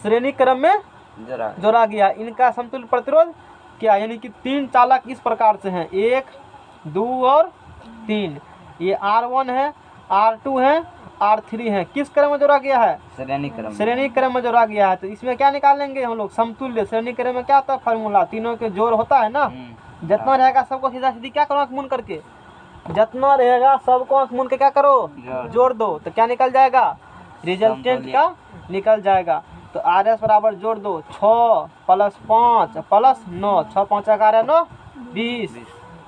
श्रेणी क्रम में जोड़ा गया। इनका समतुल्य प्रतिरोध क्या? यानी कि 3 चालक इस प्रकार से हैं, 1 2 और 3। ये R1 है, R2 है, R3 है। किस क्रम में जोड़ा गया है? श्रेणी क्रम में जोड़ा गया है। तो इसमें क्या निकालेंगे हम लोग? समतुल्य। श्रेणी क्रम में क्या होता है? फार्मूला, तीनों के जोड़ होता है ना। जितना रहेगा सबको सीधा सीधी क्या करो? मून करके जितना रहेगा सबको मून के क्या करो? जोड़ दो। तो क्या निकल जाएगा? रिजल्टेंट का निकल जाएगा। तो आर एस बराबर जोड़ दो, 6 + 5 + 9, 6 5 11 9 20।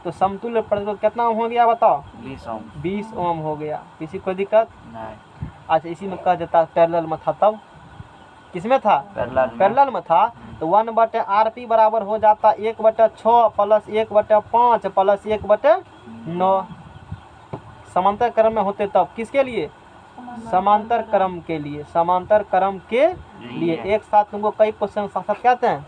तो समतुल्य प्रतिरोध कितना ओम हो गया बताओ? 20 ओम हो गया। किसी कोई दिक्कत नहीं? अच्छा, इसी में कह देता पैरेलल में था, तब किसमें था? पैरेलल में था। तो 1/RP बराबर हो जाता 1/6 + 1/5 + 1/9। समांतर क्रम में होते तब किसके लिए? समांतर क्रम के लिए। समांतर क्रम के लिए एक साथ तुमको कई क्वेश्चन साथ साथ कहते हैं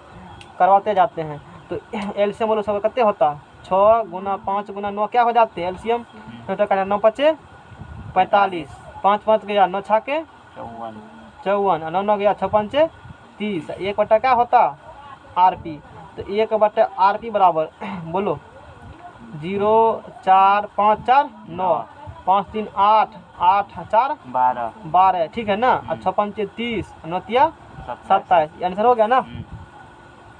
करवाते जाते हैं। तो एलसीएम बोलो सब कितने होता? 6 × 5 × 9 क्या हो जाते हैं? एलसीएम 9 5 45, 5 5 गया 9 6 54, 9 9 गया 6 5 30, 1 बटा क्या होता आर पी, तो 1 बटा आर पी बराबर बोलो 0 4 5 4 9 5 3 8 8 4 12, ठीक है ना। अच्छा 5 30 9 27, आंसर हो गया ना,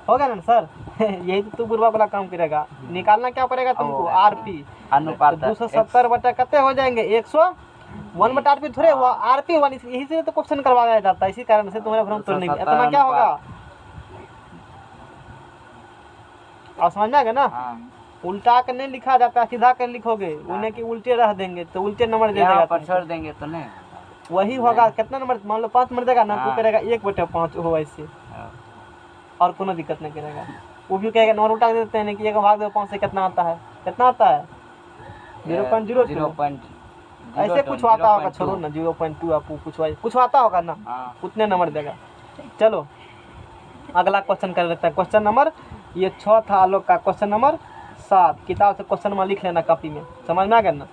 हो गया ना सर। यही तो तू बुरबा वाला काम करेगा, निकालना क्या पड़ेगा तुमको आर पी अनुपात 270 बटा कितने हो जाएंगे 101 बटा आर पी थोड़े हुआ आर पी 1, यही से तो क्वेश्चन करवाया जाता है, इसी कारण से तुम्हारा भ्रम तो नहीं, इतना क्या होगा और समझ में आ गया ना। उल्टा कर नहीं लिखा जाता, सीधा कर लिखोगे, उन्हें कि उल्टे रह देंगे तो उल्टे नंबर दे देगा, पर छोड़ देंगे तो नहीं वही होगा। कितना नंबर मान लो 5 नंबर देगा ना, तो करेगा 1 बटा 5 हो ऐसे, और कोनो दिक्कत नहीं करेगा। वो भी कहेगा नंबर उल्टा देते हैं कि 1 भाग दो 5 से कितना आता है, कितना आता है 0.02, ऐसे कुछ आता होगा, छोड़ो ना 0.2 आपको कुछ आता होगा ना, उतने नंबर देगा। चलो अगला क्वेश्चन कर लेते हैं, क्वेश्चन नंबर ये 6 था आलोक का, क्वेश्चन नंबर 7 किताब से क्वेश्चन नंबर लिख लेना कॉपी में, समझ में आ गया ना।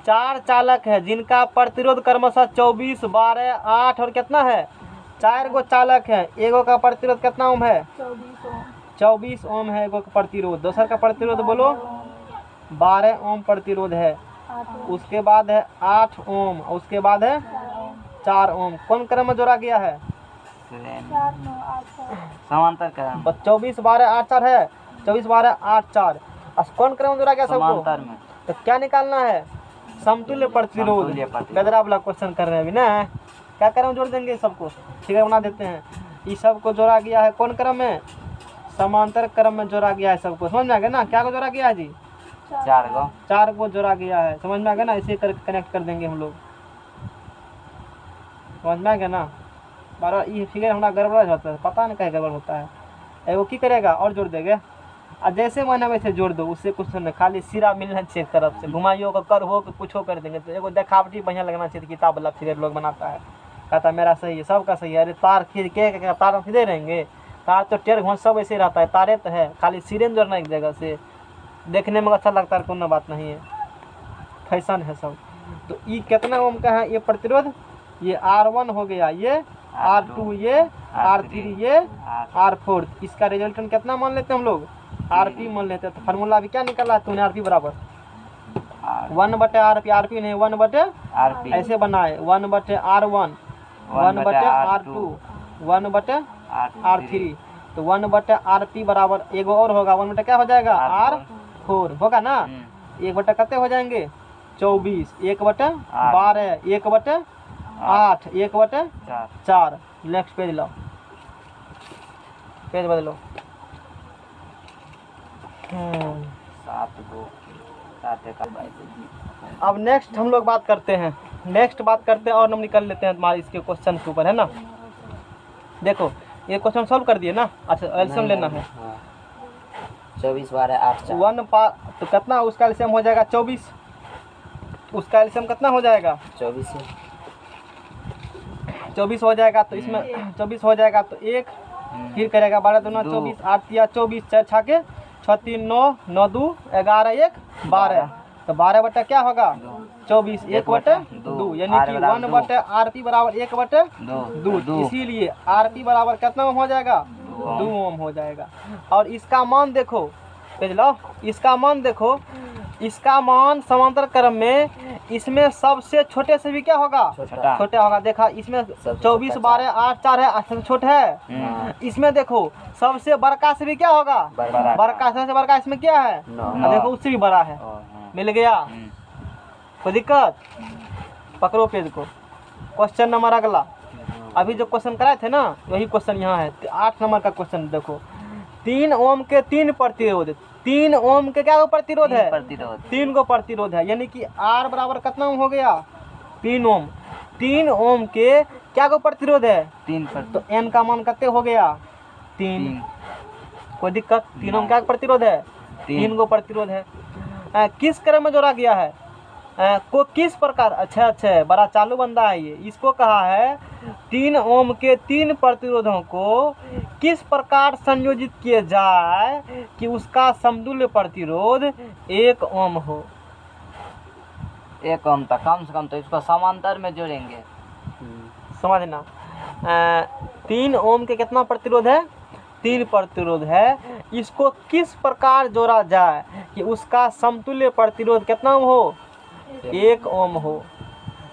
4 चालक है जिनका प्रतिरोध क्रमशः 24 12 8 और कितना है 4 गो चालक है, एगो का प्रतिरोध कितना ओम है 24 ओम है एगो का प्रतिरोध, दूसर का प्रतिरोध बोलो 12 ओम प्रतिरोध है, उसके बाद है 8 ओम, उसके बाद है 4 ओम। कौन क्रम में जोड़ा गया है समांतर क्रम, 24 12 8 4 है, 24 12 8 4, कौन क्रम में जोड़ा गया सबको, समांतर में। तो क्या निकालना है समतुल्य प्रतिरोध। गदरा वाला क्वेश्चन कर रहे हैं अभी ना, क्या क्रम जोड़ देंगे सबको, ठीक है बना देते हैं। इस सब को जोड़ा गया है कौन क्रम में, समांतर क्रम में जोड़ा गया है सबको, समझ में आ गया ना। क्या को जोड़ा गया है जी 4 को जोड़ा गया है, समझ में आ गया ना, इसे कनेक्ट कर देंगे हम लोग, समझ में आ गया ना। बार बार ये फिगर हमारा गड़बड़ होता है, पता नहीं क्या गड़बड़ होता है, एगो की करेगा और जोड़ देगा, और जैसे मन वैसे जोड़ दो, उससे कुछ नहीं, खाली सिरा मिलना चाहिए तरफ से, घुमाइयो को कर हो कुछ हो कर देंगे। तो एगो देखावटी बढ़िया लगना चाहिए, किताब वाला फिगर लोग बनाता है, कहता मेरा सही है सबका सही है, अरे तार खींच के तार सीधे रहेंगे, तार तो टेढ़ घोंस सब ऐसे रहता है, तारे तो है, खाली सिरे में जोड़ना एक जगह से, देखने में अच्छा लगता है, कोई बात नहीं है, फैशन है सब। तो ये कितना ओम का है ये प्रतिरोध, ये R1 हो गया, ये R2, ये R3, ये R4, इसका रिजल्टेंट कितना मान लेते हैं हम लोग RP मान लेते हैं। तो फार्मूला अभी क्या निकला तूने, RP बराबर 1 बटे RP, RP नहीं 1 बटे ऐसे बनाए 1 बटे R1, 1 बटे R2, 1 बटे R3, तो 1 बटे RP बराबर एगो और होगा 1 बटे क्या हो जाएगा R4 होगा ना, 1 बटे कितने हो जाएंगे 24, 1 बटे 12, 1 बटे 8, 1 बटे 4। नेक्स्ट पेज लो, पेज बदलो। 7 अब नेक्स्ट हम लोग बात करते हैं, और हम निकल लेते हैं तुम्हारे इसके क्वेश्चन के ऊपर, है ना। देखो ये क्वेश्चन सॉल्व कर दिए ना, अच्छा एलसीएम लेना है 24 12 8 4 1 तो कितना उसका एलसीएम हो जाएगा 24, उसका एलसीएम कितना हो जाएगा 24 हो जाएगा, तो इसमें 24 हो जाएगा तो 1 फिर करेगा 12 दूना 24, 8 या 24, 4 छाके 6 3 9 9 2 11 1 12, तो 12 बटा क्या होगा 24, 1 बटे 2, यानी कि 1 बटे RP बराबर 1 बटे 2, इसीलिए RP बराबर कितना ओम हो जाएगा 2 ओम हो जाएगा। और इसका मान देखो, भेज लो, इसका मान देखो, इसका मान समांतर क्रम में इसमें सबसे छोटे से भी क्या होगा छोटा होगा। देखा इसमें 24 12 8 4 है, सबसे छोटा है। इसमें देखो सबसे बड़का से भी क्या होगा बड़का, सबसे बड़का इसमें क्या है देखो उससे भी बड़ा है, मिल गया, कोई दिक्कत। पकड़ो पेज को, क्वेश्चन नंबर अगला, अभी जो क्वेश्चन कराए थे ना वही क्वेश्चन यहाँ है, 8 नंबर का क्वेश्चन देखो। 3 ओम के 3 प्रतिरोध, 3 ओम के क्या प्रतिरोध है 3 को प्रतिरोध है, यानी कि R बराबर कितना ओम हो गया 3 ओम। 3 ओम के क्या को प्रतिरोध है 3 पर, तो N का मान कितने हो गया 3, कोई दिक्कत। 3 ओम क्या प्रतिरोध है 3 को प्रतिरोध है। किस क्रम में जोड़ा गया है को किस प्रकार, अच्छा बड़ा चालू बंदा है ये, इसको कहा है 3 ओम के 3 प्रतिरोधों को किस प्रकार संयोजित किए जाए कि उसका समतुल्य प्रतिरोध 1 ओम हो। 1 ओम तक कम से कम, तो इसको समांतर में जोड़ेंगे, समझना। 3 ओम के कितना प्रतिरोध है? 3 प्रतिरोध है। इसको किस प्रकार जोड़ा जाए कि उसका समतुल्य प्रतिरोध कितना ओम हो? 1 ओम हो।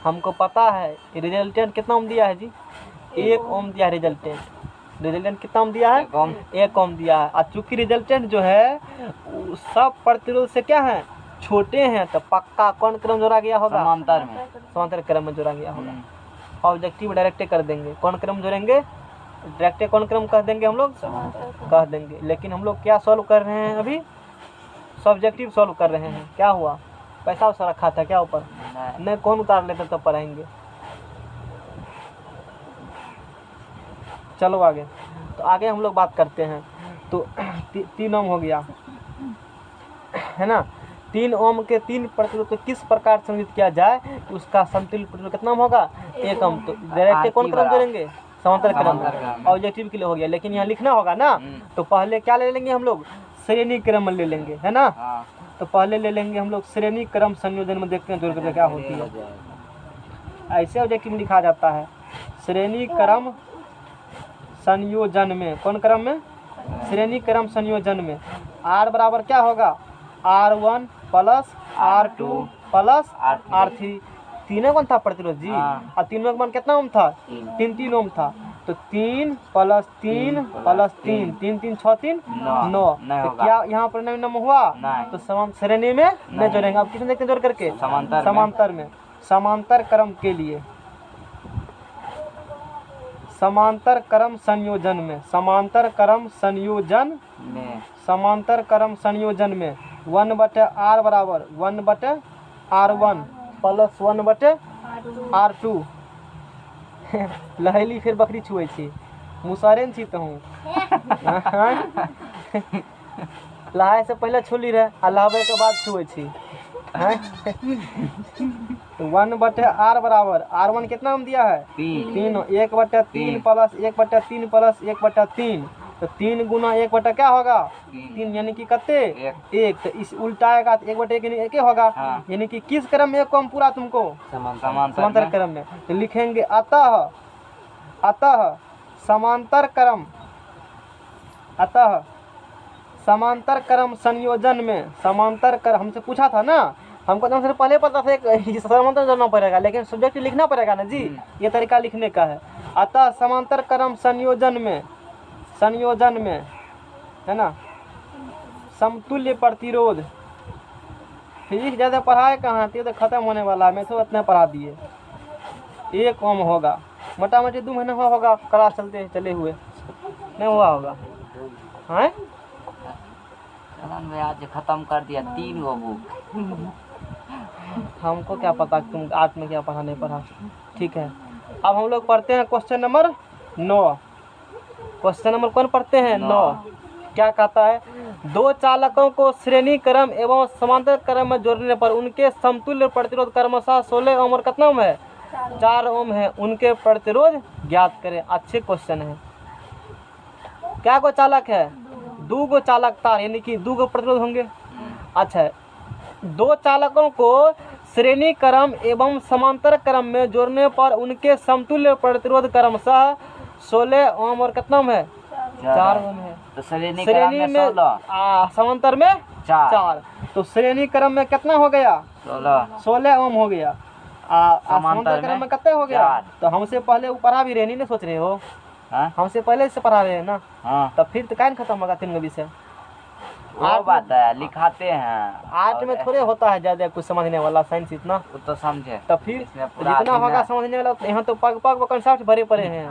हमको पता है रिजल्टेंट कितना ओम दिया है जी? 1 ओम दिया है रिजल्टेंट कितना ओम दिया है? 1 ओम दिया है। और चूंकि रिजल्टेंट जो है वो सब प्रतिरोध से क्या है? छोटे हैं, तो पक्का कौन क्रम जोड़ा गया होगा? समांतर में। समांतर क्रम में जोड़ा गया होगा। ऑब्जेक्टिव डायरेक्टे कर देंगे। कौन क्रम जोड़ेंगे? डायरेक्टे कौन क्रम कह देंगे हम लोग? कह देंगे। लेकिन हम लोग क्या सॉल्व कर रहे हैं अभी? सब्जेक्टिव सॉल्व कर रहे हैं। क्या हुआ? पैसा वैसा रखा था क्या ऊपर? नहीं, कौन उतार लेते तब पढ़ाएंगे। चलो आगे। तो आगे हम लोग बात करते हैं। तो 3 ओम हो गया है ना। 3 ओम के 3 प्रतिरोध को किस प्रकार संयोजित किया जाए कि उसका समतुल्य प्रतिरोध कितना ओम होगा? 1 ओम। तो डायरेक्ट कौन क्रम जोड़ेंगे? समांतर क्रम। ऑब्जेक्टिव के लिए हो गया, लेकिन यहाँ लिखना होगा ना। तो पहले क्या ले लेंगे हम लोग? श्रेणी क्रम ले लेंगे, है ना। तो पहले ले लेंगे हम लोग श्रेणी क्रम संयोजन में। देखते हैं जोड़ करके क्या होती है। ऐसे ऑब्जेक्टिव में लिखा जाता है श्रेणी क्रम संयोजन में। कौन क्रम में? श्रेणी क्रम संयोजन में। R बराबर क्या होगा? R1 plus R2 plus R3। तीनों कौन था प्रतिरोध जी? और तीनों का मान कितना ओम था? 3 ओम था। तो 3 प्लस 3 प्लस 3, 3 3 6 3 9। तो क्या यहाँ पर नम हुआ? तो समान श्रेणी में नहीं जोड़ेंगे। अब किसमें देखते हैं जोड़ करके? समांतर में। समांतर क्रम के लिए समांतर क्रम संयोजन में। समांतर क्रम संयोजन में। समांतर क्रम संयोजन में 1/R बराबर 1/R1 प्लस 1/R2। लहली फिर बकरी छुए छी, मुसरेन छी तहूँ। लहाय से पहले छुली रहे आ लहबे के बाद छुए छी। 1/R बराबर R1 कितना हम दिया है? 3। 1/3 प्लस 1/3 प्लस 1/3। तो 3 गुना 1 क्या होगा? 3 यानी कि कितने? 1। तो इस उल्टाएगा तो 1/1 यानी 1 होगा। यानी कि किस क्रम में कम पूरा तुमको? समांतर क्रम में। तो लिखेंगे अतः समांतर क्रम संयोजन में। समांतर क्रम हमसे पूछा था ना, हमको तो हमसे पहले पता था समांतर जोड़ना पड़ेगा, लेकिन सब्जेक्ट लिखना पड़ेगा ना जी। ये तरीका लिखने का है। अतः समांतर क्रम संयोजन में है ना समतुल्य प्रतिरोध। फिजिक्स ज़्यादा पढ़ाए कहाँ थे? तो खत्म होने वाला है। मैं तो इतना पढ़ा दिए। 1 ओम होगा। मोटा मोटी 2 महीना हुआ होगा क्लास चले हुए, नहीं हुआ होगा? हैं आज खत्म कर दिया 3 गो बुक। हमको क्या पता तुम आर्ट में क्या पढ़ा नहीं पढ़ा। ठीक है, अब हम लोग पढ़ते हैं क्वेश्चन नंबर 9। क्वेश्चन नंबर कौन पढ़ते हैं? 9। क्या कहता है? 2 चालकों को श्रेणी क्रम एवं समांतर क्रम में जोड़ने पर उनके समतुल्य प्रतिरोध क्रमशः 16 ओम और कितना ओम है? 4 ओम है। उनके प्रतिरोध ज्ञात करें। अच्छे क्वेश्चन है। क्या गो चालक है? 2 गो चालक तार, यानी कि 2 गो प्रतिरोध होंगे। अच्छा, 2 चालकों को श्रेणी क्रम एवं समांतर क्रम में जोड़ने पर उनके समतुल्य प्रतिरोध क्रमशः 16 ओम और कितना ओम है? 4 ओम है। तो श्रेणी में 16, समांतर में 4। तो श्रेणी क्रम में कितना हो गया? 16 ओम हो गया। समांतर क्रम में कितना हो गया? तो हमसे पहले पढ़ा भी रहे, नहीं सोच रहे हो? हमसे पहले से पढ़ा रहे हैं ना। तो फिर तो काहे खत्म होगा 3 विषय? वो बात है, लिखाते हैं। आर्ट में थोड़े होता है ज्यादा कुछ समझने वाला साइंस इतना। वो तो समझे। तो फिर जितना होगा समझने वाला, यहाँ तो पग कंसेप्ट भरे पड़े हैं।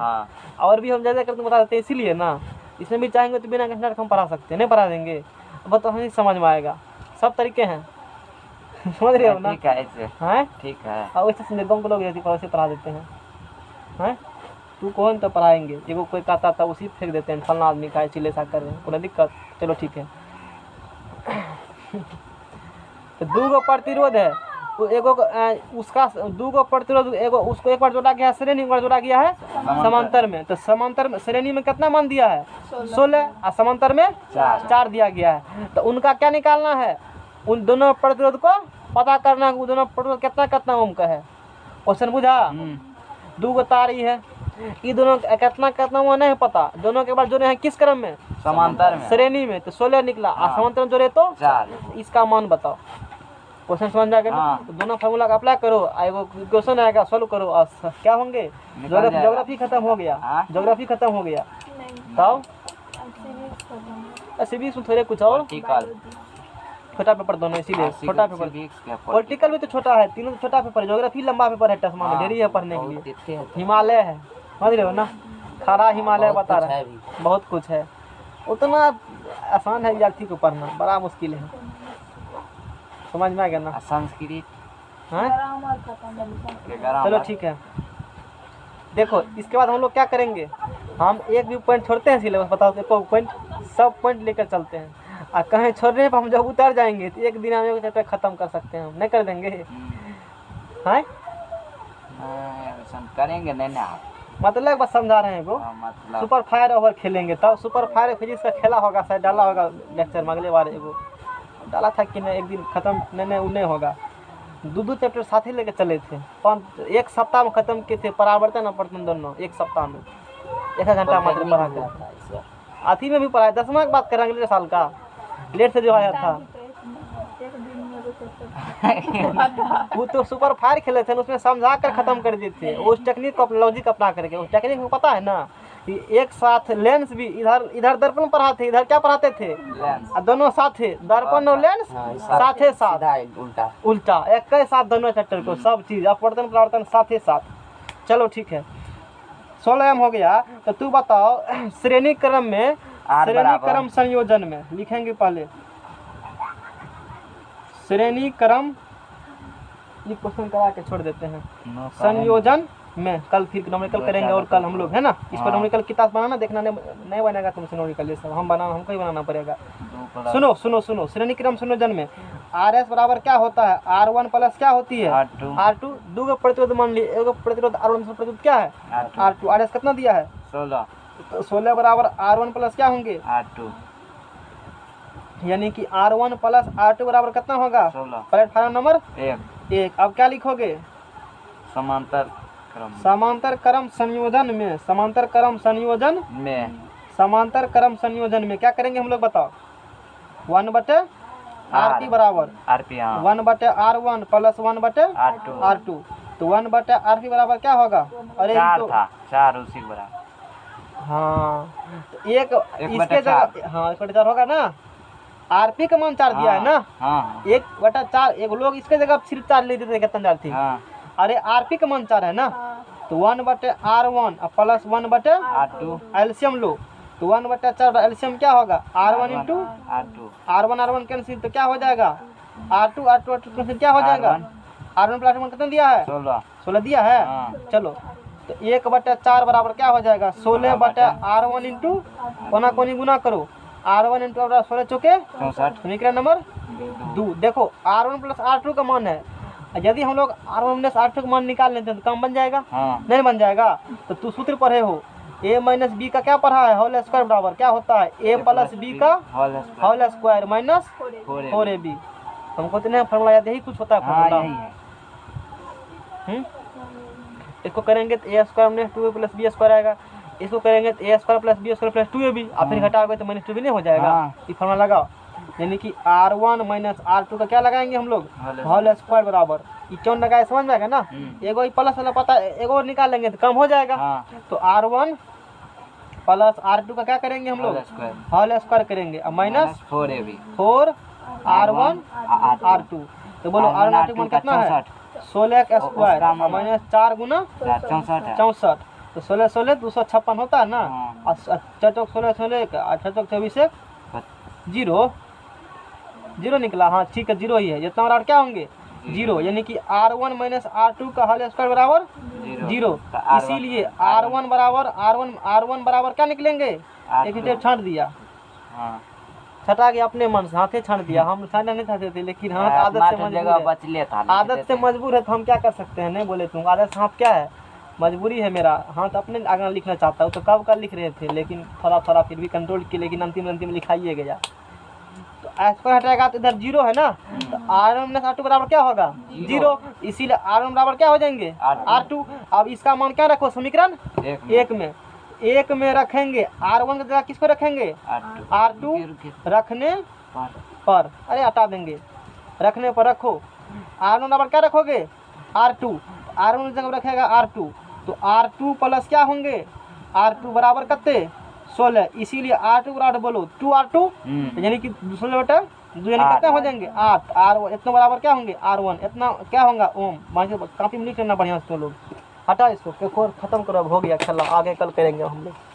और भी हम ज्यादा करके बता देते हैं, इसीलिए ना। इसमें भी चाहेंगे तो बिना कंसेप्ट हम पढ़ा सकते हैं, नहीं पढ़ा देंगे बस तो हमें समझ में आएगा। सब तरीके हैं, समझ रहे हो ना? ठीक है, ऐसे हैं? ठीक है। और वैसे गाँव के लोग ऐसे पढ़ा देते हैं। तू कौन तो पढ़ाएंगे? एगो कोई कहता था उसी फेंक देते हैं, फलना आदमी का चिल्ले सा कर रहे हैं, कोई दिक्कत? चलो ठीक है। तो 2 गो प्रतिरोध है, तो एगो उसका 2 गो प्रतिरोध, एगो उसको एक बार जोड़ा गया है श्रेणी, एक बार जोड़ा गया है समांतर में। तो समांतर में श्रेणी में कितना मान दिया है? 16 और समांतर में 4 दिया गया है। तो उनका क्या निकालना है? उन दोनों प्रतिरोध को पता करना है। दोनों प्रतिरोध कितना कितना ओम का है। क्वेश्चन बुझा? 2 गो तार ही है, ये दोनों कितना कितना हुआ नहीं पता, दोनों के बाद जोड़े हैं किस क्रम में? समांतर में श्रेणी में, तो 16 निकला। और समांतर में जोड़े तो 4। इसका मान बताओ। क्वेश्चन समझ में आ गया ना? हाँ। तो दोनों फार्मूला का अप्लाई करो, एगो क्वेश्चन आएगा सॉल्व करो, और क्या होंगे? निकल जाएगा। ज्योग्राफी खत्म हो गया। हाँ। ज्योग्राफी खत्म हो गया। नहीं तब अब सिविक्स में थोड़े कुछ और, वर्टिकल छोटा पेपर दोनों, इसीलिए छोटा पेपर। के पॉलिटिकल भी तो छोटा है, तीनों तो छोटा पेपर है। ज्योग्राफी लंबा पेपर है, टसमा में ढेरी है पढ़ने के लिए। इतने हैं तो हिमालय है, समझ रहे हो ना? खरा हिमालय बहुत बता कुछ रहा है है, भी। बहुत कुछ है। उतना आसान है विद्यार्थी को पढ़ना, बड़ा मुश्किल है। समझ में आ गया ना? संस्कृत हाँ ग्रामर खत्म के ग्रामर। चलो ठीक है। देखो इसके बाद हम लोग क्या करेंगे, हम एक भी पॉइंट छोड़ते हैं सिलेबस, बताओ देखो पॉइंट, सब पॉइंट लेकर चलते हैं। और कहीं छोड़ने पर हम जब उतर जाएंगे तो एक दिन हम एक चैप्टर खत्म कर सकते हैं, हम नहीं कर देंगे? हैं करेंगे नहीं ना आप। मतलब बस समझा रहे हैं वो। मतलब सुपर फायर ओवर खेलेंगे, तब सुपर फायर फिजिक्स का खेला होगा, शायद डाला होगा लेक्चर में, अगले बार एगो डाला था कि नहीं, एक दिन खत्म नहीं वो नहीं होगा। दो चैप्टर साथ ही लेके चले थे, एक सप्ताह में खत्म किए थे, परावर्तन और अपवर्तन दोनों एक सप्ताह में, 1 घंटा मात्र पढ़ा हुआ था। था इस बार। आधी में भी पढ़ा है, 10वां की बात करेंगे, अगले साल का लेट से जो आया था। एक दिन में वो चैप्टर वो तो सुपर फायर खेले थे ना, उसमें समझा कर खत्म कर दिए थे, उस टेक्निक को लॉजिक अपना करके। उस टेक्निक में पता है ना कि एक साथ लेंस भी, इधर दर्पण पढ़ाते, इधर क्या पढ़ाते थे? लेंस। और दोनों साथ है, दर्पण और लेंस हाँ, इस साथ ही साथ, सीधा उल्टा। उल्टा एक ही साथ दोनों चैप्टर को, सब चीज अपवर्तन परावर्तन साथ ही साथ। चलो ठीक है, 16 हो गया। तो तू बताओ श्रेणी क्रम में, R श्रेणी बराबर। क्रम संयोजन में लिखेंगे पहले, श्रेणी क्रम, ये क्वेश्चन करा के छोड़ देते हैं। संयोजन में कल फिर नॉमेरिकल करेंगे, और कल हम लोग है ना इस पर नॉमेरिकल किताब बनाना, देखना नहीं बनेगा तुमसे नॉमेरिकल, ये सब हम बनाना, हमको ही बनाना पड़ेगा। सुनो सुनो सुनो, श्रेणी क्रम संयोजन में RS बराबर क्या होता है? R1 प्लस क्या होती है? R2। दो का प्रतिरोध मान ली, एक प्रतिरोध R1 से प्रतिरोध क्या है? R2। RS कितना दिया है? 16 तो 16 बराबर R1 प्लस क्या होंगे? R2 यानी कि R1 प्लस R2 बराबर कितना होगा? 16 प्लेटफार्म नंबर 1 अब क्या लिखोगे? समांतर क्रम समांतर क्रम संयोजन में, समांतर क्रम संयोजन, में समांतर क्रम संयोजन में क्या करेंगे हम लोग बताओ? 1/RP बराबर RP, हाँ 1/R1 प्लस 1/R2। तो 1/RP बराबर क्या होगा? अरे ये 4 तो था, 4 उसी के बराबर। हाँ, तो एक इसके 1/4 जगह, हाँ 1/4 होगा ना। RP का मान 4 दिया है ना, हाँ 1/4। एक लोग इसके जगह सिर्फ 4 ले देते, कितना 4 थी? हाँ अरे RP का मान 4 है ना, तो 1/R1 प्लस 1/R2 एल्सियम लो, तो 1/4 एल्सियम क्या होगा? R1 into R2 R1 cancel, तो क्या हो जाएगा? R2 कैंसिल, क्या हो जाएगा? R1 प्लस 1 कितना दिया है? 16 दिया है। हाँ। चलो तो 1/4 बराबर क्या हो जाएगा? 16/R1 इंटू कोना कोनी गुना करो, R1 इंटू 16 चौके 64 समीकरण नंबर 2। देखो R1 प्लस R2 का मान है, यदि हम लोग R1 प्लस R2 का मान निकाल लेते हैं तो कम बन जाएगा? हाँ नहीं बन जाएगा। तो तू सूत्र पढ़े हो, A माइनस बी का क्या पढ़ा है? होल स्क्वायर बराबर क्या होता है? A प्लस बी का होल स्क्वायर माइनस 4AB। हमको तो नहीं फॉर्मूला याद, यही कुछ होता है हाँ फॉर्मूला। यही है। इसको करेंगे तो A square minus 2A plus B square आएगा, इसको करेंगे तो A square plus B square plus 2AB, और फिर घटाओगे तो माइनस 2B नहीं हो जाएगा? हाँ। ये फॉर्मूला लगाओ, यानी कि R1 माइनस R2 का क्या लगाएंगे हम लोग? होल स्क्वायर बराबर, ये क्यों लगाए समझ में आएगा ना? एगो ही प्लस वाला पता है, एगो और निकाल लेंगे तो कम हो जाएगा। हाँ तो R1 प्लस R2 का क्या करेंगे हम लोग? होल स्क्वायर करेंगे, और माइनस 4R1 R2। तो बोलो R1 R2 मान कितना है? 16 का स्क्वायर माइनस 4 गुना 64, तो 16 16 256 होता है ना। और 4 चौक 16 16 का, 8 चौक 24 0 0 निकला। हाँ ठीक है, 0 ही है, जितना बराबर क्या होंगे? 0, यानी कि R1 माइनस R2 का होल स्क्वायर बराबर 0। इसीलिए R1 बराबर क्या निकलेंगे? एक टेप छांट दिया, हाँ छटा के अपने मन से हाथे छांट दिया, हम छाटना नहीं चाहते थे, लेकिन हाँ आदत से मजबूर है। बच लेता आदत से मजबूर है तो हम क्या कर सकते हैं, नहीं बोले तुम, आदत से हाथ क्या है, मजबूरी है मेरा, हाथ अपने आगे लिखना चाहता हूँ, तो कब का लिख रहे थे, लेकिन थोड़ा थोड़ा फिर भी कंट्रोल किए, लेकिन अंतिम लिखाइए गया। तो स्क्वायर हटाएगा तो इधर जीरो है ना, तो R1 - R2 बराबर क्या होगा जीरो, इसीलिए R1 बराबर क्या हो जाएंगे R2। अब इसका मान क्या रखो समीकरण एक में रखेंगे R1 की जगह किसको रखेंगे R2 रखने पर, अरे हटा देंगे, रखने पर रखो R1 बराबर क्या रखोगे R2, R1 की जगह रखेगा R2, तो R2 प्लस क्या होंगे R2 बराबर कितने 16, इसीलिए R2 बराबर बोलो 2R2 यानी कि 16/2 यानी कितने हो जाएंगे 8, R इतना बराबर क्या होंगे R1 इतना क्या होगा ओम। काफी में लिख लेना बढ़िया से तो लोग, हटा इसको खत्म करो, अब हो गया खेला, आगे कल करेंगे हम लोग।